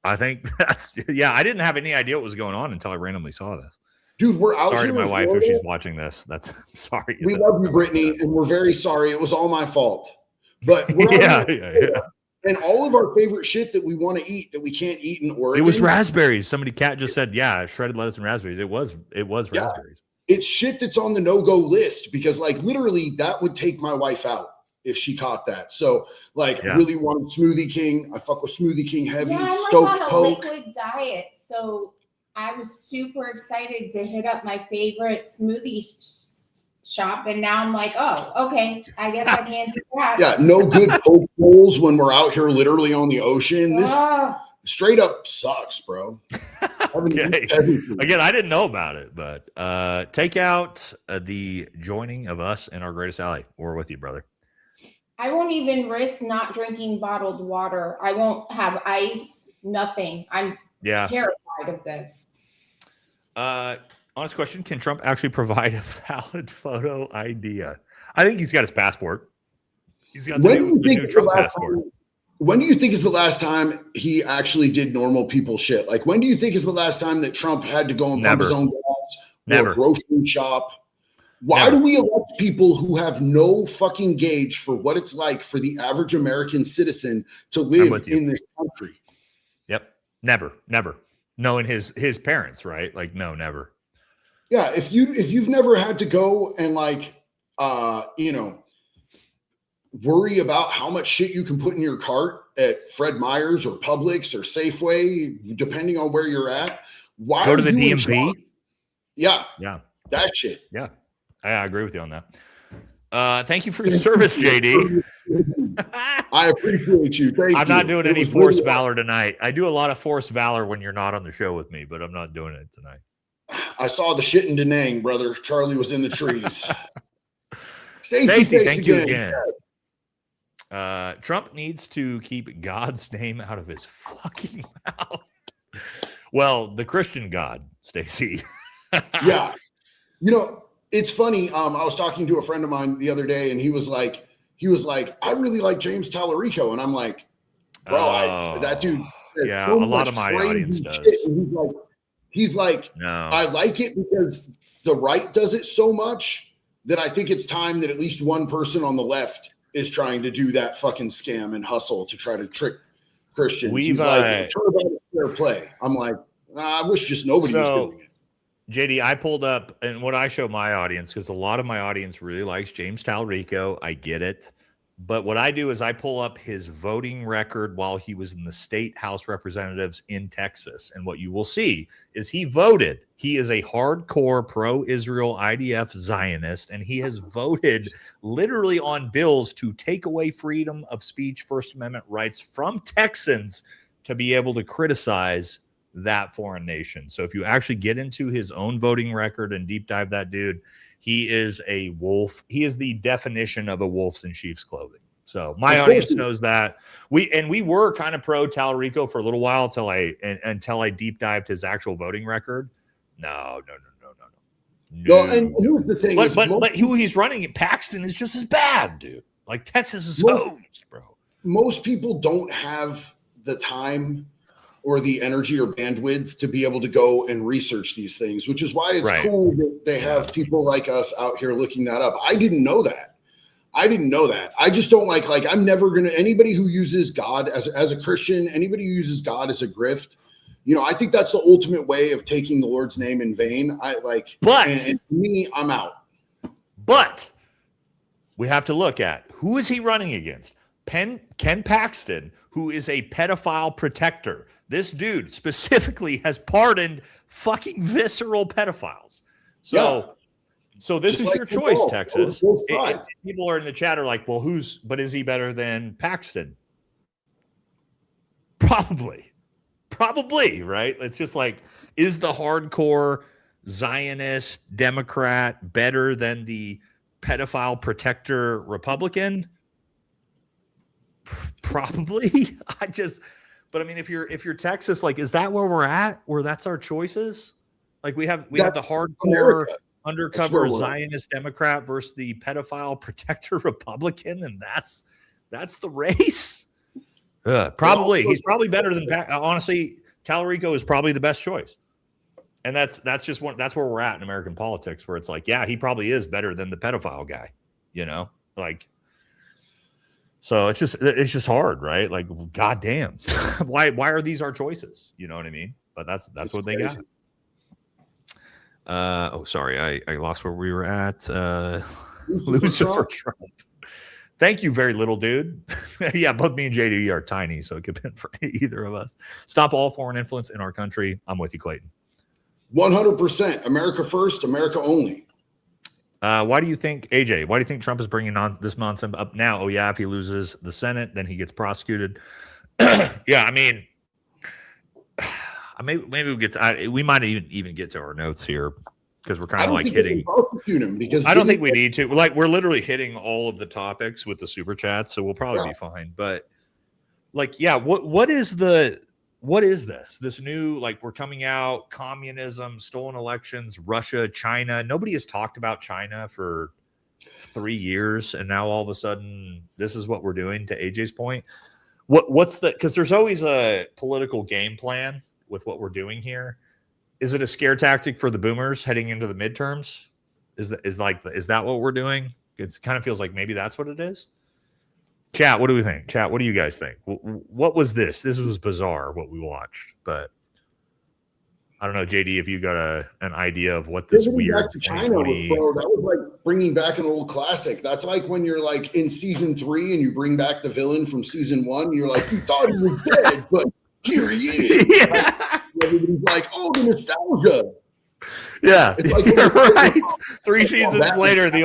I think I didn't have any idea what was going on until I randomly saw this. Dude, we're out sorry here. Sorry to my wife if she's watching this. That's sorry. We love you, Brittany, and we're very sorry. It was all my fault. But we're and all of our favorite shit that we want to eat that we can't eat in Oregon. It was raspberries. Cat just said, shredded lettuce and raspberries. It was raspberries. It's shit that's on the no-go list because like literally that would take my wife out if she caught that. So really wanted Smoothie King. I fuck with Smoothie King heavy. Yeah, I'm Stoked on a Poke. liquid diet, so I was super excited to hit up my favorite smoothie shop, and now I'm like, oh, okay, I guess I can't do that. Yeah, no good Coke bowls when we're out here literally on the ocean. This straight up sucks, bro. Okay. Again, I didn't know about it, but take out the joining of us and our greatest ally. We're with you, brother. I won't even risk not drinking bottled water. I won't have ice, nothing. I'm terrified of this. Honest question: can Trump actually provide a valid photo ID? I think he's got his passport. He's got the new Trump passport. When do you think is the last time he actually did normal people shit? Like, when do you think is the last time that Trump had to go and pump his own gas or grocery shop? Why do we elect people who have no fucking gauge for what it's like for the average American citizen to live in this country? Yep. Never. Knowing his parents, right? Like, no, never. Yeah. If you've never had to go and worry about how much shit you can put in your cart at Fred Meyer's or Publix or Safeway, depending on where you're at, why go to the DMV? Yeah. That shit. Yeah. I agree with you on that. Thank you for your service, JD. I appreciate you. Thank you. I'm not doing any forced valor tonight. I do a lot of forced valor when you're not on the show with me, but I'm not doing it tonight. I saw the shit in Da Nang, brother. Charlie was in the trees. Stacey, thank you again. Trump needs to keep God's name out of his fucking mouth. Well, the Christian God, Stacey. Yeah. You know, it's funny. I was talking to a friend of mine the other day, and he was like, I really like James Tallarico. And I'm like, bro, that dude. Yeah, a lot of my audience does. And he's like, no. I like it because the right does it so much that I think it's time that at least one person on the left is trying to do that fucking scam and hustle to try to trick Christians. He's like, turnabout is fair play. I'm like, I wish just nobody was doing it. JD, I pulled up, and what I show my audience, because a lot of my audience really likes James Tallarico. I get it. But what I do is I pull up his voting record while he was in the state House Representatives in Texas. And what you will see is he voted. He is a hardcore pro-Israel IDF Zionist, and he has voted literally on bills to take away freedom of speech, First Amendment rights from Texans to be able to criticize that foreign nation. So if you actually get into his own voting record and deep dive that dude, he is a wolf. He is the definition of a wolf's in sheep's clothing. So my audience knows that. We were kind of pro Talarico for a little while until I deep dived his actual voting record. No. And here's the thing. But who he's running at Paxton is just as bad, dude. Like Texas is hosed, bro. Most people don't have the time or the energy or bandwidth to be able to go and research these things, which is why it's cool that they have people like us out here looking that up. I didn't know that. I just don't like I'm never going to, anybody who uses God as a Christian, anybody who uses God as a grift, I think that's the ultimate way of taking the Lord's name in vain. And me, I'm out. But we have to look at who is he running against? Ken Paxton, who is a pedophile protector. This dude specifically has pardoned fucking visceral pedophiles. So this just is your choice, Texas. People are in the chat are like, well, but is he better than Paxton? Probably, right? It's just like, is the hardcore Zionist Democrat better than the pedophile protector Republican? Probably. But I mean, if you're Texas, is that where we're at? Where that's our choices? We have the hardcore undercover Zionist Democrat versus the pedophile protector Republican, and that's the race. Probably he's probably better than honestly. Talarico is probably the best choice, and that's where we're at in American politics, where it's he probably is better than the pedophile guy, So it's just hard, right? Goddamn, why are these our choices? You know what I mean? But that's what they got. Sorry, I lost where we were at. Lucifer Trump. Thank you, very little dude. Yeah, both me and JD are tiny, so it could be for either of us. Stop all foreign influence in our country. I'm with you, Clayton. 100%. America first, America only. Why do you think, AJ, why do you think Trump is bringing on this nonsense up now? Oh, yeah, if he loses the Senate, then he gets prosecuted. Yeah, I mean, maybe we might even get to our notes here because we're kind of hitting. Prosecute him because I don't think we need to. We're literally hitting all of the topics with the super chats, so we'll probably be fine. But what is this new, we're coming out, communism, stolen elections, Russia, China. Nobody has talked about China for 3 years. And now all of a sudden, this is what we're doing, to AJ's point. Because there's always a political game plan with what we're doing here. Is it a scare tactic for the boomers heading into the midterms? Is that what we're doing? It kind of feels like maybe that's what it is. Chat, what do we think? Chat, what do you guys think? What was this? This was bizarre what we watched, but I don't know, JD, if you got an idea of what this weird back to China was, bro. That was like bringing back an old classic. That's like when you're in season 3 and you bring back the villain from season 1. You're like, you thought he was dead, but here he is. Yeah. Everybody's like, oh, the nostalgia. Yeah, you're right. 3 seasons later, the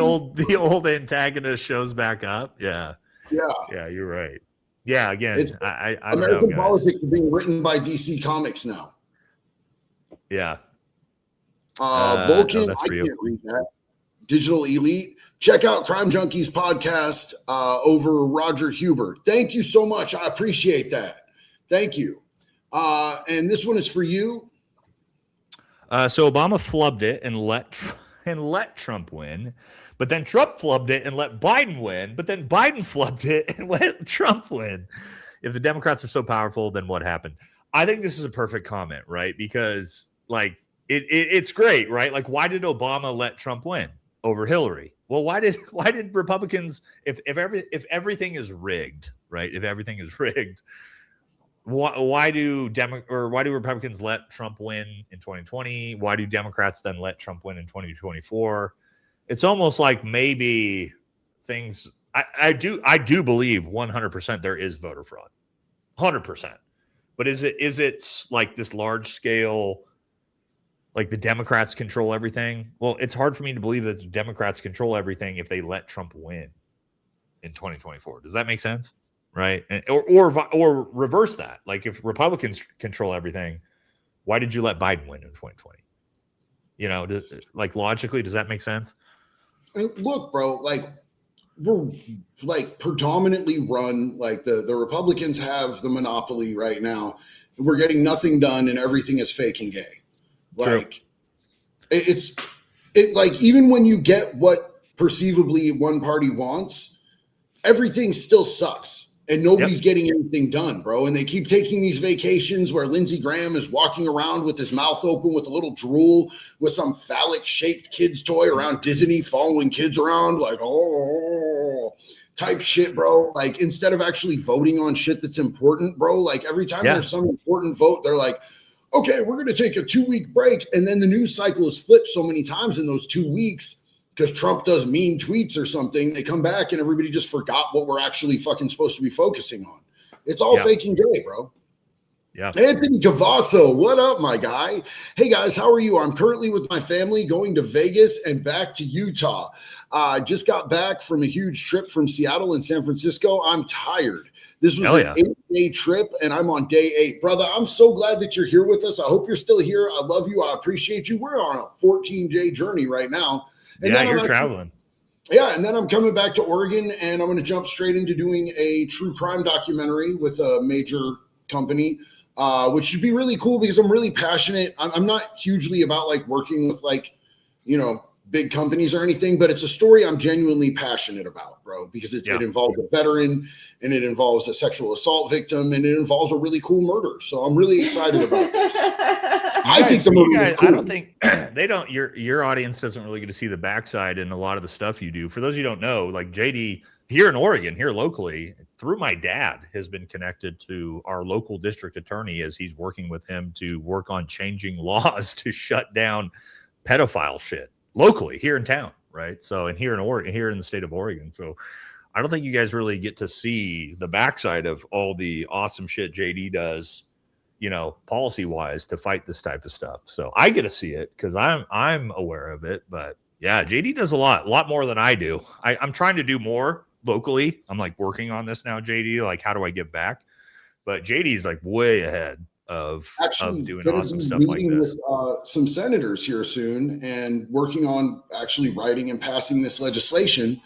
old antagonist shows back up. Yeah, you're right. Yeah, again, I don't American know, politics are being written by DC Comics now. Yeah. Vulcan, I can't read that. Digital Elite. Check out Crime Junkies podcast over Roger Huber. Thank you so much. I appreciate that. Thank you. And this one is for you. So Obama flubbed it and let Trump win, but then Trump flubbed it and let Biden win, but then Biden flubbed it and let Trump win. If the Democrats are so powerful, then what happened? I think this is a perfect comment, right? Because it's great, right? Why did Obama let Trump win over Hillary? Well, why did Republicans, if everything is rigged, right? If everything is rigged, why do Republicans let Trump win in 2020? Why do Democrats then let Trump win in 2024? It's almost like maybe things I do believe 100% there is voter fraud, 100%. But is it like this large scale, like the Democrats control everything? Well, it's hard for me to believe that the Democrats control everything if they let Trump win in 2024. Does that make sense? Right? Or reverse that. Like if Republicans control everything, why did you let Biden win in 2020? You know, like logically, does that make sense? I mean, look, bro, like we're like predominantly run like the Republicans have the monopoly right now. We're getting nothing done and everything is fake and gay. Like it's like even when you get what perceivably one party wants, everything still sucks. And nobody's getting anything done, bro. And they keep taking these vacations where Lindsey Graham is walking around with his mouth open with a little drool with some phallic-shaped kid's toy around Disney, following kids around like, oh, type shit, bro. Like instead of actually voting on shit that's important, bro, like every time there's some important vote, they're like, okay, we're going to take a 2-week break. And then the news cycle is flipped so many times in those 2 weeks because Trump does mean tweets or something. They come back and everybody just forgot what we're actually fucking supposed to be focusing on. It's all fake and gay, bro. Yeah. Anthony Cavasso, what up, my guy? Hey guys, how are you? I'm currently with my family going to Vegas and back to Utah. I just got back from a huge trip from Seattle and San Francisco. I'm tired. This was an 8-day trip and I'm on day 8. Brother, I'm so glad that you're here with us. I hope you're still here. I love you. I appreciate you. We're on a 14-day journey right now. And you're traveling. Yeah, and then I'm coming back to Oregon, and I'm going to jump straight into doing a true crime documentary with a major company, which should be really cool because I'm really passionate. I'm not hugely about like working with like, you know, big companies or anything, but it's a story I'm genuinely passionate about, bro, because it involves a veteran and it involves a sexual assault victim and it involves a really cool murder. So I'm really excited about this. I think the movie is cool. I don't think they don't. Your audience doesn't really get to see the backside and a lot of the stuff you do. For those of you who don't know, like JD here in Oregon, here locally, through my dad, has been connected to our local district attorney as he's working with him to work on changing laws to shut down pedophile shit locally here in town, right? So, and here in Oregon, here in the state of Oregon. So, I don't think you guys really get to see the backside of all the awesome shit JD does, you know, policy wise to fight this type of stuff. So I get to see it because I'm aware of it. But yeah, JD does a lot more than I do. I'm trying to do more locally. I'm like working on this now, JD. Like, how do I give back? But JD is like way ahead of doing awesome stuff like this. With, some senators here soon and working on actually writing and passing this legislation.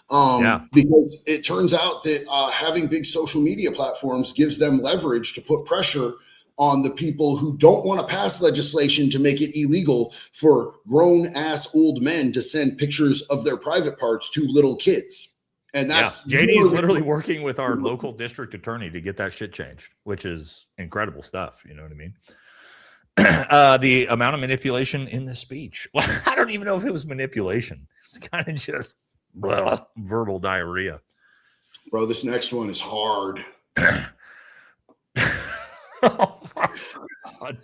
Because it turns out that having big social media platforms gives them leverage to put pressure on the people who don't want to pass legislation to make it illegal for grown ass old men to send pictures of their private parts to little kids. And that's JD is literally working with our local district attorney to get that shit changed, which is incredible stuff. You know what I mean? The amount of manipulation in the speech. Well, I don't even know if it was manipulation. It's kind of just verbal diarrhea. Bro, this next one is hard. Oh my God.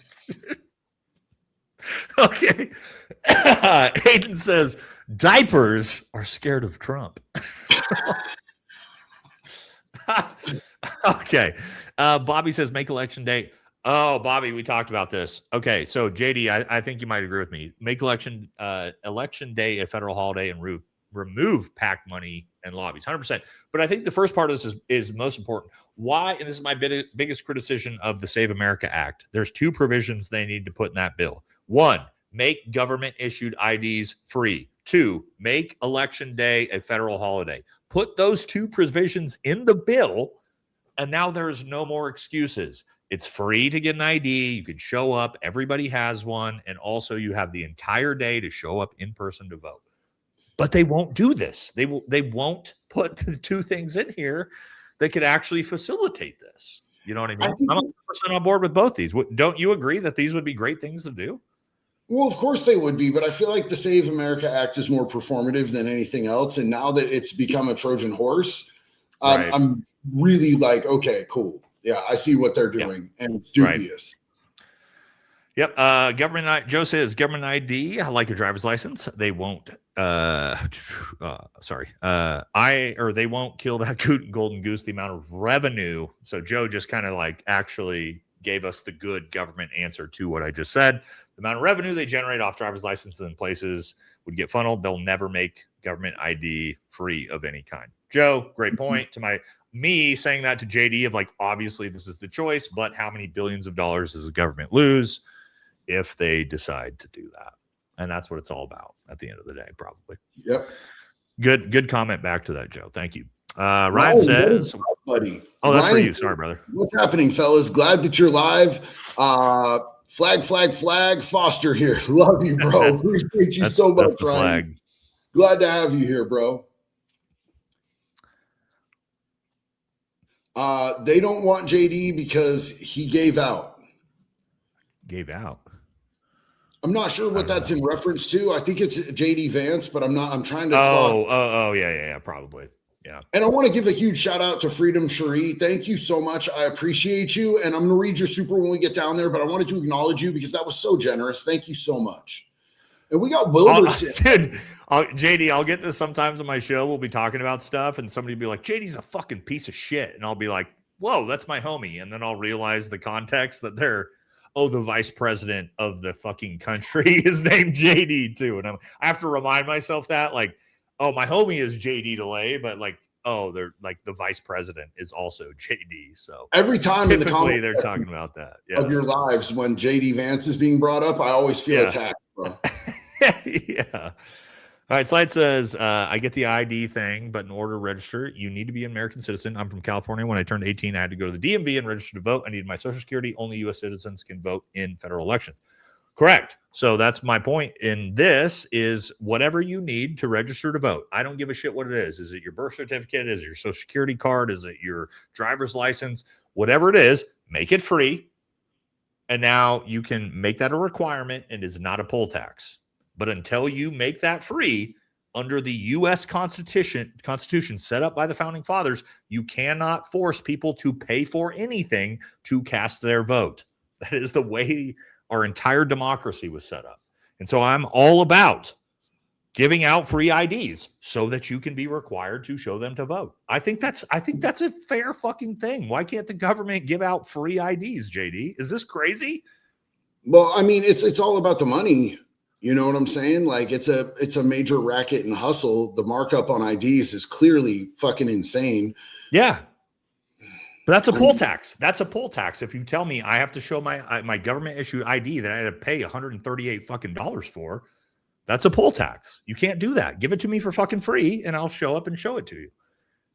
Okay. Hayden says diapers are scared of Trump. Okay. Bobby says make election day. Oh, Bobby, we talked about this. Okay, so JD, I think you might agree with me. Make election day a federal holiday and remove PAC money and lobbies, 100%. But I think the first part of this is most important. Why? And this is my biggest criticism of the Save America Act. There's 2 provisions they need to put in that bill. 1, make government-issued IDs free. 2, make election day a federal holiday. Put those 2 provisions in the bill, and now there's no more excuses. It's free to get an ID. You can show up. Everybody has one. And also you have the entire day to show up in person to vote. But they won't do this. They won't put the 2 things in here that could actually facilitate this. You know what I mean? I'm 100% on board with both these. Don't you agree that these would be great things to do? Well, of course they would be, but I feel like the Save America Act is more performative than anything else. And now that it's become a Trojan horse, right. I'm really like, okay, cool. Yeah, I see what they're doing, and it's dubious. Yep. Joe says government ID, like a driver's license. They won't. They won't kill that golden goose. The amount of revenue. So Joe just kind of like actually gave us the good government answer to what I just said. The amount of revenue they generate off driver's licenses in places would get funneled. They'll never make government ID free of any kind. Joe, great point. To me saying that to JD of like, obviously this is the choice, but how many billions of dollars does the government lose if they decide to do that? And that's what it's all about at the end of the day, probably. Yep. Good comment back to that, Joe. Thank you. Ryan says, buddy. Oh, that's Ryan, for you. Sorry, brother. What's happening, fellas? Glad that you're live. Flag. Foster here. Love you, bro. Appreciate you so much, Ryan. Flag. Glad to have you here, bro. They don't want JD because he gave out. Gave out. I'm not sure what that's in reference to. I think it's JD Vance, but I'm trying to. Yeah, probably. Yeah. And I want to give a huge shout out to Freedom Cherie. Thank you so much. I appreciate you. And I'm going to read your super when we get down there, but I wanted to acknowledge you because that was so generous. Thank you so much. And we got Wilderson. Dude, JD, I'll get this sometimes on my show. We'll be talking about stuff and somebody will be like, JD's a fucking piece of shit. And I'll be like, whoa, that's my homie. And then I'll realize the context that they're, the vice president of the fucking country is named JD too. And I have to remind myself that, like, my homie is JD DeLay, but like, they're like the vice president is also JD. So every time in the comments they're talking about that of your lives when JD Vance is being brought up, I always feel attacked, bro. Yeah. All right, Slide says, I get the ID thing, but in order to register, you need to be an American citizen. I'm from California. When I turned 18, I had to go to the DMV and register to vote. I needed my Social Security. Only U.S. citizens can vote in federal elections. Correct. So that's my point in this is whatever you need to register to vote. I don't give a shit what it is. Is it your birth certificate? Is it your Social Security card? Is it your driver's license? Whatever it is, make it free. And now you can make that a requirement and it's not a poll tax. But until you make that free under the U.S. Constitution set up by the Founding Fathers, you cannot force people to pay for anything to cast their vote. That is the way our entire democracy was set up. And so I'm all about giving out free IDs so that you can be required to show them to vote. I think that's a fair fucking thing. Why can't the government give out free IDs, JD? Is this crazy? Well, I mean, it's all about the money. You know what I'm saying? Like it's a major racket and hustle. The markup on IDs is clearly fucking insane. Yeah. But that's a poll tax. That's a poll tax. If you tell me I have to show my government issued ID that I had to pay $138 fucking dollars for, that's a poll tax. You can't do that. Give it to me for fucking free and I'll show up and show it to you.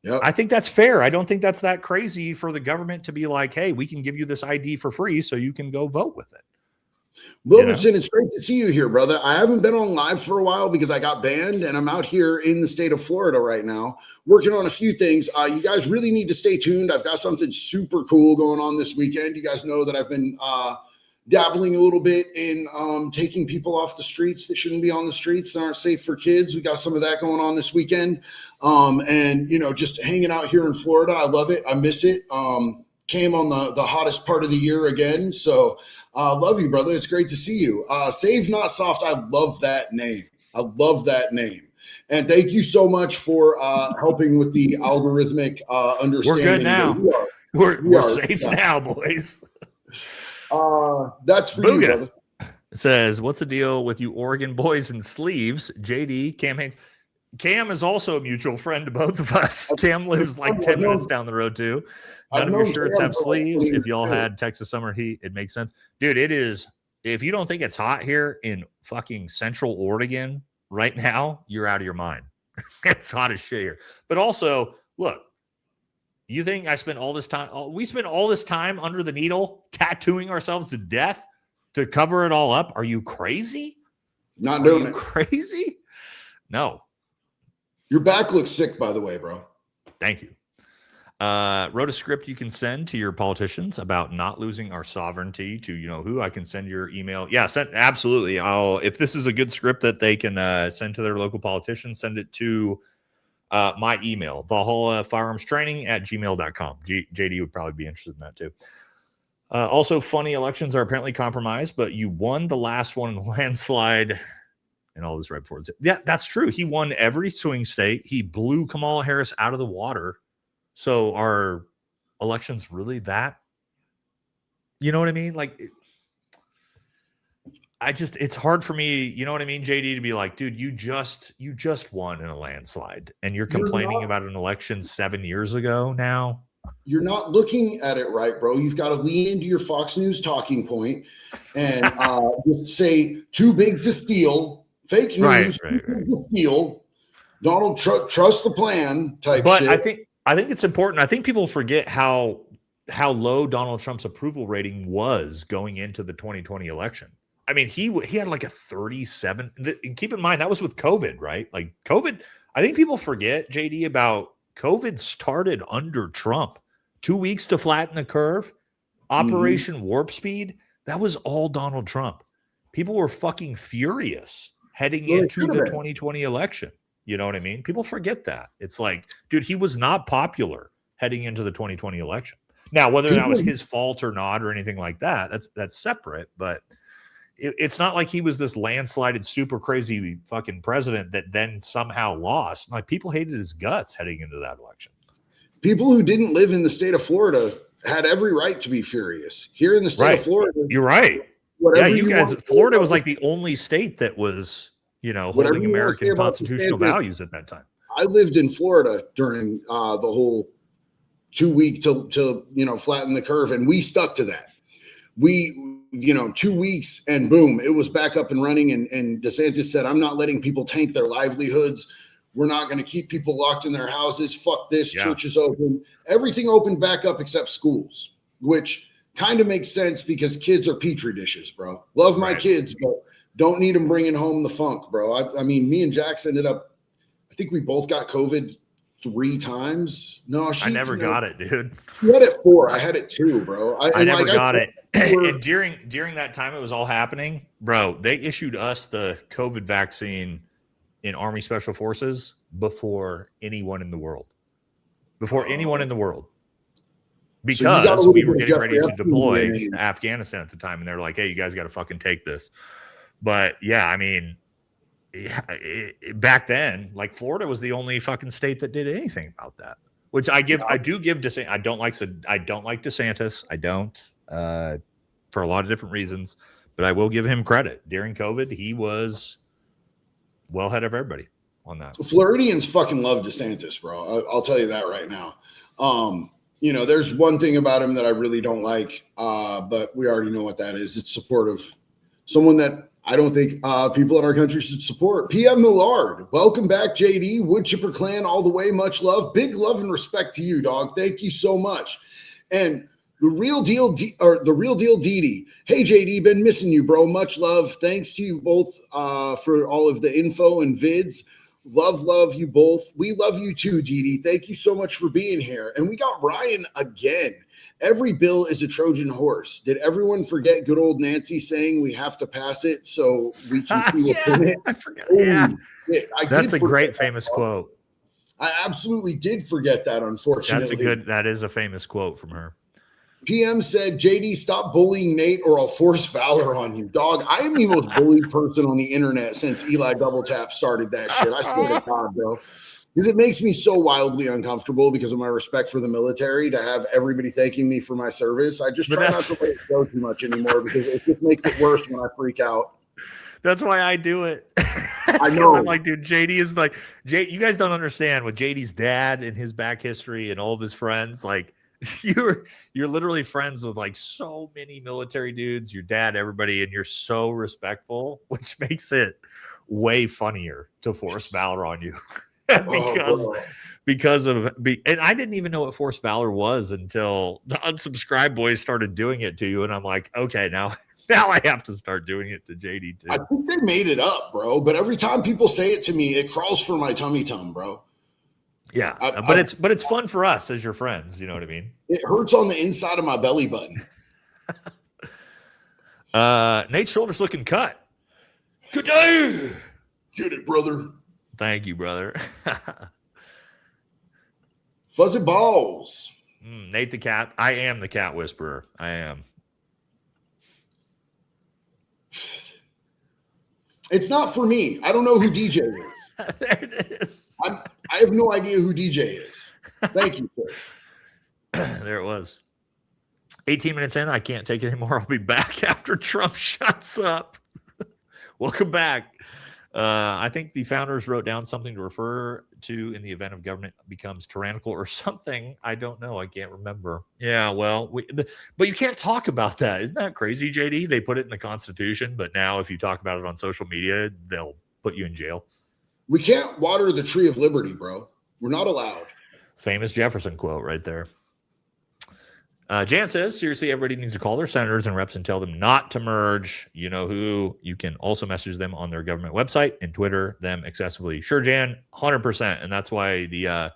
Yep. I think that's fair. I don't think that's that crazy for the government to be like, hey, we can give you this ID for free so you can go vote with it. Wilderson, it's great to see you here, brother. I haven't been on live for a while because I got banned and I'm out here in the state of Florida right now working on a few things. You guys really need to stay tuned. I've got something super cool going on this weekend. You guys know that I've been dabbling a little bit in taking people off the streets that shouldn't be on the streets that aren't safe for kids. We got some of that going on this weekend. And, just hanging out here in Florida. I love it. I miss it. Came on the hottest part of the year again. So love you, brother. It's great to see you. Save Not Soft. I love that name. And thank you so much for helping with the algorithmic understanding. We're good now. We're safe now, boys. That's for you, brother. It says, what's the deal with you Oregon boys in sleeves? JD, Cam is also a mutual friend to both of us. Cam lives like 10 minutes down the road too. None of your shirts have sleeves. If y'all had Texas summer heat, it makes sense. Dude, it is. If you don't think it's hot here in fucking Central Oregon right now, you're out of your mind. It's hot as shit here. But also, look, you think I spent all this time? We spent all this time under the needle tattooing ourselves to death to cover it all up. Are you crazy? Not doing it. Crazy? No. Your back looks sick, by the way, bro. Thank you. Wrote a script you can send to your politicians about not losing our sovereignty to who. I can send your email. Yeah, absolutely. If this is a good script that they can send to their local politicians, send it to my email, valhallafirearmstraining@gmail.com. JD would probably be interested in that too. Also, funny, elections are apparently compromised, but you won the last one in a landslide. And all this right before. Yeah, that's true. He won every swing state. He blew Kamala Harris out of the water. So are elections really that? You know what I mean? Like, it's hard for me. You know what I mean, JD, to be like, dude, you just won in a landslide, and you're complaining about an election 7 years ago now. You're not looking at it right, bro. You've got to lean into your Fox News talking point and just say too big to steal, fake news, right. To steal. Donald trust the plan type but shit. I think it's important. I think people forget how low Donald Trump's approval rating was going into the 2020 election. I mean, he had like a 37. And keep in mind, that was with COVID, right? Like COVID, I think people forget, JD, about COVID started under Trump. 2 weeks to flatten the curve, Operation Warp Speed, that was all Donald Trump. People were fucking furious heading into the 2020 election. You know what I mean? People forget that. It's like, dude, he was not popular heading into the 2020 election. Now, whether that was his fault or not or anything like that, that's separate. But it's not like he was this landslided, super crazy fucking president that then somehow lost. Like, people hated his guts heading into that election. People who didn't live in the state of Florida had every right to be furious. Here in the state of Florida, you're right. Yeah, you guys, Florida was like the only state that was, holding American constitutional values at that time. I lived in Florida during the whole 2 week to flatten the curve, and we stuck to that. We 2 weeks and boom, it was back up and running. And DeSantis said, I'm not letting people tank their livelihoods. We're not going to keep people locked in their houses. Fuck this. Yeah. Churches open. Everything opened back up except schools, which kind of makes sense because kids are petri dishes, bro. Love my kids, but don't need them bringing home the funk, bro. I mean, me and Jax ended up, I think we both got COVID 3 times. No, I never got it, dude. You had it 4. I had it 2, bro. I never got it. And during that time it was all happening, bro, they issued us the COVID vaccine in Army Special Forces before anyone in the world. Because we were getting ready to deploy to Afghanistan at the time, and they're like, hey, you guys got to fucking take this. But yeah, I mean, back then, like, Florida was the only fucking state that did anything about that. Which I do give DeSantis. I don't like DeSantis. I don't, for a lot of different reasons. But I will give him credit. During COVID, he was well ahead of everybody on that. Floridians fucking love DeSantis, bro. I'll tell you that right now. There's one thing about him that I really don't like, but we already know what that is. It's supportive. Someone that I don't think people in our country should support. PM Millard, welcome back, JD. Woodchipper Clan, all the way. Much love. Big love and respect to you, dog. Thank you so much. And the real deal Didi. Hey, JD, been missing you, bro. Much love. Thanks to you both for all of the info and vids. Love you both. We love you too, Didi. Thank you so much for being here. And we got Ryan again. Every bill is a Trojan horse. Did everyone forget good old Nancy saying we have to pass it so we can see what's in it? I forgot. Yeah. That's a great famous quote. I absolutely did forget that, unfortunately. That is a famous quote from her. PM said, JD, stop bullying Nate or I'll force Valor on you. Dog, I am the most bullied person on the internet since Eli Double Tap started that shit. I swear to God, bro. Because it makes me so wildly uncomfortable because of my respect for the military to have everybody thanking me for my service. I just try not to let it go too much anymore because it just makes it worse when I freak out. That's why I do it. I know. I'm like, dude, JD is like, you guys don't understand with JD's dad and his back history and all of his friends. Like, you're literally friends with like so many military dudes, your dad, everybody, and you're so respectful, which makes it way funnier to force Valor on you. because of and I didn't even know what forced valor was until the unsubscribe boys started doing it to you, and I'm like, okay, now I have to start doing it to JD too. I think they made it up, bro. But every time people say it to me, it crawls for my tummy, bro. Yeah, but it's fun for us as your friends. You know what I mean? It hurts on the inside of my belly button. Nate's shoulder's looking cut. Good day. Get it, brother. Thank you, brother. Fuzzy balls. Nate the cat. I am the cat whisperer. I am. It's not for me. I don't know who DJ is. There it is. I have no idea who DJ is. Thank you, sir. There it was. 18 minutes in. I can't take it anymore. I'll be back after Trump shuts up. Welcome back. I think the founders wrote down something to refer to in the event of government becomes tyrannical or something. I don't know. I can't remember. Yeah, well, but you can't talk about that. Isn't that crazy, JD? They put it in the Constitution, but now if you talk about it on social media, they'll put you in jail. We can't water the tree of liberty, bro. We're not allowed. Famous Jefferson quote right there. Jan says, seriously, everybody needs to call their senators and reps and tell them not to merge. You know who? You can also message them on their government website and Twitter them excessively. Sure, Jan, 100%. And that's why the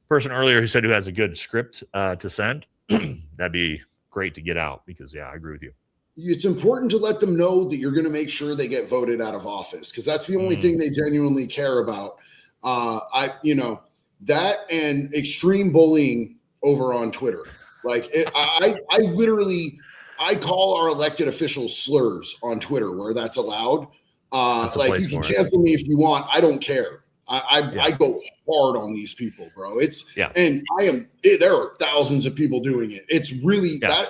person earlier who said who has a good script to send, that'd be great to get out because, yeah, I agree with you. It's important to let them know that you're going to make sure they get voted out of office because that's the only thing they genuinely care about. That and extreme bullying over on Twitter. Like I call our elected officials slurs on Twitter where that's allowed. Like you can cancel me if you want. I don't care. I go hard on these people, bro. And there are thousands of people doing it. It's really that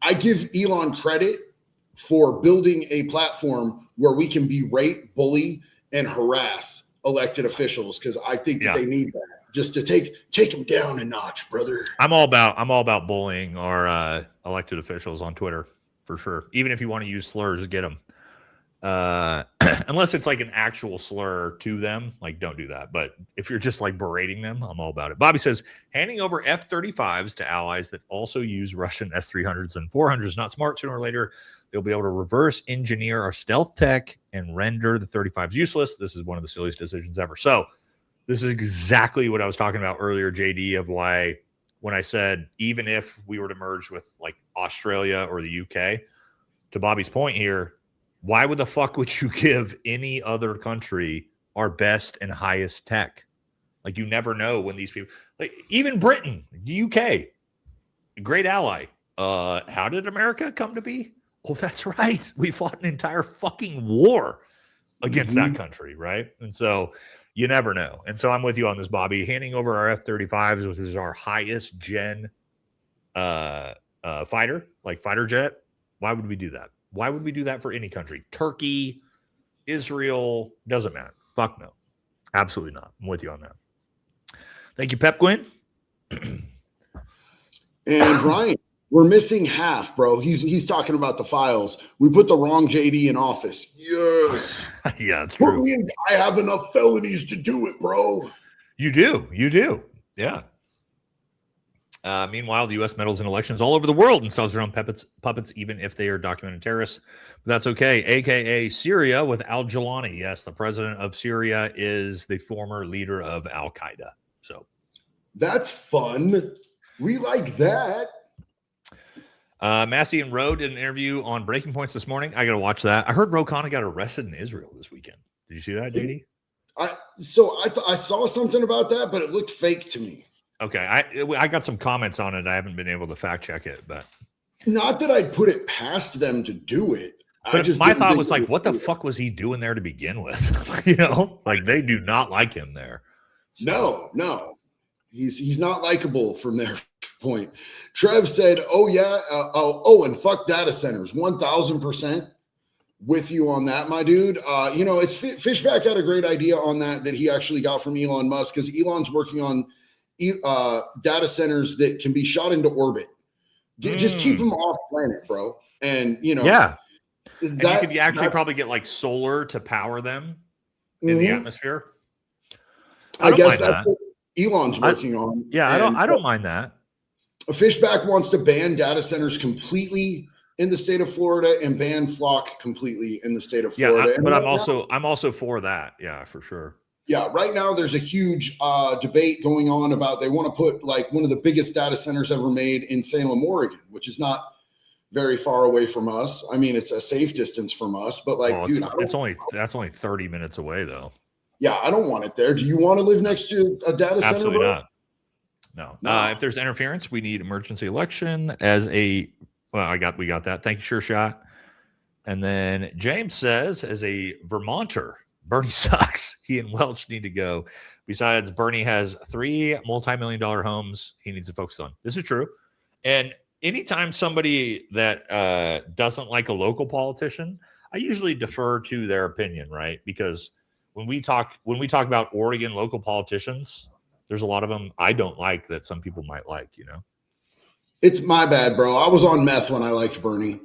I give Elon credit for building a platform where we can berate, bully, and harass elected officials because I think that they need that. Just to take them down a notch, brother. I'm all about bullying our elected officials on Twitter for sure. Even if you want to use slurs, get them. Unless it's like an actual slur to them, like don't do that. But if you're just like berating them, I'm all about it. Bobby says handing over F-35s to allies that also use Russian S-300s and 400s is not smart. Sooner or later, they'll be able to reverse engineer our stealth tech and render the 35s useless. This is one of the silliest decisions ever. So. This is exactly what I was talking about earlier, JD, of why when I said even if we were to merge with like Australia or the UK, to Bobby's point here, why would the fuck would you give any other country our best and highest tech? Like you never know when these people, like even Britain, the UK, great ally. How did America come to be? Oh, that's right. We fought an entire fucking war against that country, right? And so you never know. And so I'm with you on this, Bobby. Handing over our F-35s, which is our highest gen fighter, like fighter jet. Why would we do that? Why would we do that for any country? Turkey, Israel, doesn't matter. Fuck no. Absolutely not. I'm with you on that. Thank you, Pep Gwyn. And Ryan, we're missing half, bro. He's talking about the files. We put the wrong JD in office. Yes. Yeah, it's true. I have enough felonies to do it, bro. You do. Yeah. Meanwhile, the U.S. meddles in elections all over the world and installs their own puppets, even if they are documented terrorists. But that's okay. AKA Syria with al-Jilani. Yes, the president of Syria is the former leader of Al-Qaeda. So that's fun. We like that. Massey and Roe did an interview on Breaking Points this morning. I got to watch that. I heard Ro Khanna got arrested in Israel this weekend. Did you see that, JD? I saw something about that, but it looked fake to me. Okay, I got some comments on it. I haven't been able to fact check it, but not that I'd put it past them to do it. But my thought was like, what the fuck was he doing there to begin with? You know, like they do not like him there. So. No, he's not likable from their point. Trev said, "Oh yeah, and fuck data centers, 1,000% with you on that, my dude." It's Fishback had a great idea on that he actually got from Elon Musk because Elon's working on data centers that can be shot into orbit. Just keep them off planet, bro. And yeah, and you could actually probably get like solar to power them in the atmosphere. I guess that's what Elon's working on. Yeah, I don't mind that. Fishback wants to ban data centers completely in the state of Florida and ban flock completely in the state of Florida. Yeah, but I'm also for that. Yeah, for sure. Yeah, right now there's a huge debate going on about they want to put like one of the biggest data centers ever made in Salem, Oregon, which is not very far away from us. I mean, it's a safe distance from us, but like, that's only 30 minutes away though. Yeah, I don't want it there. Do you want to live next to a data center? Absolutely not. No. If there's interference, we need emergency election as a. Well, we got that. Thank you, Sure Shot. And then James says, as a Vermonter, Bernie sucks. He and Welch need to go. Besides, Bernie has 3 multi-million-dollar homes he needs to focus on. This is true. And anytime somebody that doesn't like a local politician, I usually defer to their opinion, right? Because when we talk about Oregon local politicians, there's a lot of them I don't like that some people might like, you know? It's my bad, bro. I was on meth when I liked Bernie.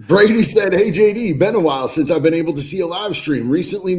Brady said, "Hey JD, been a while since I've been able to see a live stream. Recently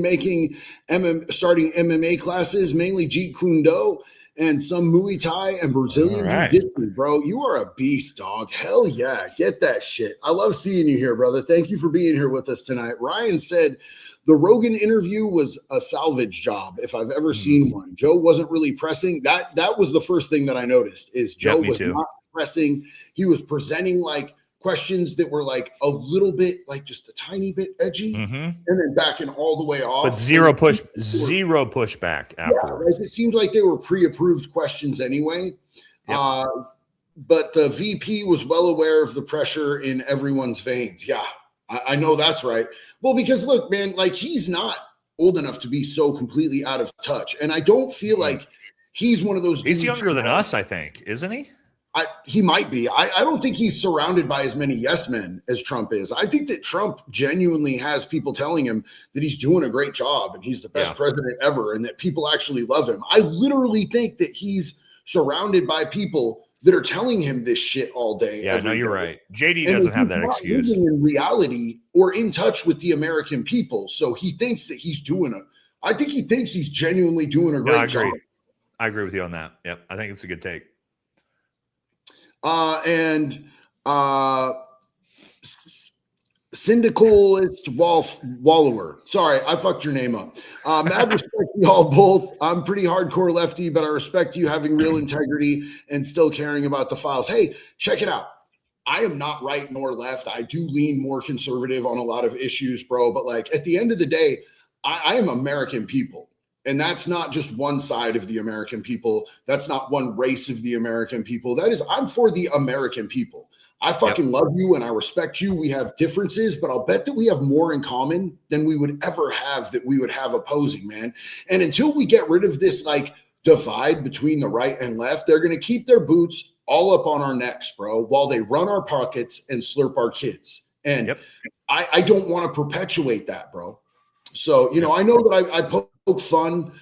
starting MMA classes, mainly Jeet Kune Do and some Muay Thai and Brazilian Jiu-Jitsu, bro. You are a beast, dog. Hell yeah, get that shit. I love seeing you here, brother. Thank you for being here with us tonight." Ryan said, "The Rogan interview was a salvage job if I've ever seen one. Joe wasn't really pressing. That was the first thing that I noticed is Joe was not pressing. He was presenting like questions that were like a little bit, like just a tiny bit edgy, and then backing all the way off. But zero pushback afterwards. Like it seemed like they were pre-approved questions anyway. Yep. But the VP was well aware of the pressure in everyone's veins. Yeah, I know that's right. Well, because look, man, like he's not old enough to be so completely out of touch. And I don't feel like he's one of those dudes. He's younger than us, I think, isn't he? He might be. I don't think he's surrounded by as many yes men as Trump is. I think that Trump genuinely has people telling him that he's doing a great job and he's the best president ever and that people actually love him. I literally think that he's surrounded by people that are telling him this shit all day. Yeah, no, you're right. JD doesn't have that excuse. In reality or in touch with the American people. So he thinks that he's I think he thinks he's genuinely doing a great job. I agree with you on that. Yep. I think it's a good take. Syndicalist Wallower. Sorry, I fucked your name up. Mad respect to y'all both. I'm pretty hardcore lefty, but I respect you having real integrity and still caring about the files. Hey, check it out. I am not right nor left. I do lean more conservative on a lot of issues, bro. But like at the end of the day, I am American people. And that's not just one side of the American people. That's not one race of the American people. I'm for the American people. I fucking love you and I respect you. We have differences, but I'll bet that we have more in common than we would ever have that we would have opposing, man. And until we get rid of this like divide between the right and left, they're going to keep their boots all up on our necks, bro, while they run our pockets and slurp our kids. And I don't want to perpetuate that, bro. So, you know, I know that I poke fun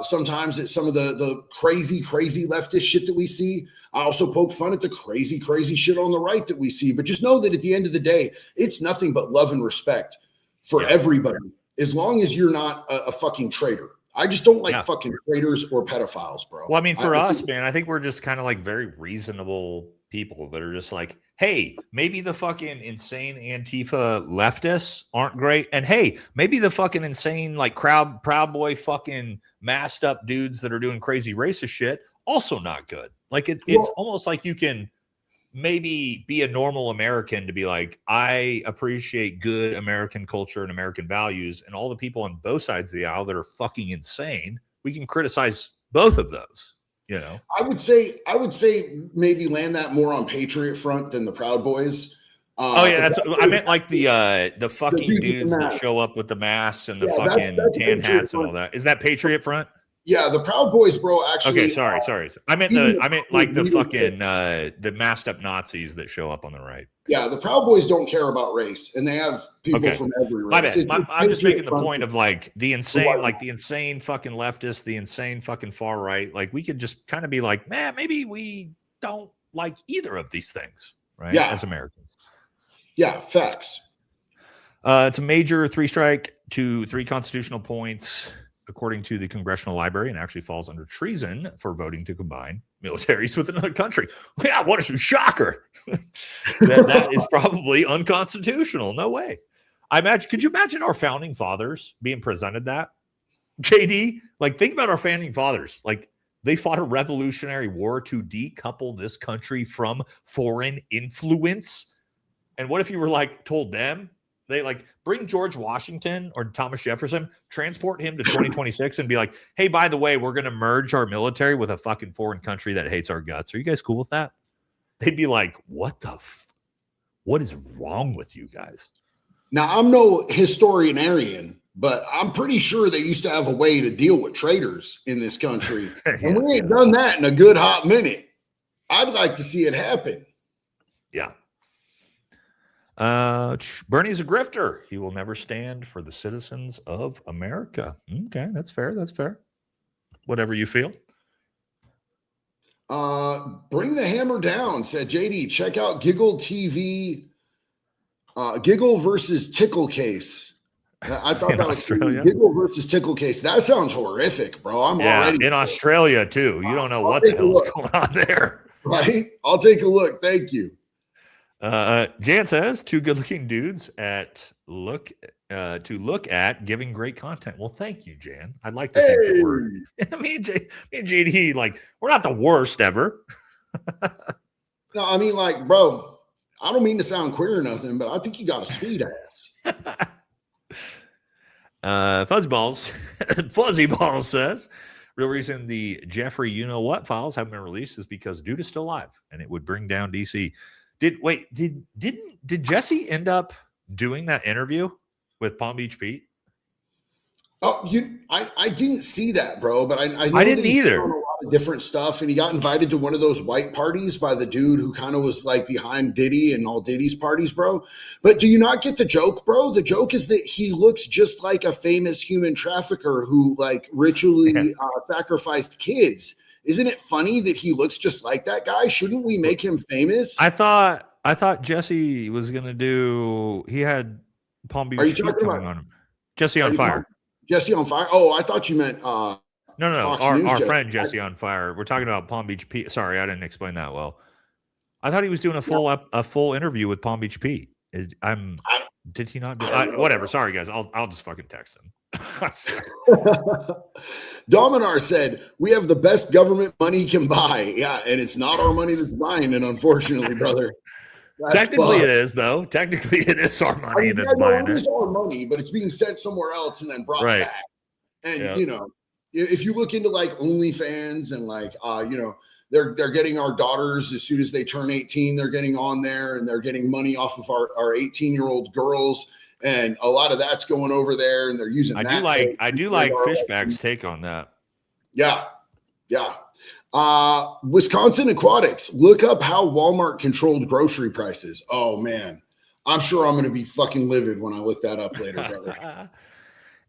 sometimes at some of the crazy leftist shit that we see. I also poke fun at the crazy shit on the right that we see. But just know that at the end of the day, it's nothing but love and respect for everybody, as long as you're not a fucking traitor. I just don't like fucking traitors or pedophiles, bro. Well, I mean, for us, man, I think we're just kind of like very reasonable people that are just like, hey, maybe the fucking insane Antifa leftists aren't great. And hey, maybe the fucking insane, like Proud Boy fucking masked up dudes that are doing crazy racist shit, also not good. Like it's almost like you can maybe be a normal American to be like, I appreciate good American culture and American values, and all the people on both sides of the aisle that are fucking insane, we can criticize both of those. You know, I would say maybe land that more on Patriot Front than the Proud Boys. I meant like the fucking dudes that show up with the masks and the fucking tan hats and all that. Is that Patriot Front? Yeah, the Proud Boys, bro. Actually, okay, sorry. I meant like the fucking the masked up Nazis that show up on the right. Yeah, the Proud Boys don't care about race, and they have people from every race. I'm just making the point of like the insane fucking leftists, the insane fucking far right. Like we could just kind of be like, man, maybe we don't like either of these things, right? Yeah, as Americans. Yeah, facts. It's a major 3-strike to 3 constitutional points, according to the Congressional Library, and actually falls under treason for voting to combine militaries with another country. Yeah, what a shocker. that is probably unconstitutional. No way. Could you imagine our founding fathers being presented that? JD, like think about our founding fathers. Like they fought a revolutionary war to decouple this country from foreign influence. And what if you were like told them, they like bring George Washington or Thomas Jefferson, transport him to 2026 and be like, hey, by the way, we're going to merge our military with a fucking foreign country that hates our guts. Are you guys cool with that? They'd be like, what the What is wrong with you guys? Now, I'm no historianarian, but I'm pretty sure they used to have a way to deal with traitors in this country. And we ain't done that in a good hot minute. I'd like to see it happen. Yeah. Bernie's a grifter. He will never stand for the citizens of America. Okay, that's fair. That's fair. Whatever you feel. Bring the hammer down, said JD. Check out Giggle TV. Giggle versus Tickle Case. I thought that was Australia. Giggle versus Tickle Case. That sounds horrific, bro. I'm already in Australia too. You don't know what the hell's going on there. Right? I'll take a look. Thank you. Jan says 2 good-looking dudes to look at giving great content. Well, thank you, Jan. I'd like to think that we're me and JD, like, we're not the worst ever. No, I mean, like, bro, I don't mean to sound queer or nothing, but I think you got a sweet ass. Fuzzy Balls says real reason the Jeffrey you-know-what files haven't been released is because dude is still alive and it would bring down DC. Did Jesse end up doing that interview with Palm Beach Pete? Oh, I didn't see that, bro, but I know I didn't that he's either. doing a lot of different stuff, and he got invited to one of those white parties by the dude who kind of was like behind Diddy and all Diddy's parties, bro. But do you not get the joke, bro? The joke is that he looks just like a famous human trafficker who like ritually sacrificed kids. Isn't it funny that he looks just like that guy? Shouldn't we make him famous? I thought Jesse was gonna do. He had Palm Beach. Are you talking about on him? Jesse on Fire? Jesse on Fire? Oh, I thought you meant no. Our friend Jesse on Fire. We're talking about Palm Beach Pete. Sorry, I didn't explain that well. I thought he was doing a full interview with Palm Beach Pete. Did he not do? Whatever. Sorry, guys. I'll just fucking text him. Dominar said, we have the best government money can buy. Yeah, and it's not our money that's buying it, unfortunately, brother. Technically it is, though. Technically it is our money that's buying it. It is our money, but it's being sent somewhere else and then brought back. And, you know, if you look into like OnlyFans and like, you know, they're getting our daughters as soon as they turn 18, they're getting on there and they're getting money off of our 18-year-old girls. And a lot of that's going over there, and they're using I do like Fishback's take on that. Yeah. Wisconsin Aquatics. Look up how Walmart controlled grocery prices. Oh man, I'm sure I'm going to be fucking livid when I look that up later, brother.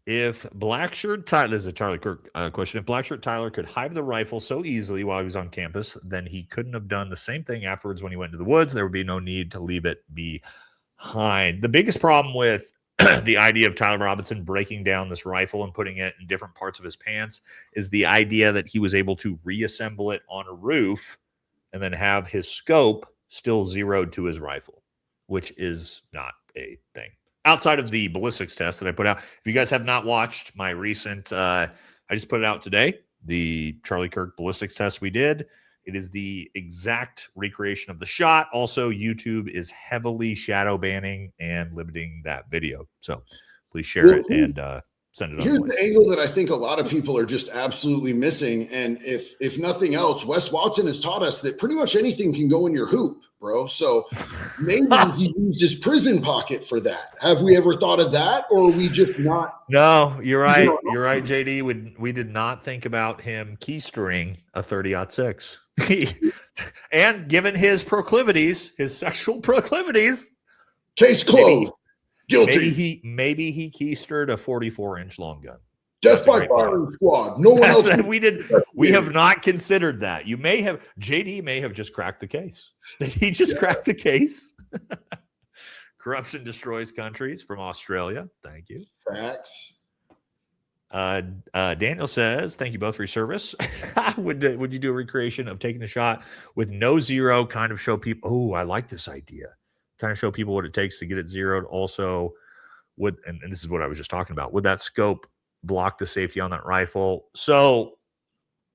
If Blackshirt Tyler, this is a Charlie Kirk question. If Blackshirt Tyler could hide the rifle so easily while he was on campus, then he couldn't have done the same thing afterwards when he went into the woods. There would be no need to leave it behind. The biggest problem with the idea of Tyler Robinson breaking down this rifle and putting it in different parts of his pants is the idea that he was able to reassemble it on a roof and then have his scope still zeroed to his rifle, which is not a thing. Outside of the ballistics test that I put out, if you guys have not watched my recent, I just put it out today, the Charlie Kirk ballistics test we did. It is the exact recreation of the shot. Also, YouTube is heavily shadow banning and limiting that video. So please share it and send it on. Here's the angle that I think a lot of people are just absolutely missing. And if nothing else, Wes Watson has taught us that pretty much anything can go in your hoop, bro. So maybe he used his prison pocket for that. Have we ever thought of that? Or are we just not? No, you're right. You're right, JD. We did not think about him keystring a 30-06. And given his proclivities, his sexual proclivities, case closed. Guilty. Maybe he keystered a 44-inch long gun. Death by firing squad. No one else. We have not considered that. JD may have just cracked the case. Did he just crack the case? Corruption destroys countries from Australia. Thank you. Facts. Daniel says, thank you both for your service. Would you do a recreation of taking the shot with no zero, kind of show people, oh, I like this idea, kind of show people what it takes to get it zeroed? Also, and this is what I was just talking about, would that scope block the safety on that rifle? So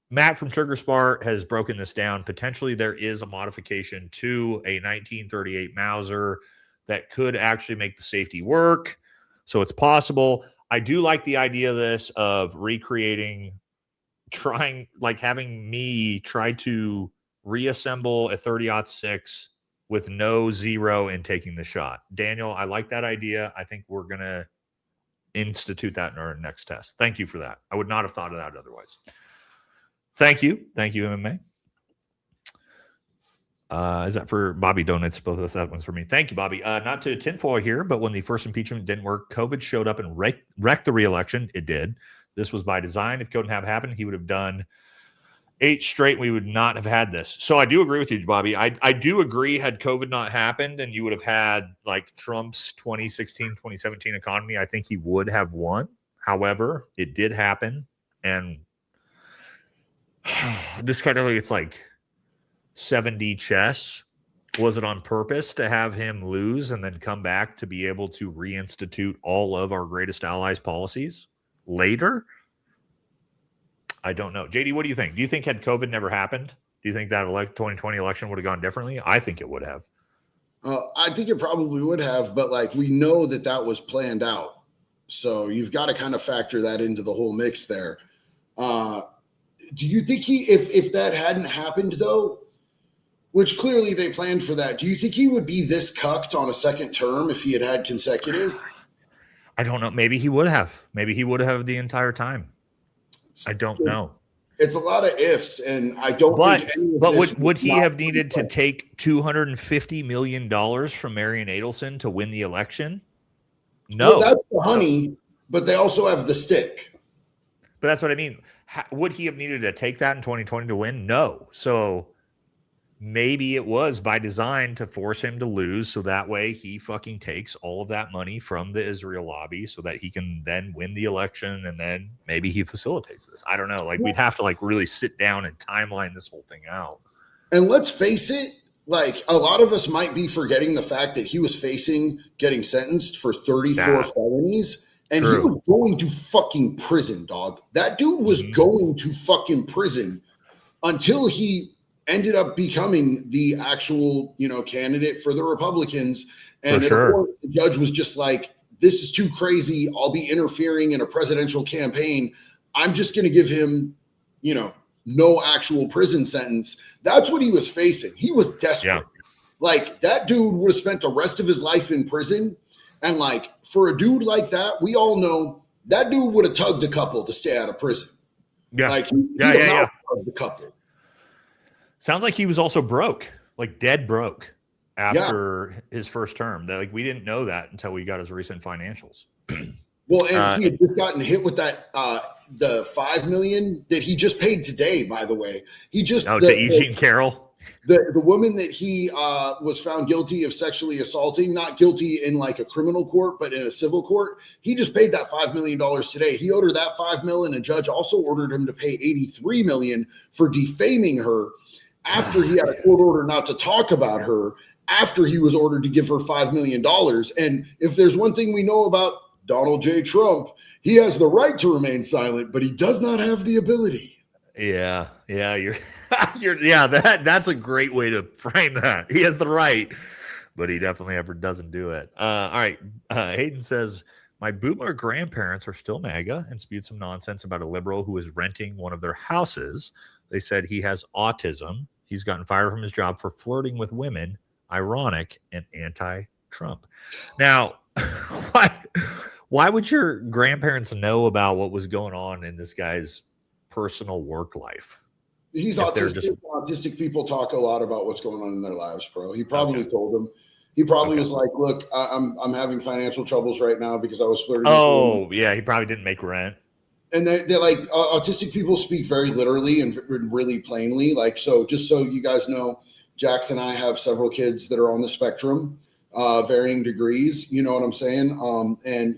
Matt from Trigger Spart has broken this down. Potentially there is a modification to a 1938 Mauser that could actually make the safety work. So it's possible. I do like the idea of this, of recreating, having me try to reassemble a 30-06 with no zero in taking the shot. Daniel, I like that idea. I think we're going to institute that in our next test. Thank you for that. I would not have thought of that otherwise. Thank you. Thank you, MMA. Is that for Bobby Donuts? Both of us. That one's for me. Thank you, Bobby. Not to tinfoil here, but when the first impeachment didn't work, COVID showed up and wrecked the re-election. It did. This was by design. If it couldn't have happened, he would have done 8 straight. We would not have had this. So I do agree with you, Bobby. I do agree. Had COVID not happened and you would have had like Trump's 2016, 2017 economy, I think he would have won. However, it did happen. And this kind of like, it's like 7D chess. Was it on purpose to have him lose and then come back to be able to reinstitute all of our greatest allies' policies later? I don't know. JD, what do you think? Do you think had COVID never happened, do you think that 2020 election would have gone differently? I think it would have. I think it probably would have, but like we know that was planned out. So you've got to kind of factor that into the whole mix there. Do you think if that hadn't happened though, which clearly they planned for that, do you think he would be this cucked on a second term if he had consecutive? I don't know. Maybe he would have. Maybe he would have the entire time. I don't know. It's a lot of ifs, and I don't think But would he have needed to take $250 million from Marion Adelson to win the election? No. Well, that's the honey, but they also have the stick. But that's what I mean. Would he have needed to take that in 2020 to win? No. So maybe it was by design to force him to lose so that way he fucking takes all of that money from the Israel lobby so that he can then win the election and then maybe he facilitates this. I don't know. Like we'd have to like really sit down and timeline this whole thing out. And let's face it, like a lot of us might be forgetting the fact that he was facing getting sentenced for 34 felonies and he was going to fucking prison, dog. That dude was going to fucking prison until he ended up becoming the actual, candidate for the Republicans. And the judge was just like, this is too crazy. I'll be interfering in a presidential campaign. I'm just going to give him, no actual prison sentence. That's what he was facing. He was desperate. Yeah. Like that dude would have spent the rest of his life in prison. And like for a dude like that, we all know that dude would have tugged a couple to stay out of prison. Yeah. Like he tugged a couple. Sounds like he was also broke, like dead broke after his first term. That like we didn't know that until we got his recent financials. Well, and he had just gotten hit with that the $5 million that he just paid today. By the way, he just to E. Jean Carroll, the woman that he was found guilty of sexually assaulting, not guilty in like a criminal court, but in a civil court. He just paid that $5 million today. He owed her that $5 million, and a judge also ordered him to pay $83 million for defaming her. After he had a court order not to talk about her, after he was ordered to give her $5 million. And if there's one thing we know about Donald J. Trump, he has the right to remain silent, but he does not have the ability. Yeah, that's a great way to frame that. He has the right, but he definitely ever doesn't do it. All right. Hayden says, my boomer grandparents are still MAGA and spewed some nonsense about a liberal who is renting one of their houses. They said he has autism. He's gotten fired from his job for flirting with women, ironic and anti-Trump. Now, why would your grandparents know about what was going on in this guy's personal work life? He's autistic. Autistic people talk a lot about what's going on in their lives, bro. He probably told them. He probably was like, look, I'm having financial troubles right now because I was flirting with women. Yeah. He probably didn't make rent. And they're like, autistic people speak very literally and really plainly. Like, so just so you guys know, Jax and I have several kids that are on the spectrum, varying degrees. You know what I'm saying? And,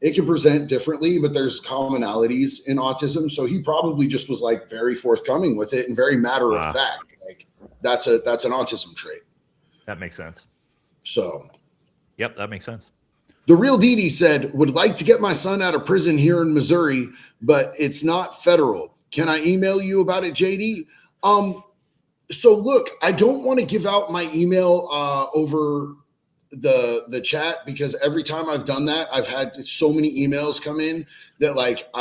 it can present differently, but there's commonalities in autism. So he probably just was like very forthcoming with it and very matter of fact. Like that's an autism trait. That makes sense. So. Yep, that makes sense. The real Didi said, would like to get my son out of prison here in Missouri, but it's not federal. Can I email you about it, JD? So look, I don't want to give out my email over the chat because every time I've done that, I've had so many emails come in that like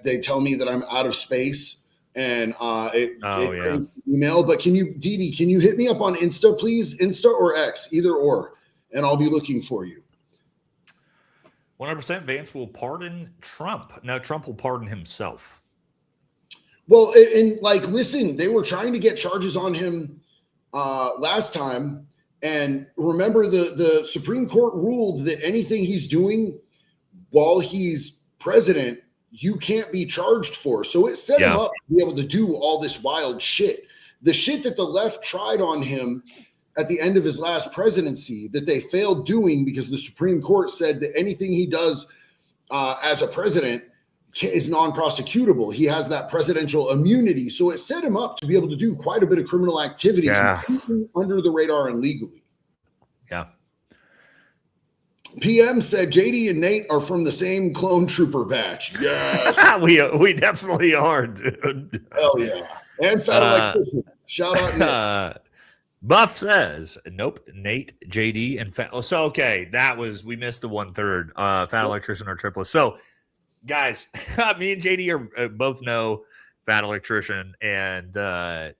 they tell me that I'm out of space and it yeah. creates an email. But can you, Dee, can you hit me up on Insta, please? Insta or X, either or, and I'll be looking for you. 100% Vance will pardon Trump. No, Trump will pardon himself. Well, and like, listen, they were trying to get charges on him last time. And remember, the Supreme Court ruled that anything he's doing while he's president, you can't be charged for. So it set him up to be able to do all this wild shit. The shit that the left tried on him at the end of his last presidency that they failed doing because the Supreme Court said that anything he does as a president is non-prosecutable. He has that presidential immunity. So it set him up to be able to do quite a bit of criminal activity under the radar and legally. Yeah. PM said JD and Nate are from the same clone trooper batch. Yes. we definitely are, dude. Hell yeah. And Fat Electrician. Shout out Nate. Buff says, nope, Nate, JD, and Fat. So, okay, we missed the 1/3. Fat Electrician or triplets. So, guys, me and JD are both know Fat Electrician, and I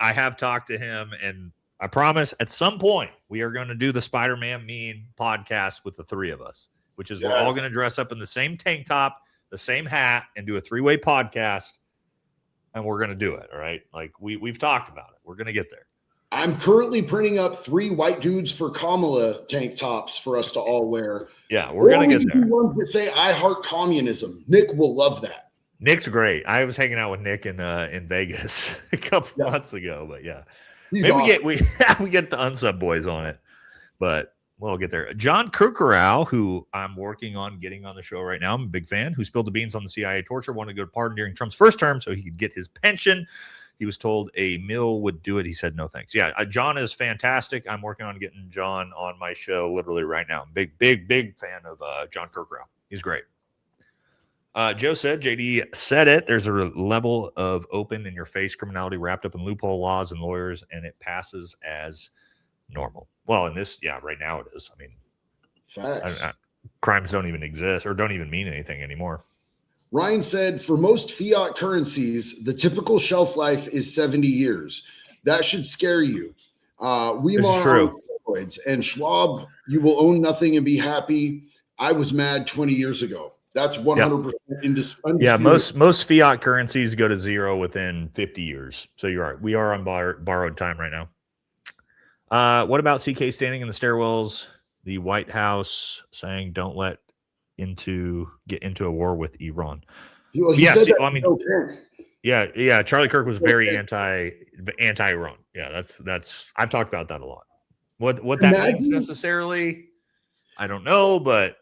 have talked to him, and I promise at some point we are going to do the Spider-Man Mean podcast with the three of us, which is we're all going to dress up in the same tank top, the same hat, and do a three-way podcast, and we're going to do it, all right? Like, we've talked about it. We're going to get there. I'm currently printing up 3 white dudes for Kamala tank tops for us to all wear. Yeah, we're going to get there. Ones that say "I heart communism." Nick will love that. Nick's great. I was hanging out with Nick in Vegas a couple months ago, but yeah, he's maybe awesome. we get the unsub boys on it, but we'll get there. John Kirkorow, who I'm working on getting on the show right now, I'm a big fan. Who spilled the beans on the CIA torture, wanted to go to pardon during Trump's first term so he could get his pension. He was told a mill would do it. He said, no, thanks. Yeah, John is fantastic. I'm working on getting John on my show literally right now. Big fan of John Kirkorow. He's great. Joe said, JD said it. There's a level of open in your face criminality wrapped up in loophole laws and lawyers, and it passes as normal. Well, in this, right now it is. I mean, facts. Crimes don't even exist or don't even mean anything anymore. Ryan said, for most fiat currencies, the typical shelf life is 70 years. That should scare you. This is true. And Schwab, you will own nothing and be happy. I was mad 20 years ago. That's 100% undisputed. Yeah, most fiat currencies go to zero within 50 years. So you're right. We are on borrowed time right now. What about CK standing in the stairwells? The White House saying, don't get into a war with Iran. Well, Charlie Kirk was very anti-Iran. Yeah, that's I've talked about that a lot. What that means necessarily, I don't know, but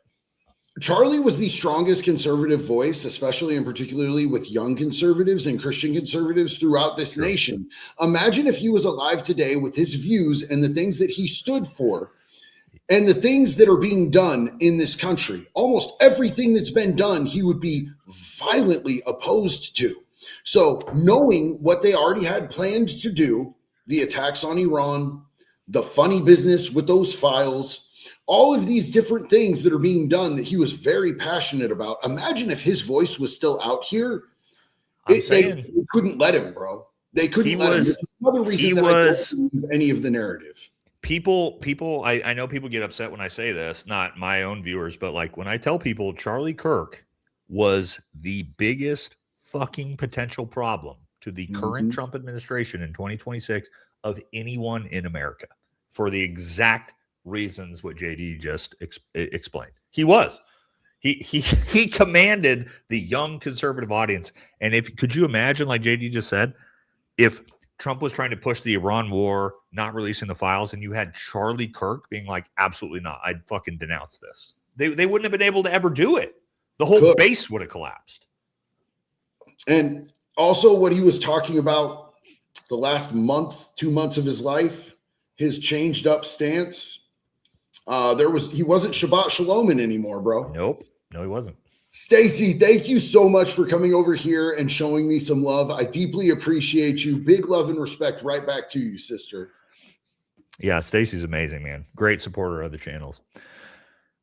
Charlie was the strongest conservative voice, especially and particularly with young conservatives and Christian conservatives throughout this nation. Imagine if he was alive today with his views and the things that he stood for. And the things that are being done in this country, almost everything that's been done, he would be violently opposed to. So knowing what they already had planned to do, the attacks on Iran, the funny business with those files, all of these different things that are being done that he was very passionate about. Imagine if his voice was still out here. They couldn't let him, bro. They couldn't let him. There's another reason that I don't believe any of the narrative. People, I know people get upset when I say this, not my own viewers, but like when I tell people Charlie Kirk was the biggest fucking potential problem to the current Trump administration in 2026 of anyone in America for the exact reasons what JD just explained. He was. He commanded the young conservative audience. And could you imagine, like JD just said, if Trump was trying to push the Iran war, not releasing the files, and you had Charlie Kirk being like, absolutely not. I'd fucking denounce this. They wouldn't have been able to ever do it. The whole base would have collapsed. And also what he was talking about the last month, 2 months of his life, his changed up stance. He wasn't Shabbat Shalom anymore, bro. Nope. No, he wasn't. Stacy, thank you so much for coming over here and showing me some love. I deeply appreciate you. Big love and respect right back to you, sister. Yeah, Stacy's amazing, man. Great supporter of the channels.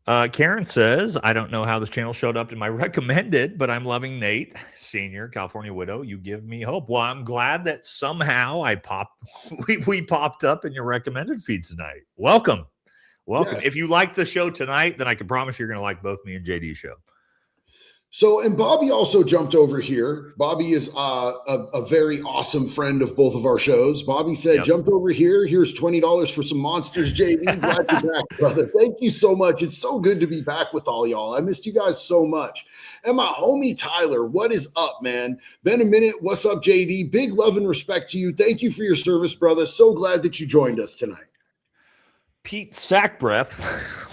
Karen says, I don't know how this channel showed up in my recommended, but I'm loving Nate, senior California widow. You give me hope. Well, I'm glad that somehow we popped up in your recommended feed tonight. Welcome. Yes. If you like the show tonight, then I can promise you're going to like both me and JD's show. So, and Bobby also jumped over here. Bobby is a very awesome friend of both of our shows. Bobby said, jumped over here. Here's $20 for some monsters, JD. Glad you're back, brother. Thank you so much. It's so good to be back with all y'all. I missed you guys so much. And my homie Tyler, what is up, man? Been a minute. What's up, JD? Big love and respect to you. Thank you for your service, brother. So glad that you joined us tonight. Pete Sackbreath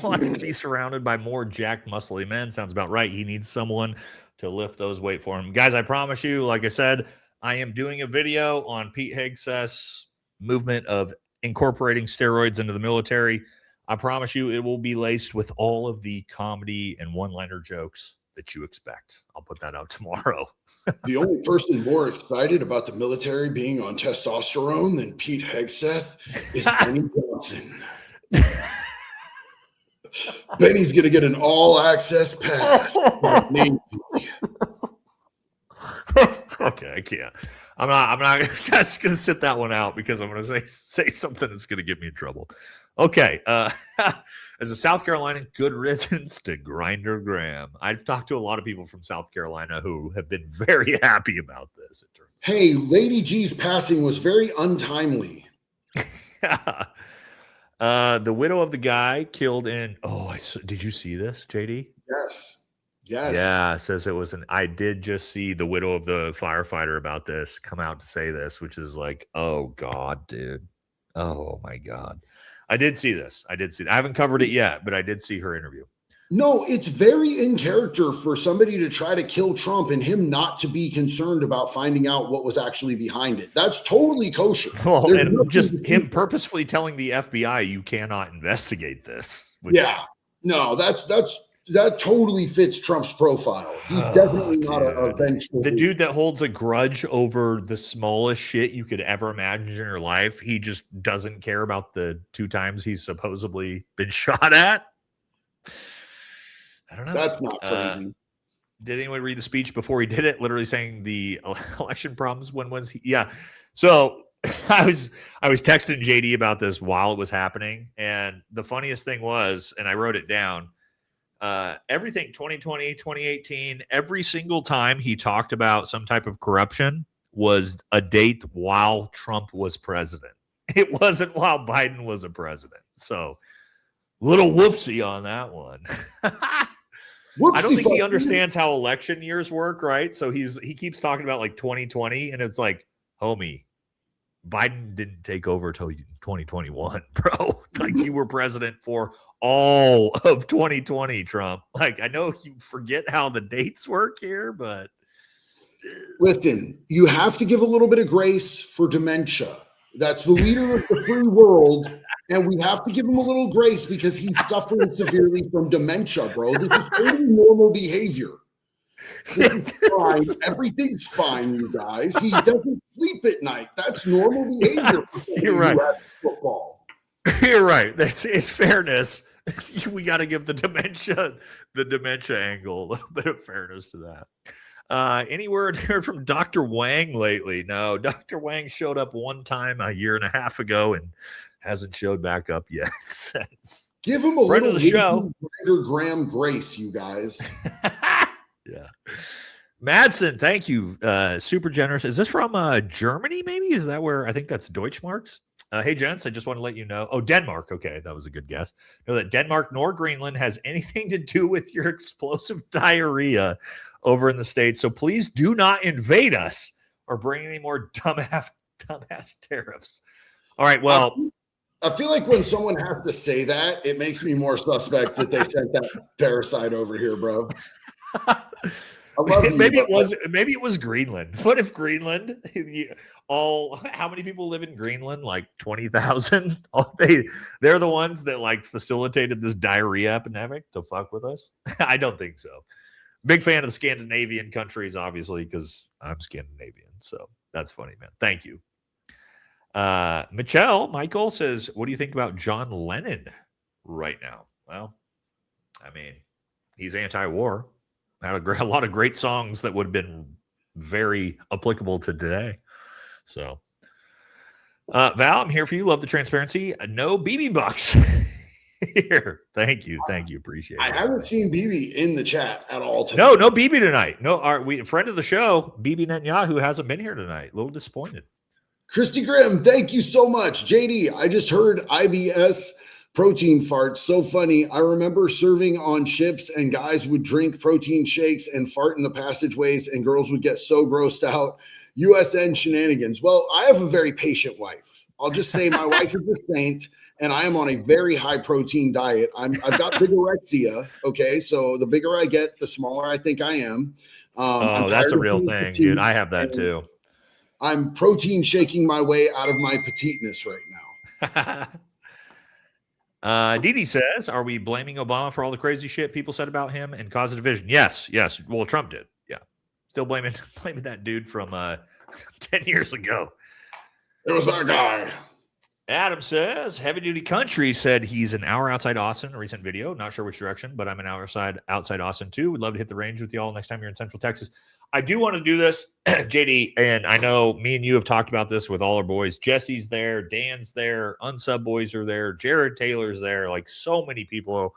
wants to be surrounded by more jacked, muscly men. Sounds about right. He needs someone to lift those weight for him. Guys, I promise you, like I said, I am doing a video on Pete Hegseth's movement of incorporating steroids into the military. I promise you it will be laced with all of the comedy and one-liner jokes that you expect. I'll put that out tomorrow. The only person more excited about the military being on testosterone than Pete Hegseth is Benny Johnson. Benny's gonna get an all-access pass. Okay, I can't. I'm not just gonna sit that one out because I'm gonna say something that's gonna get me in trouble. Okay. As a South Carolina, good riddance to Grinder Graham. I've talked to a lot of people from South Carolina who have been very happy about this. It turns out. Hey, Lady G's passing was very untimely. The widow of the guy killed in. Did you see this, JD? Yes. Yeah, it says it was I did just see the widow of the firefighter about this come out to say this, which is like, oh God, dude. Oh my God. I did see this. I haven't covered it yet, but I did see her interview. No, it's very in character for somebody to try to kill Trump and him not to be concerned about finding out what was actually behind it. That's totally kosher. Well, and just him purposefully telling the FBI you cannot investigate this. No, that totally fits Trump's profile. He's definitely not a vengeful. The dude that holds a grudge over the smallest shit you could ever imagine in your life. He just doesn't care about the 2 times he's supposedly been shot at. I don't know. That's not crazy. Did anyone read the speech before he did it? Literally saying the election problems. When was he? Yeah. So I was texting JD about this while it was happening. And the funniest thing was, and I wrote it down, everything 2020, 2018, every single time he talked about some type of corruption was a date while Trump was president. It wasn't while Biden was a president. So little whoopsie on that one. I don't think he understands how election years work, right? So he keeps talking about like 2020, and it's like, homie, Biden didn't take over till 2021, bro. Like, you were president for all of 2020, Trump. Like, I know you forget how the dates work here, but listen, you have to give a little bit of grace for dementia. That's the leader of the free world. And we have to give him a little grace because he's suffering severely from dementia, bro. This is totally normal behavior. This is fine. Everything's fine, you guys. He doesn't sleep at night. That's normal behavior. You're right. Football. You're right. It's fairness. We got to give the dementia angle a little bit of fairness to that. Any word here from Dr. Wang lately? No, Dr. Wang showed up one time a year and a half ago and hasn't showed back up yet since. Give him a friend little of the show. Graham grace, you guys. Yeah. Madsen, thank you. Super generous. Is this from Germany, maybe? Is that where? I think that's Deutschmarks. Hey, gents, I just want to let you know. Oh, Denmark. Okay, that was a good guess. Know that Denmark nor Greenland has anything to do with your explosive diarrhea over in the States. So please do not invade us or bring any more dumbass tariffs. All right, well. I feel like when someone has to say that, it makes me more suspect that they sent that parasite over here, bro. I love you, maybe it was Greenland. What if Greenland? How many people live in Greenland? Like 20,000. They're the ones that like facilitated this diarrhea epidemic to fuck with us. I don't think so. Big fan of the Scandinavian countries, obviously, because I'm Scandinavian. So that's funny, man. Thank you. Michael says, what do you think about John Lennon right now? Well, I mean, he's anti-war. Had a lot of great songs that would have been very applicable to today. So, Val, I'm here for you. Love the transparency. No BB bucks here. Thank you. Appreciate it. I haven't seen BB in the chat at all tonight. No BB tonight. No, friend of the show, BB Netanyahu, hasn't been here tonight. A little disappointed. Christy Grimm, thank you so much. JD, I just heard IBS protein farts. So funny. I remember serving on ships and guys would drink protein shakes and fart in the passageways and girls would get so grossed out. USN shenanigans. Well, I have a very patient wife. I'll just say my wife is a saint and I am on a very high protein diet. I've got bigorexia. Okay. So the bigger I get, the smaller I think I am. That's a real thing, dude. I have that too. I'm protein shaking my way out of my petiteness right now. Didi says, are we blaming Obama for all the crazy shit people said about him and cause a division? Yes. Well, Trump did. Yeah. Still blaming that dude from 10 years ago. It was that guy. Adam says, Heavy Duty Country said he's an hour outside Austin, a recent video. Not sure which direction, but I'm an hour outside Austin too. Would love to hit the range with y'all next time you're in Central Texas. I do want to do this, JD, and I know me and you have talked about this with all our boys. Jesse's there, Dan's there, Unsub boys are there, Jared Taylor's there. Like so many people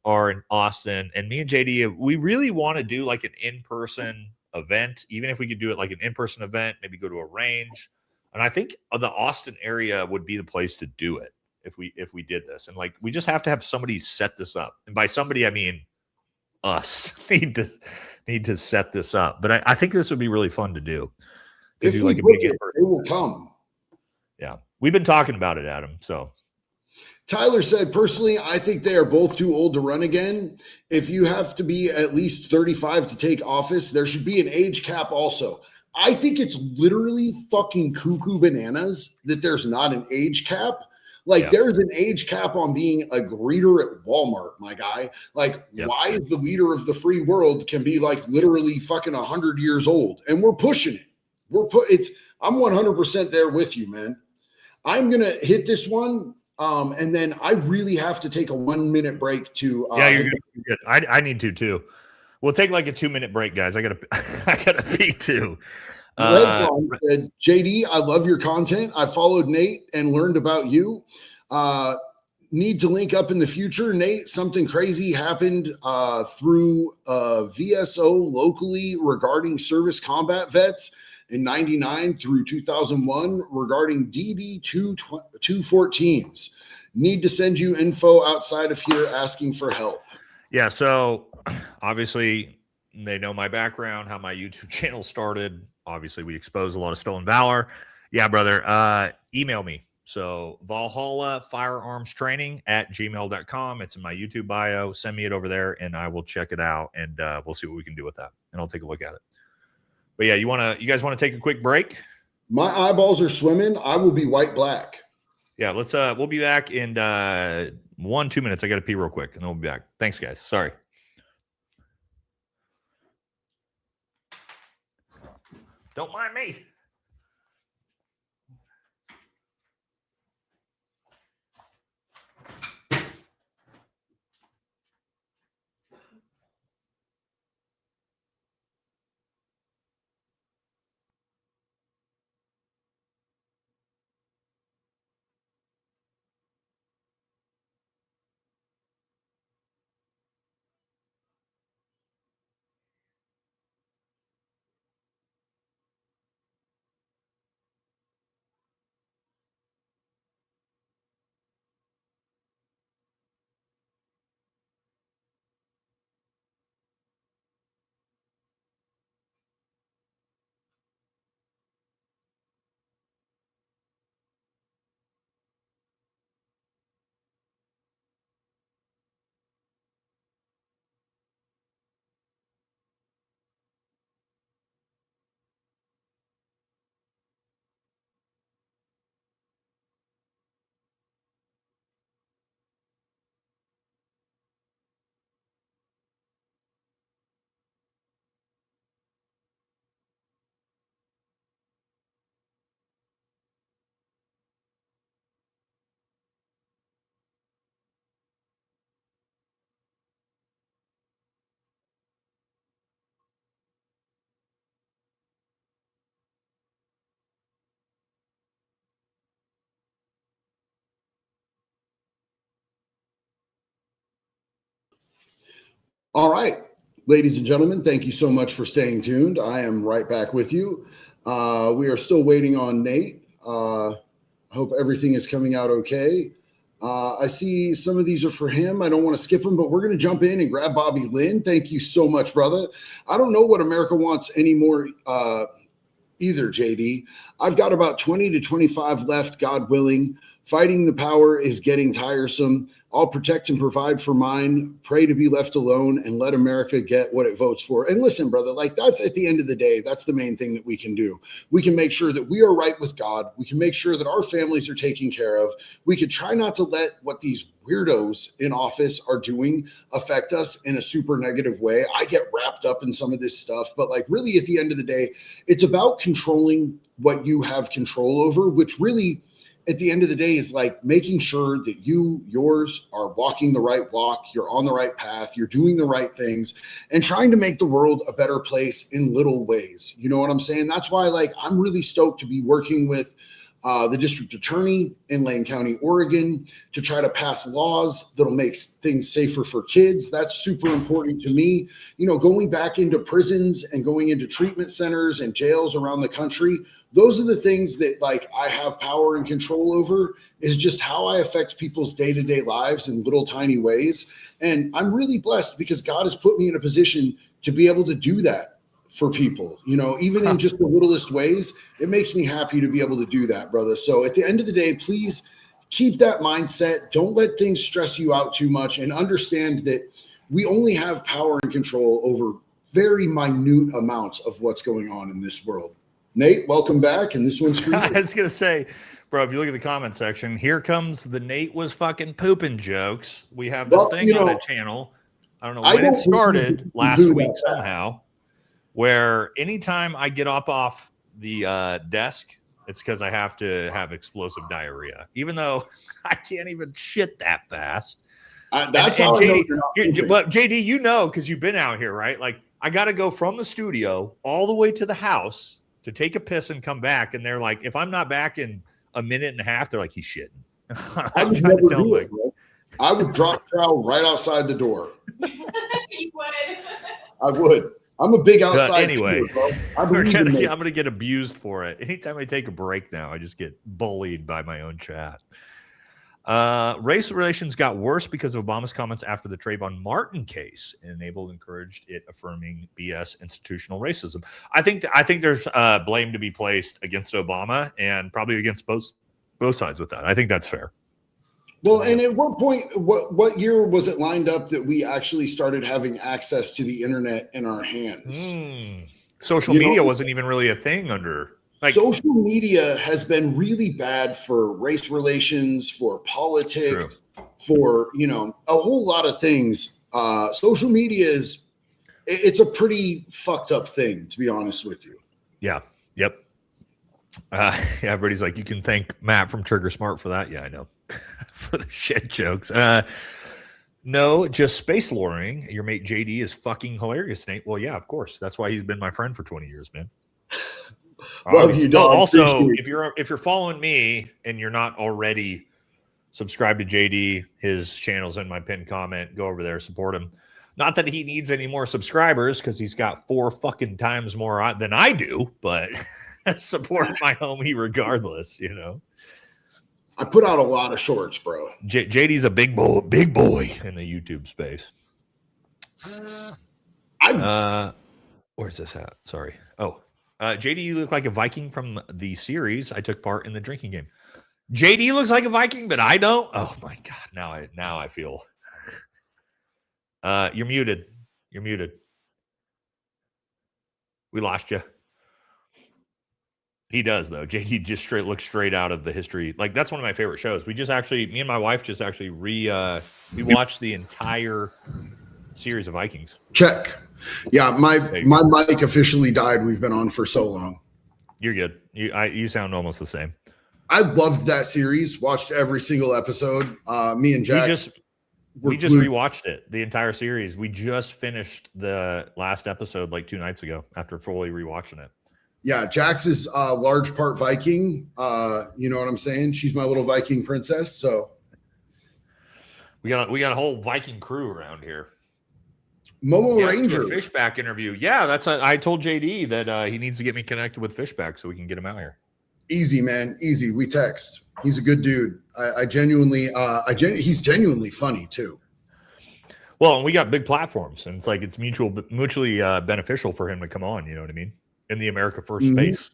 are in Austin. And me and JD, we really want to do like an in-person event, even if we could do it like an in-person event, maybe go to a range. And I think the Austin area would be the place to do it if we did this. And like we just have to have somebody set this up. And by somebody, I mean us need to set this up. But I think this would be really fun to do. If we book it, they will come. Yeah. We've been talking about it, Adam. So Tyler said, personally, I think they are both too old to run again. If you have to be at least 35 to take office, there should be an age cap also. I think it's literally fucking cuckoo bananas that there's not an age cap. Like there's an age cap on being a greeter at Walmart, my guy. Like, why is the leader of the free world can be like literally fucking 100 years old? And we're pushing it. I'm 100% there with you, man. I'm going to hit this one. And then I really have to take a 1 minute break to. You're good. I need to too. We'll take like a 2 minute break, guys. I gotta pee too. Said, JD, I love your content. I followed Nate and learned about you. Need to link up in the future. Nate, something crazy happened through VSO locally regarding service combat vets in 99 through 2001 regarding DB 214s. Need to send you info outside of here asking for help. Yeah, so obviously they know my background, how my YouTube channel started. Obviously, we expose a lot of stolen valor. Yeah, brother, email me. So Valhalla Firearms Training at gmail.com. It's in my YouTube bio. Send me it over there and I will check it out and we'll see what we can do with that. And I'll take a look at it. But yeah, you guys want to take a quick break? My eyeballs are swimming. I will be white black. Yeah, we'll be back in 1-2 minutes. I got to pee real quick and then we'll be back. Thanks, guys. Sorry. Don't mind me. All right, ladies and gentlemen, thank you so much for staying tuned. I am right back with you. We are still waiting on Nate. I hope everything is coming out okay. I see some of these are for him. I don't want to skip them, but we're going to jump in and grab Bobby Lynn. Thank you so much, brother. I don't know what America wants anymore either, JD. I've got about 20 to 25 left, God willing. Fighting the power is getting tiresome. I'll protect and provide for mine, pray to be left alone, and let America get what it votes for. And listen, brother, like that's at the end of the day, that's the main thing that we can do. We can make sure that we are right with God. We can make sure that our families are taken care of. We could try not to let what these weirdos in office are doing affect us in a super negative way. I get wrapped up in some of this stuff, but like really at the end of the day, it's about controlling what you have control over, which really at the end of the day is like making sure that yours are walking the right walk, you're on the right path, you're doing the right things, and trying to make the world a better place in little ways. You know what I'm saying? That's why like I'm really stoked to be working with the district attorney in Lane County, Oregon, to try to pass laws that'll make things safer for kids. That's super important to me. You know, going back into prisons and going into treatment centers and jails around the country, those are the things that like I have power and control over, is just how I affect people's day-to-day lives in little tiny ways. And I'm really blessed because God has put me in a position to be able to do that for people, you know, even in just the littlest ways. It makes me happy to be able to do that, brother. So at the end of the day, please keep that mindset. Don't let things stress you out too much, and understand that we only have power and control over very minute amounts of what's going on in this world. Nate, welcome back. And this one's for you. I was going to say, bro, if you look at the comment section, here comes the Nate was fucking pooping jokes. We have this thing on the channel. I don't know when it started last week somehow, where anytime I get up off the desk, it's because I have to have explosive diarrhea, even though I can't even shit that fast. That's how JD, JD, you know, because you've been out here, right? Like I got to go from the studio all the way to the house to take a piss and come back. And they're like, if I'm not back in a minute and a half, they're like, he's shitting. I would never do it, bro. I would drop trowel right outside the door. You would. I would. I'm a big outside. Anyway, kid, bro. I'm going to get abused for it. Anytime I take a break now, I just get bullied by my own chat. Race relations got worse because of Obama's comments after the Trayvon Martin case enabled and encouraged it affirming BS institutional racism. I think there's blame to be placed against Obama and probably against both sides with that. I think that's fair. Well, and at what point, what year was it lined up that we actually started having access to the internet in our hands? Social media wasn't even really a thing under. Like, social media has been really bad for race relations, for politics, for, you know, a whole lot of things. Social media it's a pretty fucked up thing, to be honest with you. Yeah. Yep. Everybody's like, you can thank Matt from Trigger Smart for that. Yeah, I know. For the shit jokes. No, just space loring. Your mate JD is fucking hilarious, Nate. Well, yeah, of course. That's why he's been my friend for 20 years, man. Love you, dog. Also, if you're following me and you're not already subscribed to JD, his channel's in my pinned comment. Go over there, support him. Not that he needs any more subscribers because he's got 4 fucking times more than I do, but support my homie regardless, you know. I put out a lot of shorts, bro. JD's a big boy in the YouTube space. Where's this at? Sorry. Oh. JD, you look like a Viking from the series. I took part in the drinking game. JD looks like a Viking, but I don't. Oh my God. Now I feel. You're muted. You're muted. We lost you. He does though. JD just looks straight out of the history. Like that's one of my favorite shows. Me and my wife just actually we watched the entire series of Vikings. Check. Yeah, my mic officially died. We've been on for so long. You're good. You sound almost the same. I loved that series. Watched every single episode. Me and Jax. We just rewatched it, the entire series. We just finished the last episode like 2 nights ago after fully rewatching it. Yeah, Jax is a large part Viking. You know what I'm saying? She's my little Viking princess. So we got a whole Viking crew around here. Momo yes, Ranger. to a Fishback interview. Yeah, I told JD that he needs to get me connected with Fishback so we can get him out here. Easy, man. Easy. We text. He's a good dude. I genuinely, he's genuinely funny too. Well, and we got big platforms, and it's like it's mutually beneficial for him to come on. You know what I mean? In the America First space.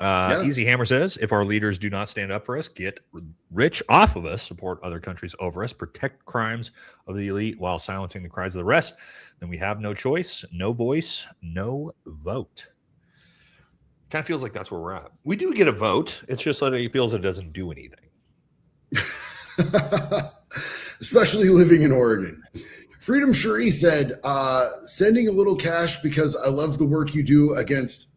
Easy Hammer says, if our leaders do not stand up for us, get rich off of us, support other countries over us, protect crimes of the elite while silencing the cries of the rest, then we have no choice, no voice, no vote. Kind of feels like that's where we're at. We do get a vote. It's just that it feels it doesn't do anything. Especially living in Oregon. Freedom Cherie said, sending a little cash because I love the work you do against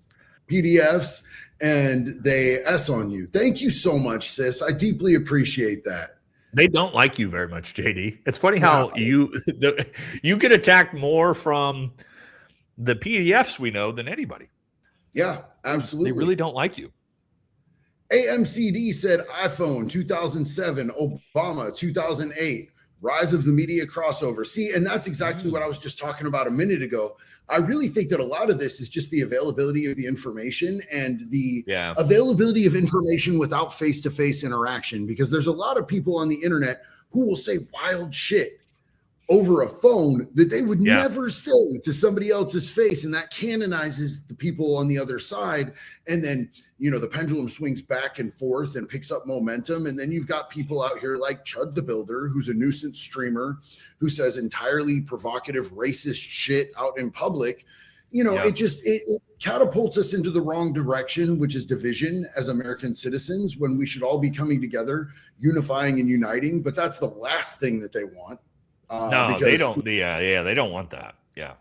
PDFs and they S on you. Thank you so much, sis. I deeply appreciate that. They don't like you very much, JD. It's funny how you get attacked more from the PDFs we know than anybody. Yeah, absolutely. They really don't like you. AMCD said iPhone 2007, Obama 2008, rise of the media crossover. See, and that's exactly what I was just talking about a minute ago. I really think that a lot of this is just the availability of the information and the availability of information without face-to-face interaction, because there's a lot of people on the internet who will say wild shit over a phone that they would never say to somebody else's face. And that canonizes the people on the other side. And then, you know, the pendulum swings back and forth and picks up momentum. And then you've got people out here like Chud the Builder, who's a nuisance streamer who says entirely provocative, racist shit out in public. You know, it catapults us into the wrong direction, which is division as American citizens, when we should all be coming together, unifying and uniting. But that's the last thing that they want. No, they don't. They don't want that. Yeah.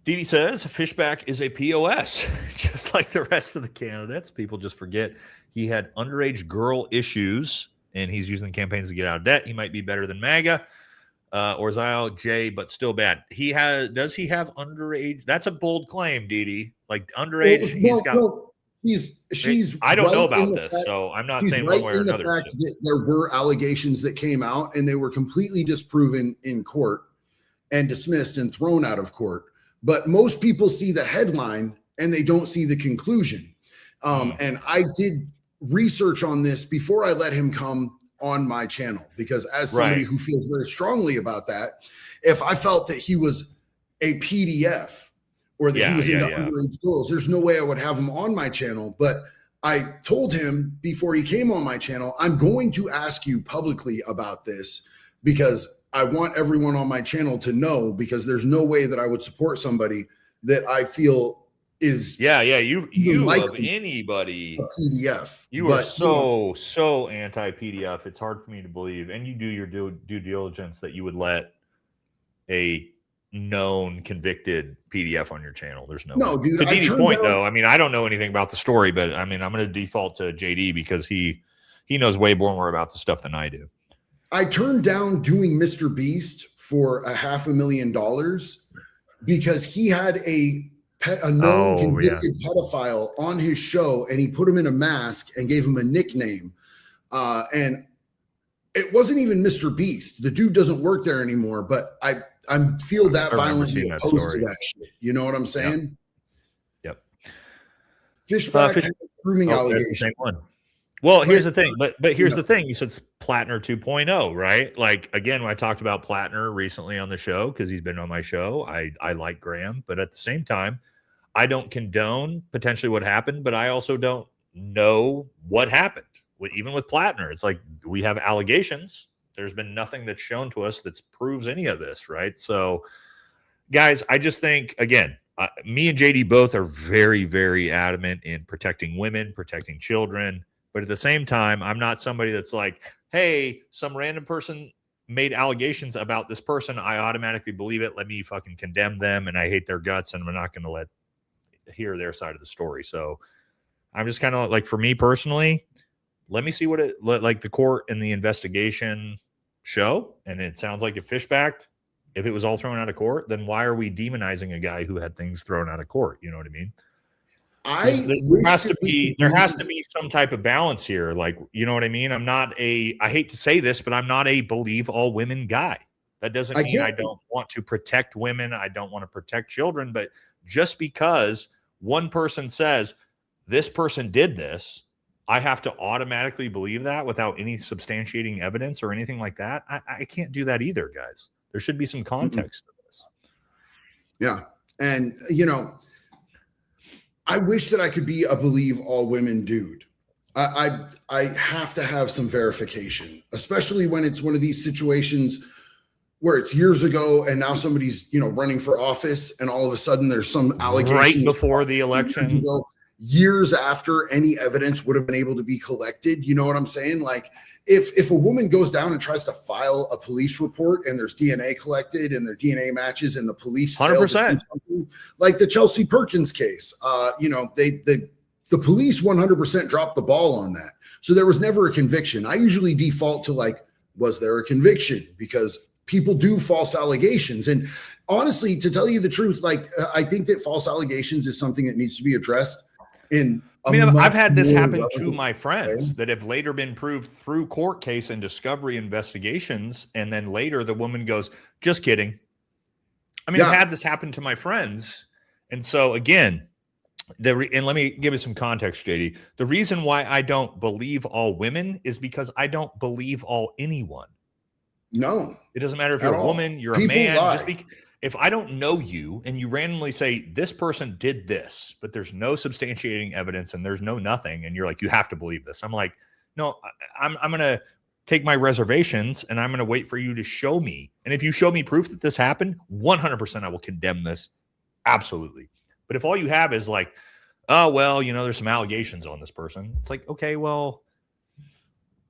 Dee says Fishback is a POS, just like the rest of the candidates. People just forget he had underage girl issues, and he's using campaigns to get out of debt. He might be better than MAGA or Zio J, but still bad. Does he have underage? That's a bold claim, Dee. Like underage, I don't know about this, so I'm not saying one way or another. The fact that there were allegations that came out and they were completely disproven in court and dismissed and thrown out of court. But most people see the headline and they don't see the conclusion. And I did research on this before I let him come on my channel, because as somebody who feels very strongly about that, if I felt that he was a PDF or that he was into underage girls, there's no way I would have him on my channel. But I told him before he came on my channel, I'm going to ask you publicly about this because I want everyone on my channel to know, because there's no way that I would support somebody that I feel is you of anybody a PDF. You are so anti PDF. It's hard for me to believe. And you do your due diligence that you would let a known convicted PDF on your channel. There's no dude. To Dee's point, though, I mean, I don't know anything about the story, but I mean, I'm going to default to JD because he knows way more about the stuff than I do. I turned down doing Mr. Beast for $500,000 because he had a known convicted pedophile on his show, and he put him in a mask and gave him a nickname. And it wasn't even Mr. Beast. The dude doesn't work there anymore, but I feel that violently opposed to that shit. You know what I'm saying? Yep. Fishback has grooming allegations. Same one. Well, here's the thing, but here's the thing. You said Plattner 2.0, right? Like, again, when I talked about Plattner recently on the show, because he's been on my show, I like Graham, but at the same time, I don't condone potentially what happened, but I also don't know what happened. Even with Plattner, it's like we have allegations. There's been nothing that's shown to us that proves any of this, right? So, guys, I just think, again, me and JD both are very, very adamant in protecting women, protecting children. But at the same time, I'm not somebody that's like, hey, some random person made allegations about this person. I automatically believe it. Let me fucking condemn them. And I hate their guts. And I'm not going to hear their side of the story. So I'm just kind of like, for me personally, let me see what the court and the investigation show. And it sounds like if it was all thrown out of court, then why are we demonizing a guy who had things thrown out of court? You know what I mean? There has to be some type of balance here. Like, you know what I mean? I hate to say this, but I'm not a believe all women guy. That doesn't mean I don't want to protect women. I don't want to protect children. But just because one person says this person did this, I have to automatically believe that without any substantiating evidence or anything like that. I can't do that either, guys. There should be some context to this. Yeah. And, you know, I wish that I could be a believe all women dude. I have to have some verification, especially when it's one of these situations where it's years ago and now somebody's, you know, running for office and all of a sudden there's some allegations right before the election, years after any evidence would have been able to be collected. You know what I'm saying? Like if a woman goes down and tries to file a police report and there's DNA collected and their DNA matches and the police 100%, like the Chelsea Perkins case, you know, the police 100% dropped the ball on that. So there was never a conviction. I usually default to like, was there a conviction? Because people do false allegations. And honestly, to tell you the truth, like I think that false allegations is something that needs to be addressed in I've had this happen to my friends that have later been proved through court case and discovery investigations. And then later the woman goes, just kidding. I mean, I've had this happen to my friends. And so again, and let me give you some context, JD. The reason why I don't believe all women is because I don't believe all anyone. No, it doesn't matter if you're a woman, you're a man. If I don't know you and you randomly say this person did this, but there's no substantiating evidence and there's no nothing, and you're like, you have to believe this. I'm like, no, I'm going to take my reservations and I'm going to wait for you to show me. And if you show me proof that this happened, 100% I will condemn this. Absolutely. But if all you have is like, oh, well, you know, there's some allegations on this person. It's like, okay, well,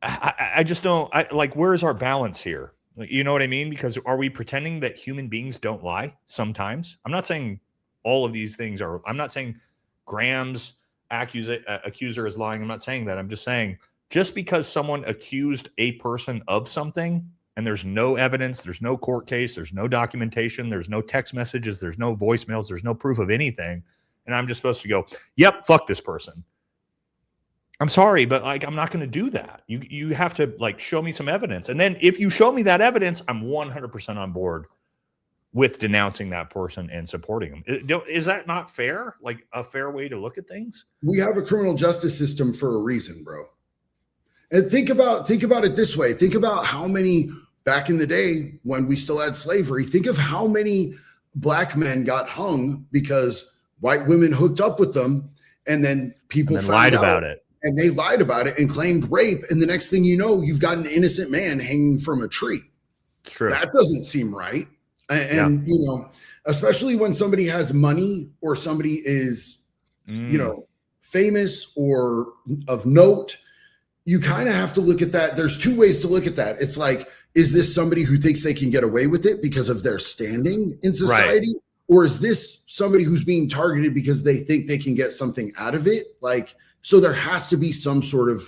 I just don't like, where's our balance here? You know what I mean? Because are we pretending that human beings don't lie sometimes? I'm not saying all of these things are, I'm not saying Graham's accuser is lying. I'm not saying that. I'm just saying just because someone accused a person of something and there's no evidence, there's no court case, there's no documentation, there's no text messages, there's no voicemails, there's no proof of anything. And I'm just supposed to go, yep, fuck this person. I'm sorry, but like, I'm not going to do that. You have to like show me some evidence. And then if you show me that evidence, I'm 100% on board with denouncing that person and supporting them. Is that not fair? Like a fair way to look at things? We have a criminal justice system for a reason, bro. And think about it this way. Think about how many back in the day when we still had slavery, think of how many black men got hung because white women hooked up with them and then people lied about it. And they lied about it and claimed rape. And the next thing you know, you've got an innocent man hanging from a tree. It's true. That doesn't seem right. And you know, especially when somebody has money or somebody is, you know, famous or of note, you kind of have to look at that. There's two ways to look at that. It's like, is this somebody who thinks they can get away with it because of their standing in society? Right. Or is this somebody who's being targeted because they think they can get something out of it? Like, so there has to be some sort of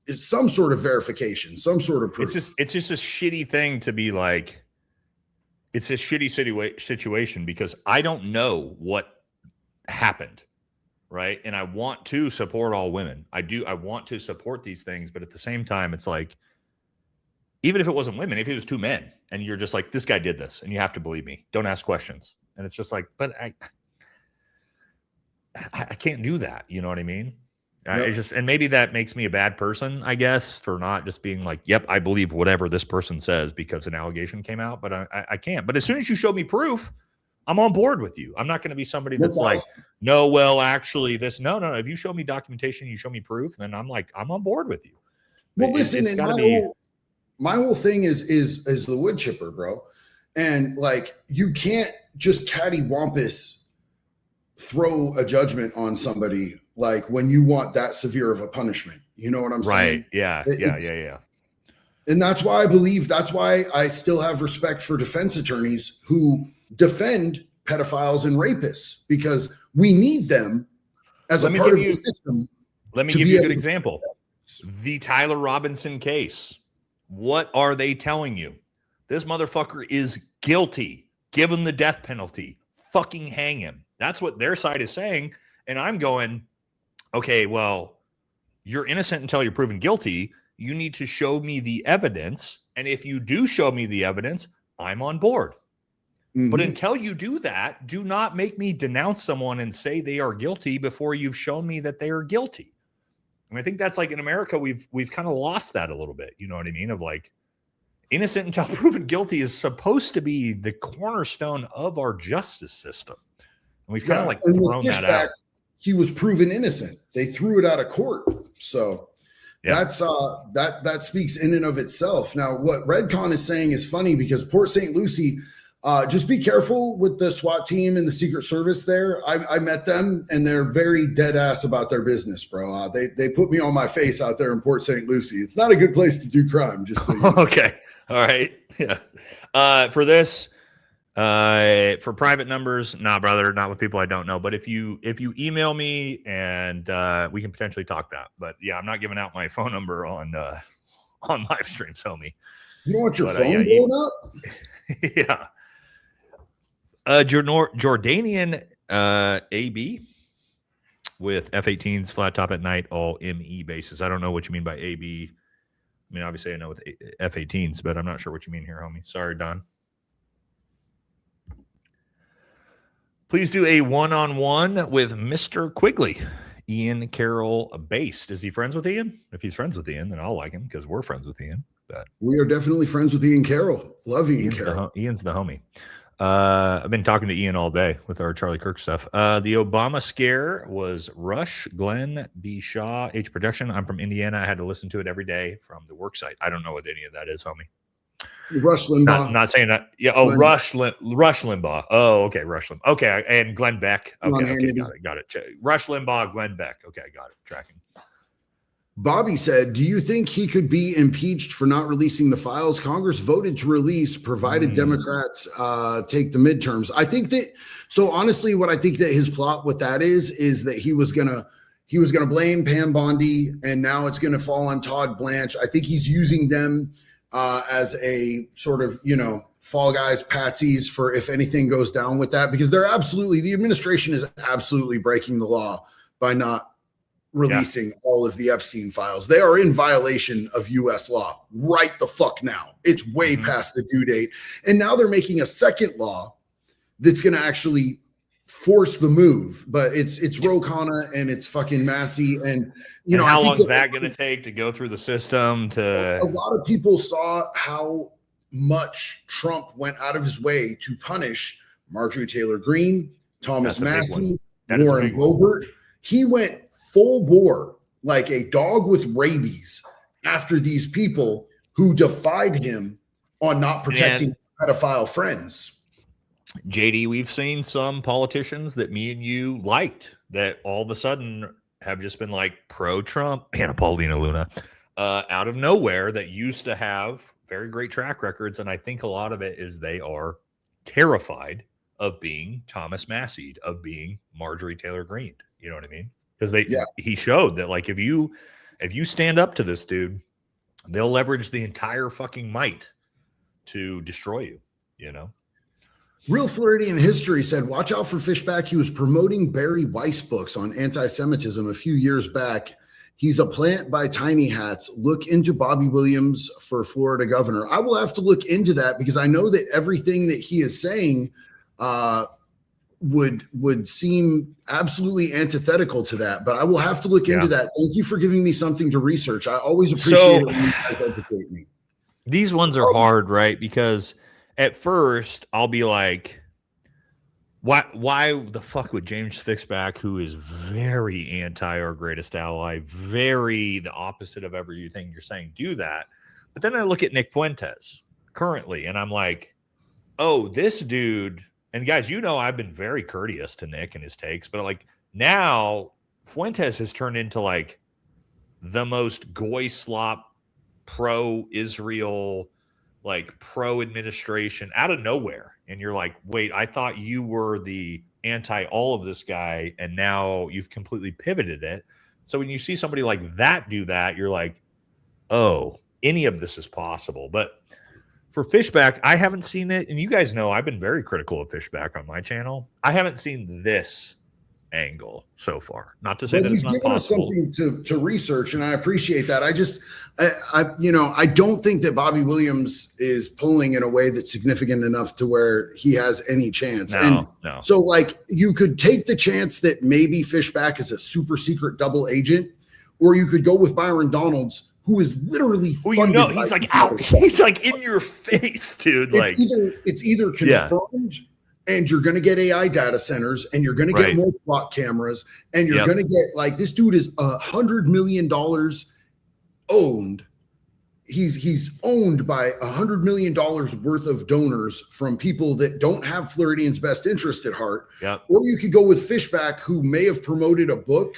verification, some sort of proof. It's just a shitty thing to be like, it's a shitty situation because I don't know what happened, right? And I want to support all women. I want to support these things, but at the same time, it's like, even if it wasn't women, if it was two men, and you're just like, this guy did this, and you have to believe me. Don't ask questions. And it's just like, but I can't do that. You know what I mean? Yep. And maybe that makes me a bad person, I guess, for not just being like, yep, I believe whatever this person says because an allegation came out, but I can't. But as soon as you show me proof, I'm on board with you. I'm not going to be somebody that's like, no, well, actually this, no. If you show me documentation, you show me proof, then I'm like, I'm on board with you. Well, listen, my whole thing is the wood chipper, bro. And like, you can't just cattywampus throw a judgment on somebody like when you want that severe of a punishment. You know what I'm saying? Right. Yeah. And that's why I still have respect for defense attorneys who defend pedophiles and rapists, because we need them as a part of the system. Let me give you a good example. The Tyler Robinson case. What are they telling you? This motherfucker is guilty. Give him the death penalty. Fucking hang him. That's what their side is saying. And I'm going, okay, well, you're innocent until you're proven guilty. You need to show me the evidence. And if you do show me the evidence, I'm on board. But until you do that, do not make me denounce someone and say they are guilty before you've shown me that they are guilty. And I think that's like in America, we've kind of lost that a little bit. You know what I mean? Of like, innocent until proven guilty is supposed to be the cornerstone of our justice system. And we've kind of like thrown that out. He was proven innocent. They threw it out of court. So that's that speaks in and of itself. Now, what Redcon is saying is funny because Port St. Lucie, just be careful with the SWAT team and the Secret Service there. I met them and they're very dead ass about their business, bro. They put me on my face out there in Port St. Lucie. It's not a good place to do crime, just so you know. Okay. All right. Yeah. For this, for private numbers, nah, brother, not with people I don't know. But if you email me and we can potentially talk that. But yeah, I'm not giving out my phone number on live streams, homie. You don't want your phone blown up? Yeah. Jordanian AB with F-18s, flat top at night, all ME bases. I don't know what you mean by AB. I mean, obviously I know with F-18s, but I'm not sure what you mean here, homie. Sorry, Don. Please do a one-on-one with Mr. Quigley. Ian Carroll based. Is he friends with Ian? If he's friends with Ian, then I'll like him because we're friends with Ian. But we are definitely friends with Ian Carroll. Love Ian Carroll. Ian's the homie. I've been talking to Ian all day with our Charlie Kirk stuff. The Obama scare was Rush, Glenn, B. Shaw, H. Production. I'm from Indiana. I had to listen to it every day from the work site. I don't know what any of that is, homie. Rush Limbaugh. Not saying that. Yeah. Oh, Rush Limbaugh. Oh, okay. Rush Limbaugh. Okay. And Glenn Beck. Okay. Got it. Rush Limbaugh, Glenn Beck. Okay. Got it. Tracking. Bobby said, do you think he could be impeached for not releasing the files Congress voted to release, provided Democrats take the midterms? I think that, so honestly, what I think that his plot with that is that he was going to blame Pam Bondi and now it's going to fall on Todd Blanche. I think he's using them as a sort of, fall guys, patsies for if anything goes down with that, because the administration is absolutely breaking the law by not releasing all of the Epstein files. They are in violation of U.S. law right the fuck now. It's way past the due date. And now they're making a second law that's going to actually force the move. But it's Ro Khanna and it's fucking Massey. And, how long is that going to take to go through the system? A lot of people saw how much Trump went out of his way to punish Marjorie Taylor Greene, Thomas Massey, Lauren Boebert. He went full bore, like a dog with rabies, after these people who defied him on not protecting his pedophile friends. JD, we've seen some politicians that me and you liked that all of a sudden have just been like pro-Trump, Anna Paulina Luna, out of nowhere, that used to have very great track records. And I think a lot of it is they are terrified of being Thomas Massey, of being Marjorie Taylor Greene. You know what I mean? Because he showed that, like, if you stand up to this dude, they'll leverage the entire fucking might to destroy you. Real Floridian History said, watch out for Fishback. He was promoting Barry Weiss books on anti-Semitism a few years back. He's a plant by Tiny Hats. Look into Bobby Williams for Florida governor. I will have to look into that because I know that everything that he is saying would seem absolutely antithetical to that, but I will have to look into that. Thank you for giving me something to research. I always appreciate it when you guys educate me. These ones are hard, right? Because at first I'll be like, why the fuck would James Fixback, who is very anti our greatest ally, very the opposite of everything you're saying, do that? But then I look at Nick Fuentes currently and I'm like, oh, this dude. And guys, I've been very courteous to Nick and his takes, but like now Fuentes has turned into like the most goy slop pro-Israel, like pro-administration out of nowhere. And you're like, wait, I thought you were the anti all of this guy. And now you've completely pivoted it. So when you see somebody like that do that, you're like, oh, any of this is possible. But for Fishback, I haven't seen it. And you guys know I've been very critical of Fishback on my channel. I haven't seen this angle so far. Not to say But that he's it's not given us possible. something to research, and I appreciate that. I don't think that Bobby Williams is polling in a way that's significant enough to where he has any chance. No. So, like, you could take the chance that maybe Fishback is a super secret double agent, or you could go with Byron Donalds, who is literally funded. He's like out. He's like in your face, dude. It's either confirmed, and you're going to get AI data centers, and you're going to get more SWAT cameras, and you're going to get, like, this dude is $100 million owned. He's owned by $100 million worth of donors from people that don't have Floridians' best interest at heart. Yep. Or you could go with Fishback, who may have promoted a book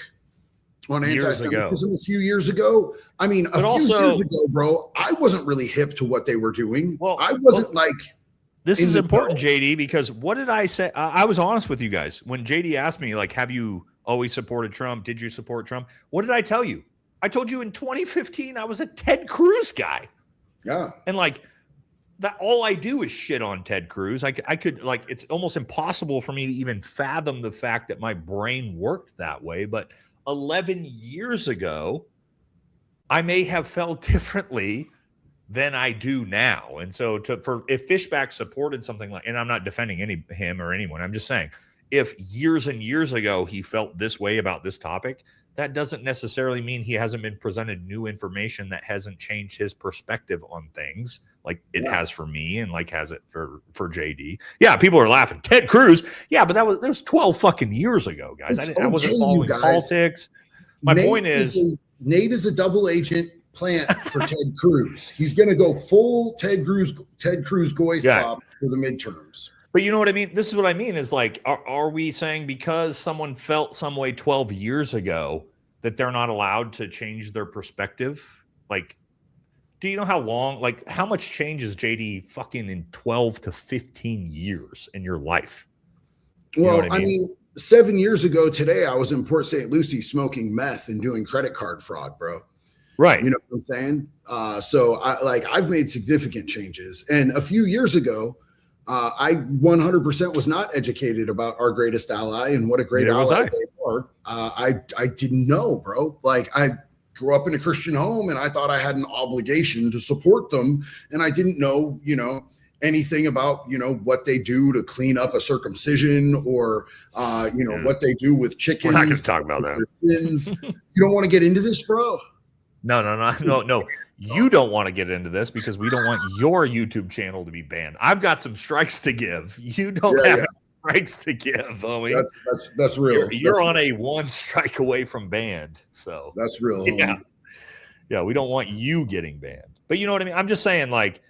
on anti-Semitism a few years ago. I mean, a few years ago, bro, I wasn't really hip to what they were doing. Well, I wasn't like. This is important, JD, because what did I say? I was honest with you guys. When JD asked me, like, have you always supported Trump? Did you support Trump? What did I tell you? I told you in 2015, I was a Ted Cruz guy. Yeah. And like that, all I do is shit on Ted Cruz. I could, like, it's almost impossible for me to even fathom the fact that my brain worked that way. But 11 years ago, I may have felt differently than I do now. And so if Fishback supported something like, and I'm not defending him or anyone, I'm just saying, if years and years ago he felt this way about this topic, that doesn't necessarily mean he hasn't been presented new information that hasn't changed his perspective on things, like it has for me, and like has it for JD. Yeah, people are laughing. Ted Cruz. Yeah, but that was 12 fucking years ago, guys. I wasn't following politics. My point is, Nate is a double agent plant for Ted Cruz. He's going to go full Ted Cruz goy slop for the midterms. But you know what I mean? This is what I mean is, like, are we saying because someone felt some way 12 years ago that they're not allowed to change their perspective? Like, do you know how long, like, how much changes, JD, fucking in 12 to 15 years in your life? Well, I mean, 7 years ago today, I was in Port St. Lucie smoking meth and doing credit card fraud, bro. Right. You know what I'm saying? So I've made significant changes. And a few years ago, I 100% was not educated about our greatest ally and what a great ally they are. I didn't know, bro. Like, I grew up in a Christian home and I thought I had an obligation to support them. And I didn't know, anything about, what they do to clean up a circumcision or, what they do with chickens. We're not going to talk about that. Sins. You don't want to get into this, bro? No. You don't want to get into this because we don't want your YouTube channel to be banned. I've got some strikes to give. You don't have any strikes to give, homie. That's real. You're on a one strike away from banned. So that's real. Yeah. We don't want you getting banned. But you know what I mean? I'm just saying, like,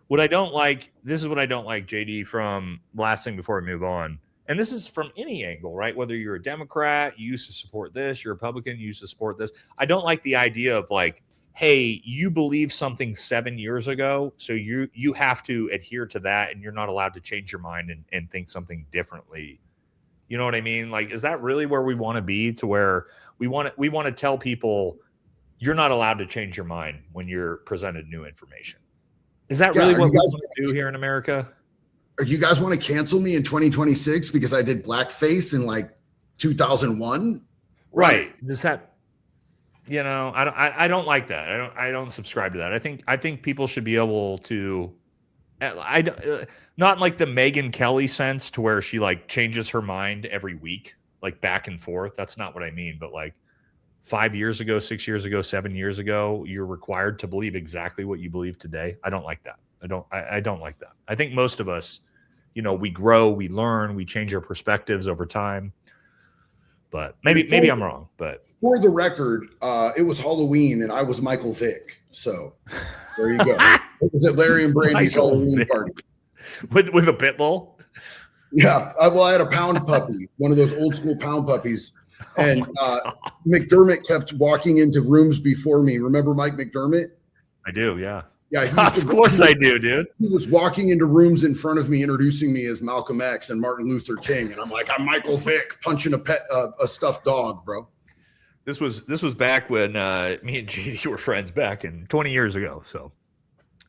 what I don't like, this is what I don't like, JD, from last thing before we move on. And this is from any angle, right? Whether you're a Democrat, you used to support this, you're a Republican, you used to support this. I don't like the idea of, like, hey, you believe something 7 years ago, so you have to adhere to that, and you're not allowed to change your mind and think something differently. You know what I mean? Like, is that really where we want to be, to where we want to tell people you're not allowed to change your mind when you're presented new information? Is that really what we want to do here in America? Or you guys want to cancel me in 2026 because I did blackface in like 2001? Right. Does that? I don't like that. I don't subscribe to that. I think people should be able to, not like the Megyn Kelly sense to where she, like, changes her mind every week, like, back and forth. That's not what I mean. But, like, 5 years ago, 6 years ago, 7 years ago, you're required to believe exactly what you believe today. I don't like that. I don't like that. I think most of us, we grow, we learn, we change our perspectives over time. But maybe I'm wrong. But for the record, it was Halloween and I was Michael Vick. So there you go. It was at Larry and Brandy's Halloween party with a pit bull. Yeah, I had a pound puppy, one of those old school pound puppies, and McDermott kept walking into rooms before me. Remember Mike McDermott? I do. Yeah. Yeah, of course I do, dude. He was walking into rooms in front of me, introducing me as Malcolm X and Martin Luther King, and I'm like, I'm Michael Vick punching a stuffed dog, bro. This was back when me and JD were friends back in 20 years ago. So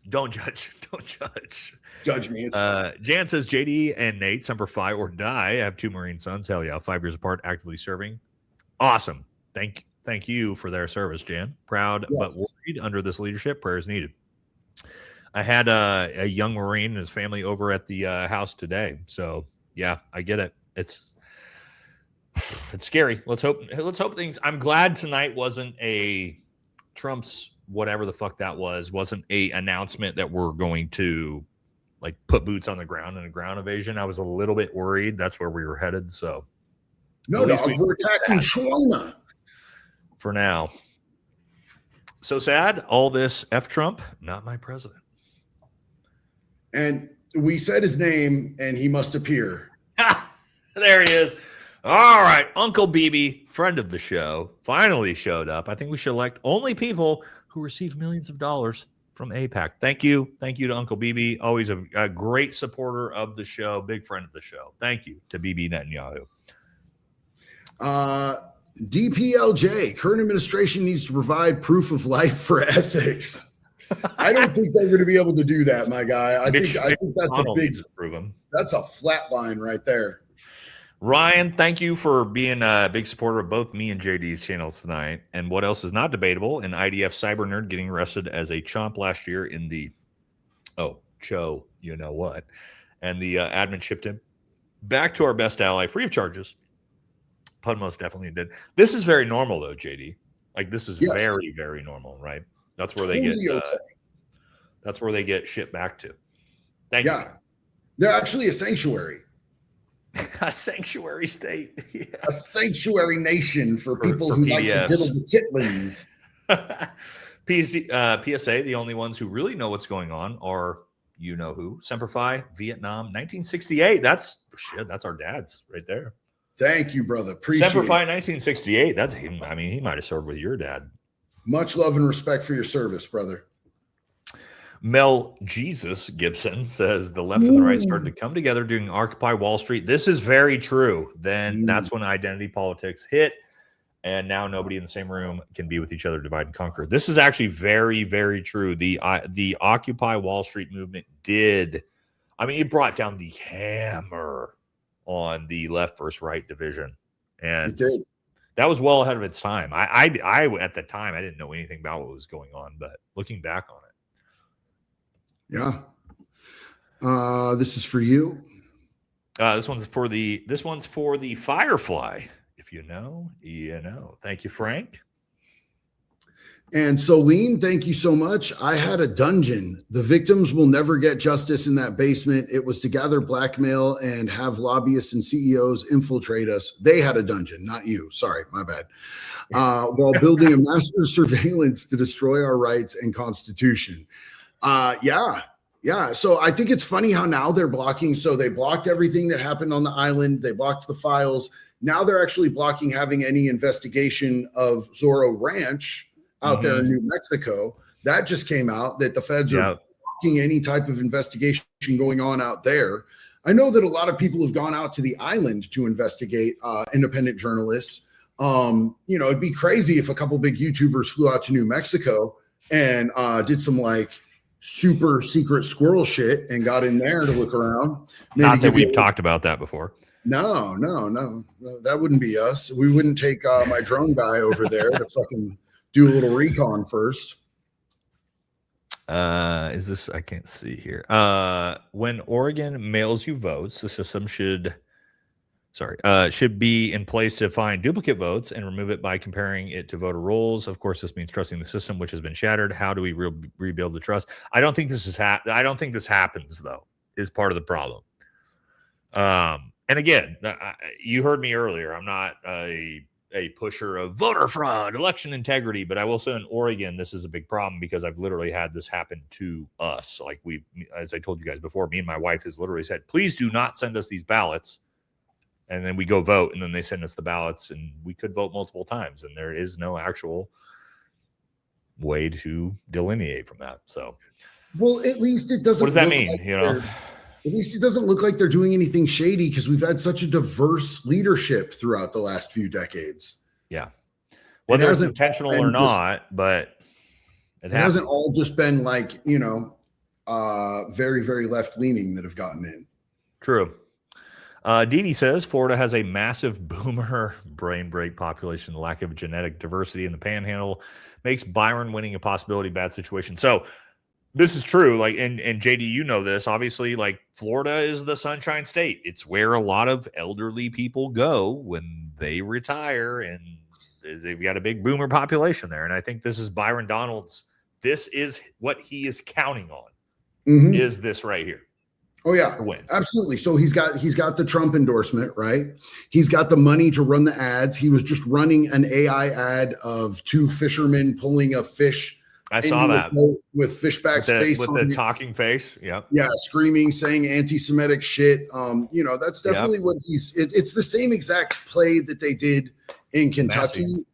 Don't judge. Don't judge. Judge me. It's fine. Jan says JD and Nate, Semper Fi or die. I have 2 Marine sons. Hell yeah. 5 years apart, actively serving. Awesome. Thank you for their service, Jan. Proud but worried under this leadership. Prayers needed. I had a young Marine and his family over at the house today. So yeah, I get it. It's scary. Let's hope things. I'm glad tonight wasn't a Trump's whatever the fuck that wasn't a announcement that we're going to like put boots on the ground in a ground invasion. I was a little bit worried. That's where we were headed. So no, dog, we're attacking China for now. So sad. All this F Trump, not my president. And we said his name and he must appear. There he is. All right. Uncle BB, friend of the show, finally showed up. I think we should elect only people who receive millions of dollars from AIPAC. Thank you. Thank you to Uncle BB. Always a great supporter of the show. Big friend of the show. Thank you to BB Netanyahu. DPLJ, current administration needs to provide proof of life for ethics. I don't think they're going to be able to do that, my guy. I think that's a flat line right there. Ryan, thank you for being a big supporter of both me and JD's channels tonight. And what else is not debatable? An IDF cyber nerd getting arrested as a chomp last year in the Cho, you know what? And the admin shipped him back to our best ally free of charges. Pun most definitely did. This is very normal though, JD. Like this is very, very normal, right? That's where they get. That's where they get shipped back to. Thank you. They're actually a sanctuary. A sanctuary state. Yeah. A sanctuary nation for people who like to diddle the chitlins. PSA, the only ones who really know what's going on are you know who. Semper Fi, Vietnam, 1968. That's our dad's right there. Thank you, brother. Appreciate Semper Fi, it. 1968. That's him. I mean, he might have served with your dad. Much love and respect for your service, brother. Mel Jesus Gibson says the left and the right started to come together during Occupy Wall Street. This is very true. Then that's when identity politics hit, and now nobody in the same room can be with each other, divide and conquer. This is actually very, very true. The Occupy Wall Street movement did. I mean, it brought down the hammer on the left versus right division, and it did. That was well ahead of its time. I at the time I didn't know anything about what was going on, but looking back on it. Yeah. This is for you. This one's for the Firefly. If you know, you know. Thank you, Frank. And Solene, thank you so much. I had a dungeon. The victims will never get justice in that basement. It was to gather blackmail and have lobbyists and CEOs infiltrate us. They had a dungeon, not you. Sorry, my bad. While building a master surveillance to destroy our rights and constitution. Yeah. So I think it's funny how now they're blocking. So they blocked everything that happened on the island. They blocked the files. Now they're actually blocking having any investigation of Zorro Ranch out there in New Mexico. That just came out that the feds are blocking any type of investigation going on out there. I know that a lot of people have gone out to the island to investigate independent journalists. It'd be crazy if a couple big YouTubers flew out to New Mexico and did some like super secret squirrel shit and got in there to look around. Maybe not that we've talked about that before. No, that wouldn't be us. We wouldn't take my drone guy over there to fucking do a little recon first. Is this? I can't see here. When Oregon mails you votes, the system should be in place to find duplicate votes and remove it by comparing it to voter rolls. Of course, this means trusting the system, which has been shattered. How do we rebuild the trust? I don't think this is. I don't think this happens though. Is part of the problem. And again, you heard me earlier. I'm not a pusher of voter fraud, election integrity, but I will say in Oregon, this is a big problem because I've literally had this happen to us. Like as I told you guys before, me and my wife has literally said, please do not send us these ballots. And then we go vote, and then they send us the ballots, and we could vote multiple times, and there is no actual way to delineate from that. So, well, at least it doesn't. What does that mean? Like at least it doesn't look like they're doing anything shady because we've had such a diverse leadership throughout the last few decades. Yeah, whether it's intentional or not, but it hasn't all just been like very, very left leaning that have gotten in. True. Dee Dee says Florida has a massive boomer brain break population. The lack of genetic diversity in the panhandle makes Byron winning a possibility bad situation. So this is true. Like, and JD, you know this, obviously, like Florida is the Sunshine State. It's where a lot of elderly people go when they retire, and they've got a big boomer population there. And I think this is Byron Donalds. This is what he is counting on. Is this right here? Oh yeah, absolutely. So he's got the Trump endorsement, right? He's got the money to run the ads. He was just running an AI ad of two fishermen pulling a fish. I saw that with Fishback's face with the talking face. Yeah, screaming, saying anti-Semitic shit. That's definitely what he's. It's the same exact play that they did in Kentucky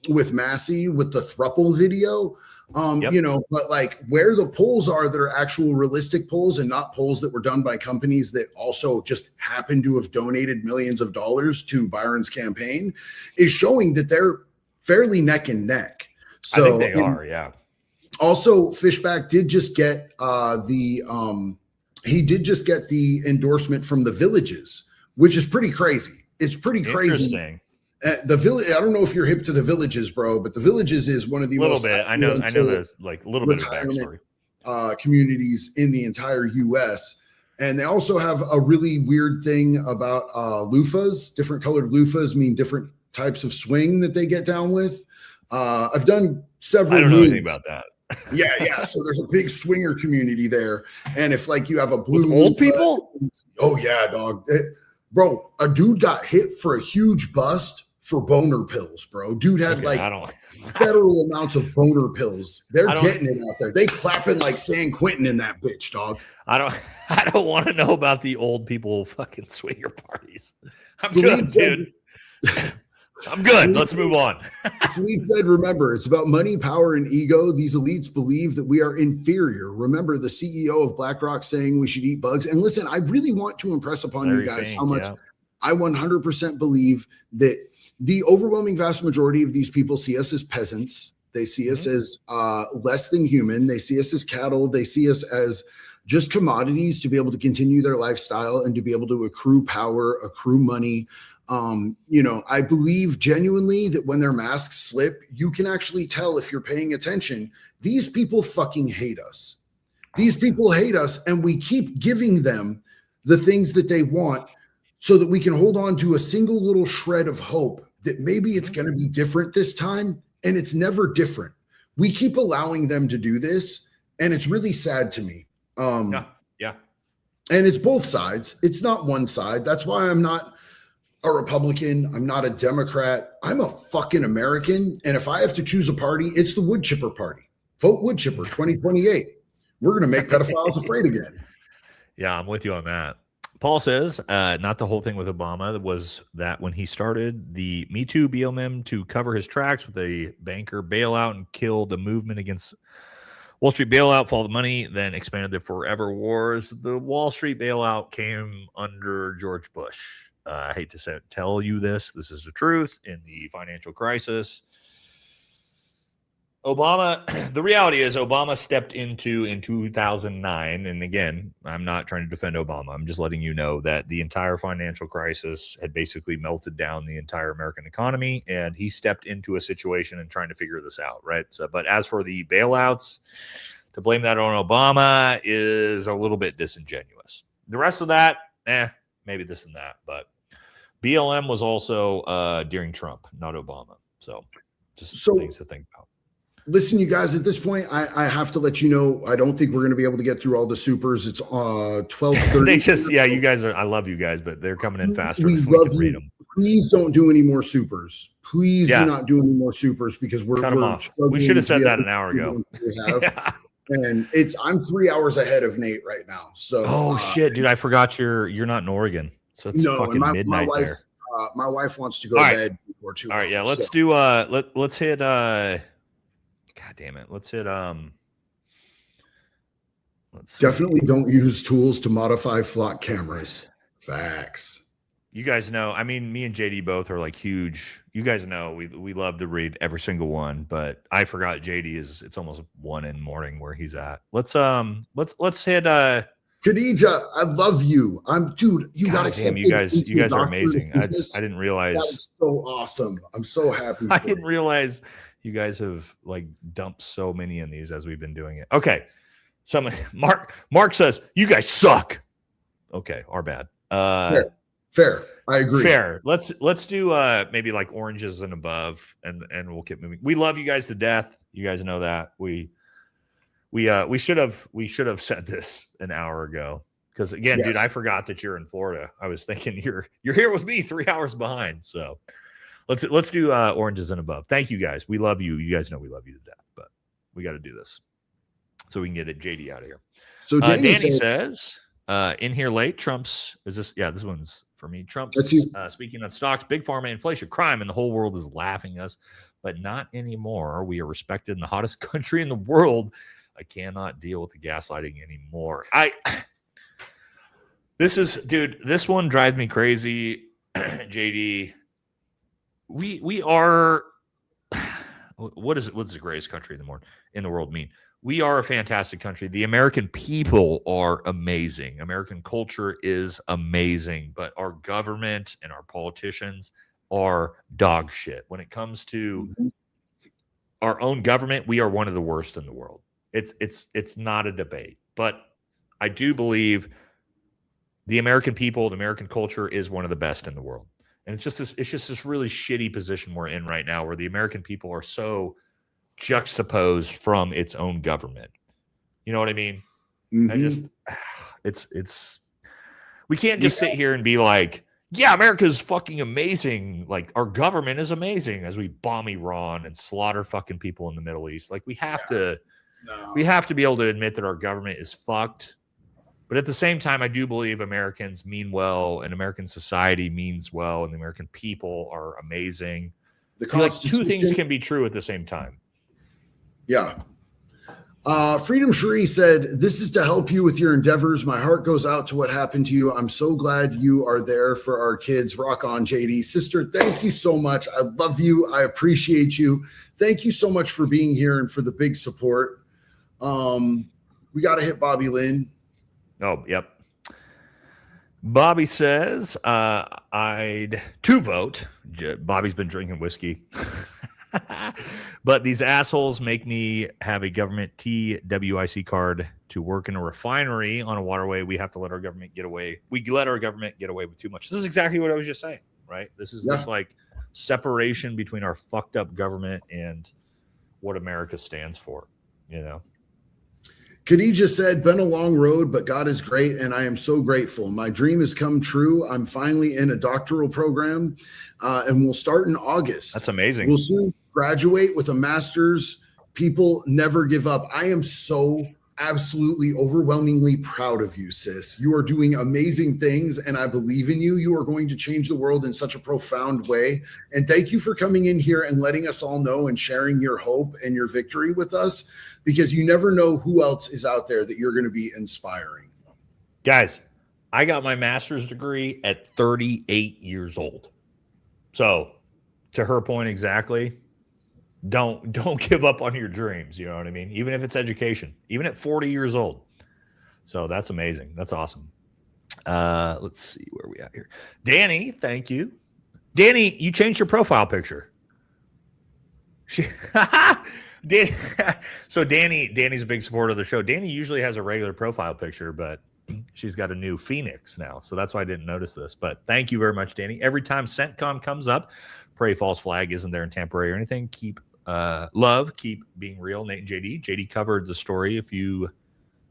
with Massey with the thruple video. But like where the polls are that are actual realistic polls and not polls that were done by companies that also just happen to have donated millions of dollars to Byron's campaign is showing that they're fairly neck and neck. So I think they are, yeah. Also, Fishback did just get the endorsement from the Villages, which is pretty crazy. It's pretty crazy. The Village. I don't know if you're hip to the Villages, bro, but the Villages is one of the most. I know. There's like a little bit of backstory. Communities in the entire U.S. And they also have a really weird thing about loofahs. Different colored loofahs mean different types of swing that they get down with. I've done several. I don't know anything about that. Yeah. So there's a big swinger community there, and if like you have a blue with old people, oh yeah, dog, bro, a dude got hit for a huge bust for boner pills, bro. Dude had federal amounts of boner pills. They're getting it out there. They clapping like San Quentin in that bitch, dog. I don't want to know about the old people fucking swinger parties. I'm good, dude. I'm good. Let's move on. Salid said, remember, it's about money, power, and ego. These elites believe that we are inferior. Remember the CEO of BlackRock saying we should eat bugs. And listen, I really want to impress upon you guys how much I 100% believe that the overwhelming vast majority of these people see us as peasants. They see us as less than human. They see us as cattle. They see us as just commodities to be able to continue their lifestyle and to be able to accrue power, accrue money. I believe genuinely that when their masks slip, you can actually tell if you're paying attention. These people fucking hate us. These people hate us, and we keep giving them the things that they want so that we can hold on to a single little shred of hope that maybe it's going to be different this time, and it's never different. We keep allowing them to do this, and it's really sad to me. Yeah. And it's both sides. It's not one side. That's why I'm not a Republican. I'm not a Democrat. I'm a fucking American. And if I have to choose a party, it's the wood chipper party. Vote wood chipper 2028. We're going to make pedophiles afraid again. Yeah, I'm with you on that. Paul says, not the whole thing with Obama was that when he started the Me Too BLM to cover his tracks with a banker bailout and kill the movement against Wall Street bailout, follow the money, then expanded the forever wars. The Wall Street bailout came under George Bush. I hate to tell you this. This is the truth. In the financial crisis, the reality is Obama stepped into in 2009. And again, I'm not trying to defend Obama. I'm just letting you know that the entire financial crisis had basically melted down the entire American economy. And he stepped into a situation and trying to figure this out. Right. So, but as for the bailouts, to blame that on Obama is a little bit disingenuous. The rest of that, maybe this and that. But BLM was also during Trump, not Obama. So just things to think about. Listen, you guys, at this point, I have to let you know, I don't think we're going to be able to get through all the supers. It's 12:30. You guys are, I love you guys, but they're coming in faster. We love you. Read them. Please don't do any more supers. Please do not do any more supers because we're off. We should have said that an hour ago. And I'm 3 hours ahead of Nate right now. So shit, dude, I forgot you're not in Oregon. So it's fucking midnight there. My wife wants to go to bed before 2 All right, yeah, let's do let's hit God damn it. Let's hit definitely don't use tools to modify flock cameras. Facts. You guys know, I mean, me and JD both are like huge. You guys know we love to read every single one, but I forgot JD it's almost 1 in the morning where he's at. Let's hit Khadija, I love you. Dude, you got accepted. You guys are amazing. I didn't realize that was so awesome. I'm so happy. I didn't realize you guys have like dumped so many in these as we've been doing it. Okay. Mark says, you guys suck. Okay, our bad. Fair. I agree. Fair. Let's do maybe like oranges and above, and we'll keep moving. We love you guys to death. You guys know that. We should have said this an hour ago. Because again, dude, I forgot that you're in Florida. I was thinking you're here with me 3 hours behind. So let's do oranges and above. Thank you guys. We love you. You guys know we love you to death, but we got to do this so we can get JD out of here. So Danny says in here late, Trump's is this? Yeah, this one's for me. Trump's speaking on stocks, big pharma, inflation, crime, and the whole world is laughing us, but not anymore. We are respected in the hottest country in the world. I cannot deal with the gaslighting anymore. This one drives me crazy, JD. We are what's the greatest country in the world mean? We are a fantastic country. The American people are amazing. American culture is amazing, but our government and our politicians are dog shit. When it comes to our own government, we are one of the worst in the world. It's not a debate, but I do believe the American people, the American culture is one of the best in the world. And it's just this really shitty position we're in right now where the American people are so juxtaposed from its own government. You know what I mean? Mm-hmm. We can't just sit here and be like, yeah, America's fucking amazing. Like our government is amazing as we bomb Iran and slaughter fucking people in the Middle East. Like we have to be able to admit that our government is fucked. But at the same time, I do believe Americans mean well and American society means well and the American people are amazing. Two things can be true at the same time. Yeah. Freedom Cherie said, this is to help you with your endeavors. My heart goes out to what happened to you. I'm so glad you are there for our kids. Rock on, JD. Sister, thank you so much. I love you. I appreciate you. Thank you so much for being here and for the big support. We got to hit Bobby Lynn. Oh, yep. Bobby says, I'd to vote. Bobby's been drinking whiskey. But these assholes make me have a government TWIC card to work in a refinery on a waterway. We have to let our government get away. We let our government get away with too much. This is exactly what I was just saying, right? This is this like separation between our fucked up government and what America stands for, you know? Khadija said, been a long road, but God is great, and I am so grateful. My dream has come true. I'm finally in a doctoral program, and we'll start in August. That's amazing. We'll soon graduate with a master's. People never give up. I am so absolutely overwhelmingly proud of you, sis. You are doing amazing things, and I believe in you. You are going to change the world in such a profound way. And thank you for coming in here and letting us all know and sharing your hope and your victory with us, because you never know who else is out there that you're going to be inspiring. Guys, I got my master's degree at 38 years old. So to her point exactly, don't give up on your dreams. You know what I mean? Even if it's education, even at 40 years old. So that's amazing. That's awesome. Let's see where we at here. Danny, thank you. Danny, you changed your profile picture. So Danny's a big supporter of the show. Danny usually has a regular profile picture, but she's got a new Phoenix now. So that's why I didn't notice this. But thank you very much, Danny. Every time CENTCOM comes up, pray false flag isn't there in Tampa or anything. Keep being real. Nate and JD covered the story a few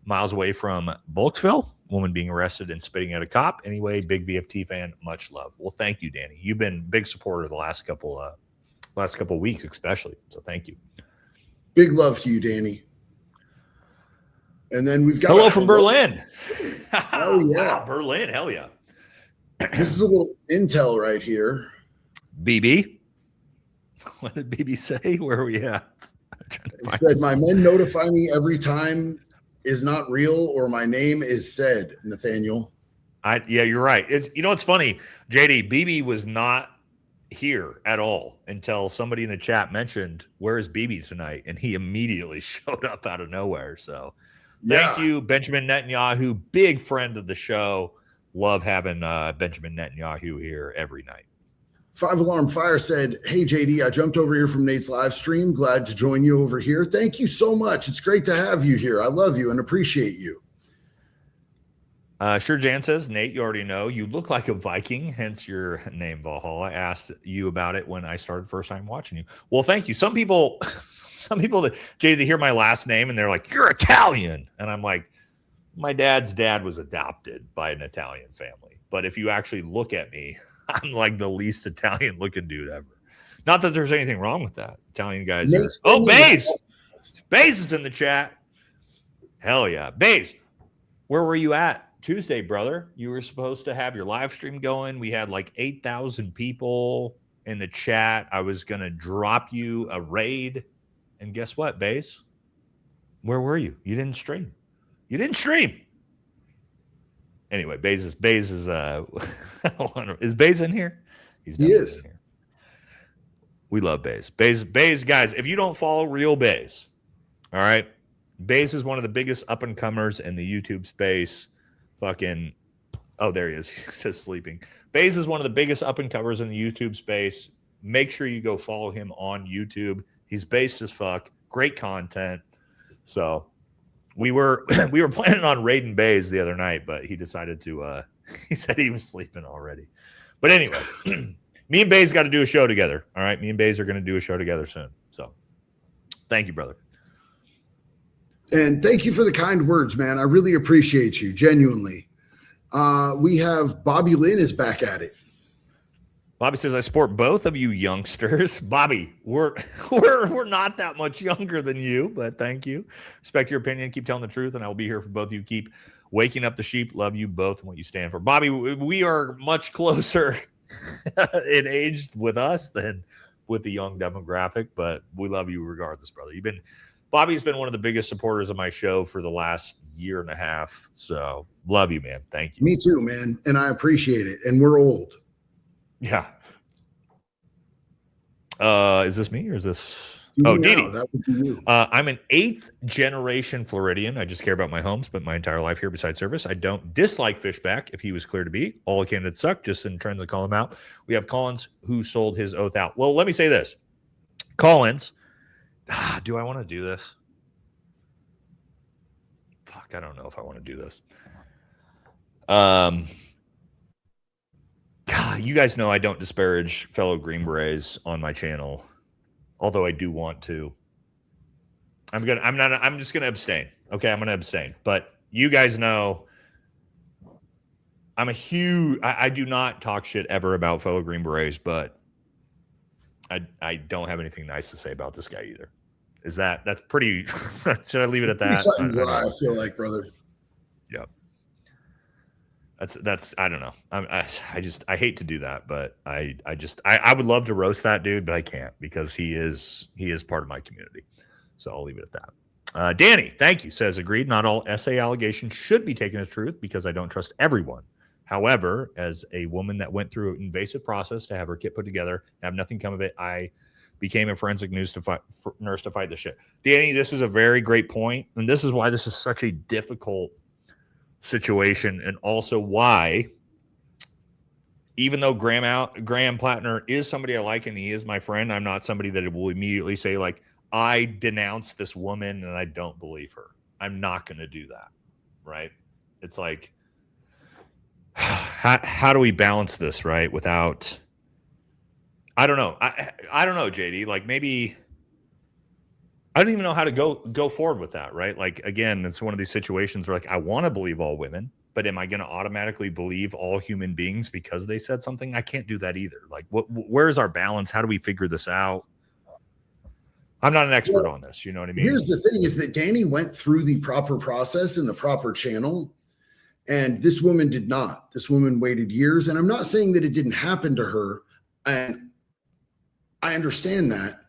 miles away from Bulksville, woman being arrested and spitting at a cop. Anyway, big VFT fan, much love. Well, thank you, Danny. You've been a big supporter the last couple weeks, especially. So thank you. Big love to you, Danny. And then we've got hello from Berlin. Oh yeah, Berlin. Hell yeah. This is a little intel right here. BB. What did BB say? Where are we at? He said, my men notify me every time is not real or my name is said, Nathaniel. Yeah, you're right. It's funny. JD, BB was not here at all until somebody in the chat mentioned, "Where's BB tonight?" And he immediately showed up out of nowhere. So thank you, Benjamin Netanyahu, big friend of the show. Love having Benjamin Netanyahu here every night. 5 Alarm Fire said, "Hey JD, I jumped over here from Nate's live stream. Glad to join you over here. Thank you so much. It's great to have you here. I love you and appreciate you." Sure, Jan says, Nate, you already know you look like a Viking, hence your name, Valhalla. I asked you about it when I started first time watching you. Well, thank you. Some people that Jay, they hear my last name and they're like, "You're Italian," and I'm like, my dad's dad was adopted by an Italian family. But if you actually look at me, I'm like the least Italian looking dude ever. Not that there's anything wrong with that. Italian guys. Baze is in the chat. Hell yeah, Baze. Where were you at Tuesday, brother? You were supposed to have your live stream going. We had like 8,000 people in the chat. I was going to drop you a raid. And guess what, Baze? Where were you? You didn't stream. Anyway, Baze is is Baze in here? He is. In here. We love Baze. Baze, guys, if you don't follow real Baze, all right? Baze is one of the biggest up-and-comers in the YouTube space. Oh, there he is. He says sleeping. Baze is one of the biggest up-and-comers in the YouTube space. Make sure you go follow him on YouTube. He's based as fuck. Great content. So we were planning on raiding Baze the other night, but he decided to he said he was sleeping already. But anyway, me and Baze got to do a show together. All right. Me and Baze are going to do a show together soon. So thank you, brother. And thank you for the kind words, man. I really appreciate you, genuinely. We have Bobby Lynn is back at it. Bobby says, "I support both of you youngsters." Bobby, we're not that much younger than you, but thank you. Respect your opinion. Keep telling the truth, and I will be here for both of you. Keep waking up the sheep. Love you both and what you stand for. Bobby, we are much closer in age with us than with the young demographic, but we love you regardless, brother. Bobby's been one of the biggest supporters of my show for the last year and a half. So love you, man. Thank you. Me too, man. And I appreciate it. And we're old. Yeah. Is this me or is this? Didi. That would be you. I'm an 8th generation Floridian. I just care about my home. Spent my entire life here besides service. I don't dislike Fishback if he was clear to be. All the candidates suck. Just in trends to call him out. We have Collins who sold his oath out. Well, let me say this. Collins. Do I want to do this? Fuck, I don't know if I want to do this. You guys know I don't disparage fellow Green Berets on my channel, although I do want to. I'm just gonna abstain. Okay, I'm gonna abstain. But you guys know I do not talk shit ever about fellow Green Berets, but I don't have anything nice to say about this guy either. That's pretty? Should I leave it at that? I feel like, brother. Yep. That's I don't know. I hate to do that, but I would love to roast that dude, but I can't because he is part of my community. So I'll leave it at that. Danny, thank you. Says agreed. Not all essay allegations should be taken as truth because I don't trust everyone. However, as a woman that went through an invasive process to have her kit put together, have nothing come of it, I became a forensic nurse to fight the shit. Danny, this is a very great point, and this is why this is such a difficult situation, and also why, even though Graham Plattner is somebody I like and he is my friend, I'm not somebody that will immediately say, like, I denounce this woman and I don't believe her. I'm not going to do that, right? It's like, how do we balance this, right? Without, I don't know. I don't know, JD. Like, maybe I don't even know how to go forward with that, right? Like, again, it's one of these situations where, like, I want to believe all women, but am I going to automatically believe all human beings because they said something? I can't do that either. Like, where's our balance? How do we figure this out? I'm not an expert on this. You know what I mean? Here's the thing is that Danny went through the proper process in the proper channel, and this woman did not. This woman waited years, and I'm not saying that it didn't happen to her, and I understand that.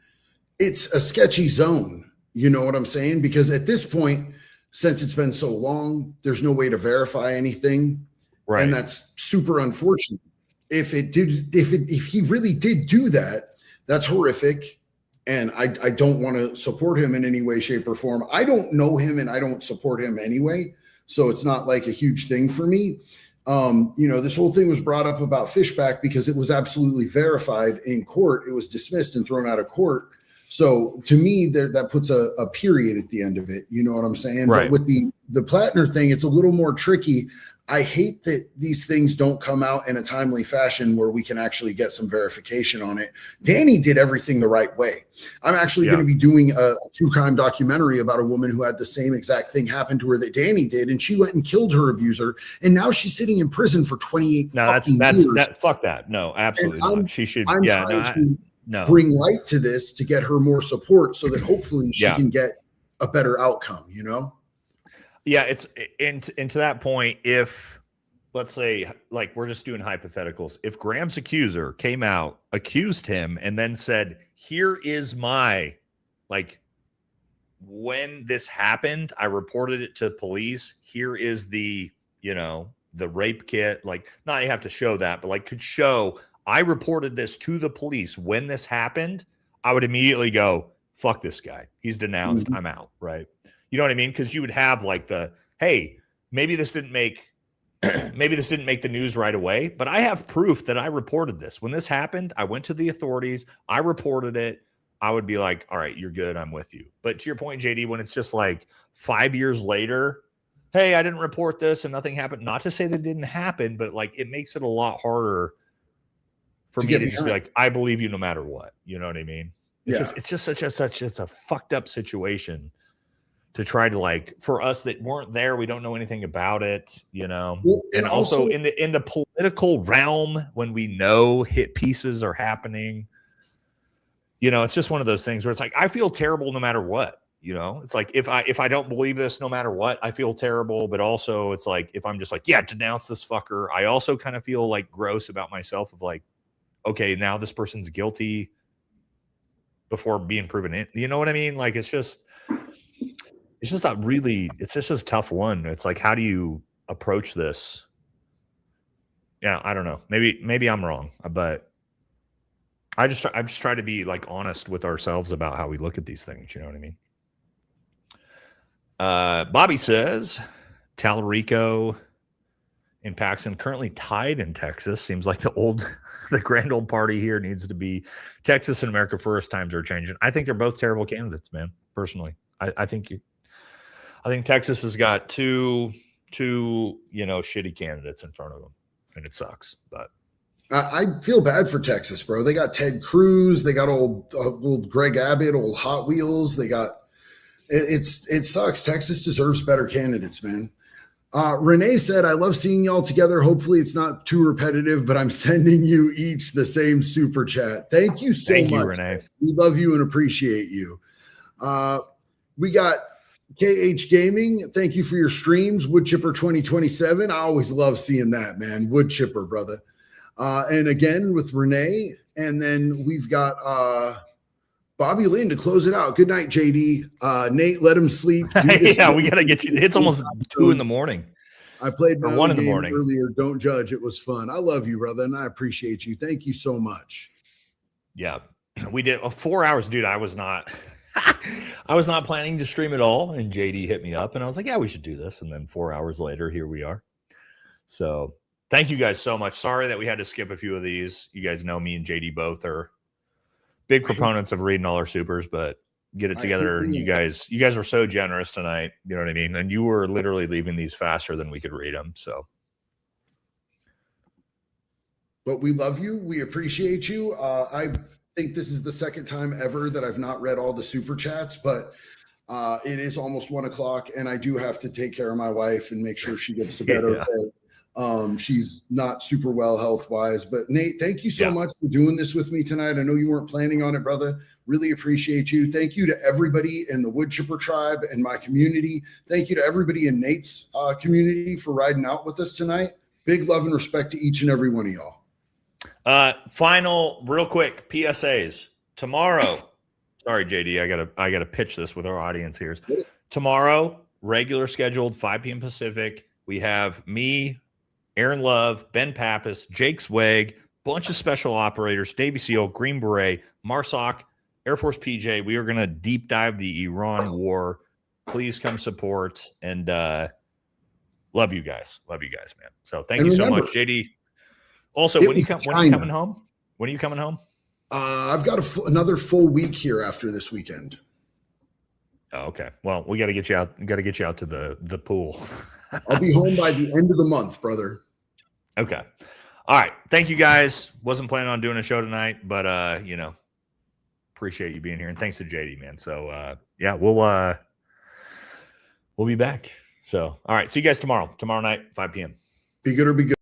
It's a sketchy zone. You know what I'm saying? Because at this point, since it's been so long, there's no way to verify anything. Right. And that's super unfortunate. If he really did do that, that's horrific. And I don't want to support him in any way, shape, or form. I don't know him and I don't support him anyway. So it's not like a huge thing for me. This whole thing was brought up about Fishback because it was absolutely verified in court. It was dismissed and thrown out of court. So to me, that puts a period at the end of it. You know what I'm saying? Right. But with the Plattner thing, it's a little more tricky. I hate that these things don't come out in a timely fashion where we can actually get some verification on it. Danny did everything the right way. I'm actually going to be doing a true crime documentary about a woman who had the same exact thing happen to her that Danny did, and she went and killed her abuser, and now she's sitting in prison for 28 years. Fuck that. No, absolutely not. She should. I'm trying to bring light to this to get her more support so that hopefully she can get a better outcome. You know. Yeah, it's into that point. If, let's say, like, we're just doing hypotheticals. If Graham's accuser came out, accused him, and then said, "Here is my, like, when this happened, I reported it to police. Here is the, the rape kit." Like, not you have to show that, but like could show I reported this to the police when this happened. I would immediately go, "Fuck this guy. He's denounced. I'm out." Right. You know what I mean? Because you would have like hey, maybe this didn't make the news right away, but I have proof that I reported this. When this happened, I went to the authorities, I reported it. I would be like, all right, you're good, I'm with you. But to your point, JD, when it's just like 5 years later, hey, I didn't report this and nothing happened. Not to say that it didn't happen, but like it makes it a lot harder for me to just be like, I believe you no matter what. You know what I mean? It's just such a fucked up situation. To try to, like, for us that weren't there, we don't know anything about it, Well, and also in the political realm, when we know hit pieces are happening, it's just one of those things where it's like I feel terrible no matter what. It's like if I don't believe this, no matter what, I feel terrible. But also, it's like if I'm just like, yeah, denounce this fucker, I also kind of feel like gross about myself. Of like, okay, now this person's guilty before being proven it. You know what I mean? Like it's just a tough one. It's like, how do you approach this? Yeah, I don't know. Maybe I'm wrong, but I just try to be like honest with ourselves about how we look at these things. You know what I mean? Bobby says Talarico and Paxton currently tied in Texas. Seems like the grand old party here needs to be Texas and America First. Times are changing. I think they're both terrible candidates, man. Personally, I think Texas has got two shitty candidates in front of them, and it sucks. But I feel bad for Texas, bro. They got Ted Cruz, they got old Greg Abbott, old Hot Wheels. They got it sucks. Texas deserves better candidates, man. Renee said, "I love seeing y'all together. Hopefully, it's not too repetitive, but I'm sending you each the same super chat. Thank you so much, Renee. We love you and appreciate you. We got." KH Gaming, thank you for your streams. Wood Chipper 2027. I always love seeing that, man. Wood Chipper, brother. And again with Renee. And then we've got Bobby Lynn to close it out. Good night, JD. Nate, let him sleep. Yeah, we got to get you. It's almost 2 a.m. I played my 1 game a.m. earlier. Don't judge. It was fun. I love you, brother, and I appreciate you. Thank you so much. Yeah, we did 4 hours, dude. I was not planning to stream at all, and JD hit me up, and I was like, "Yeah, we should do this." And then 4 hours later, here we are. So, thank you guys so much. Sorry that we had to skip a few of these. You guys know me and JD both are big proponents of reading all our supers, but get it together. And you guys were so generous tonight. You know what I mean? And you were literally leaving these faster than we could read them. So, but we love you. We appreciate you. I think this is the second time ever that I've not read all the super chats, but it is almost 1 o'clock and I do have to take care of my wife and make sure she gets to bed okay. She's not super well health wise, but Nate, thank you so much for doing this with me tonight. I know you weren't planning on it, brother. Really appreciate you. Thank you to everybody in the Wood Chipper tribe and my community. Thank you to everybody in Nate's community for riding out with us tonight. Big love and respect to each and every one of y'all. Final, real quick, PSAs tomorrow. Sorry, JD, I gotta pitch this with our audience here. Tomorrow, regular scheduled 5 p.m. Pacific. We have me Aaron Love, Ben Pappas, Jake Swag, bunch of special operators, Davey Seal, Green Beret, Marsoc, Air Force PJ. We are going to deep dive the Iran war. Please come support, and love you guys. Love you guys, man. So thank you so much, JD. Also, when are you coming home? When are you coming home? I've got another full week here after this weekend. Oh, okay. Well, we got to get you out. Got to get you out to the pool. I'll be home by the end of the month, brother. Okay. All right. Thank you guys. Wasn't planning on doing a show tonight, but appreciate you being here, and thanks to JD, man. So yeah, we'll be back. So all right, see you guys tomorrow. Tomorrow night, 5 p.m. Be good or be good.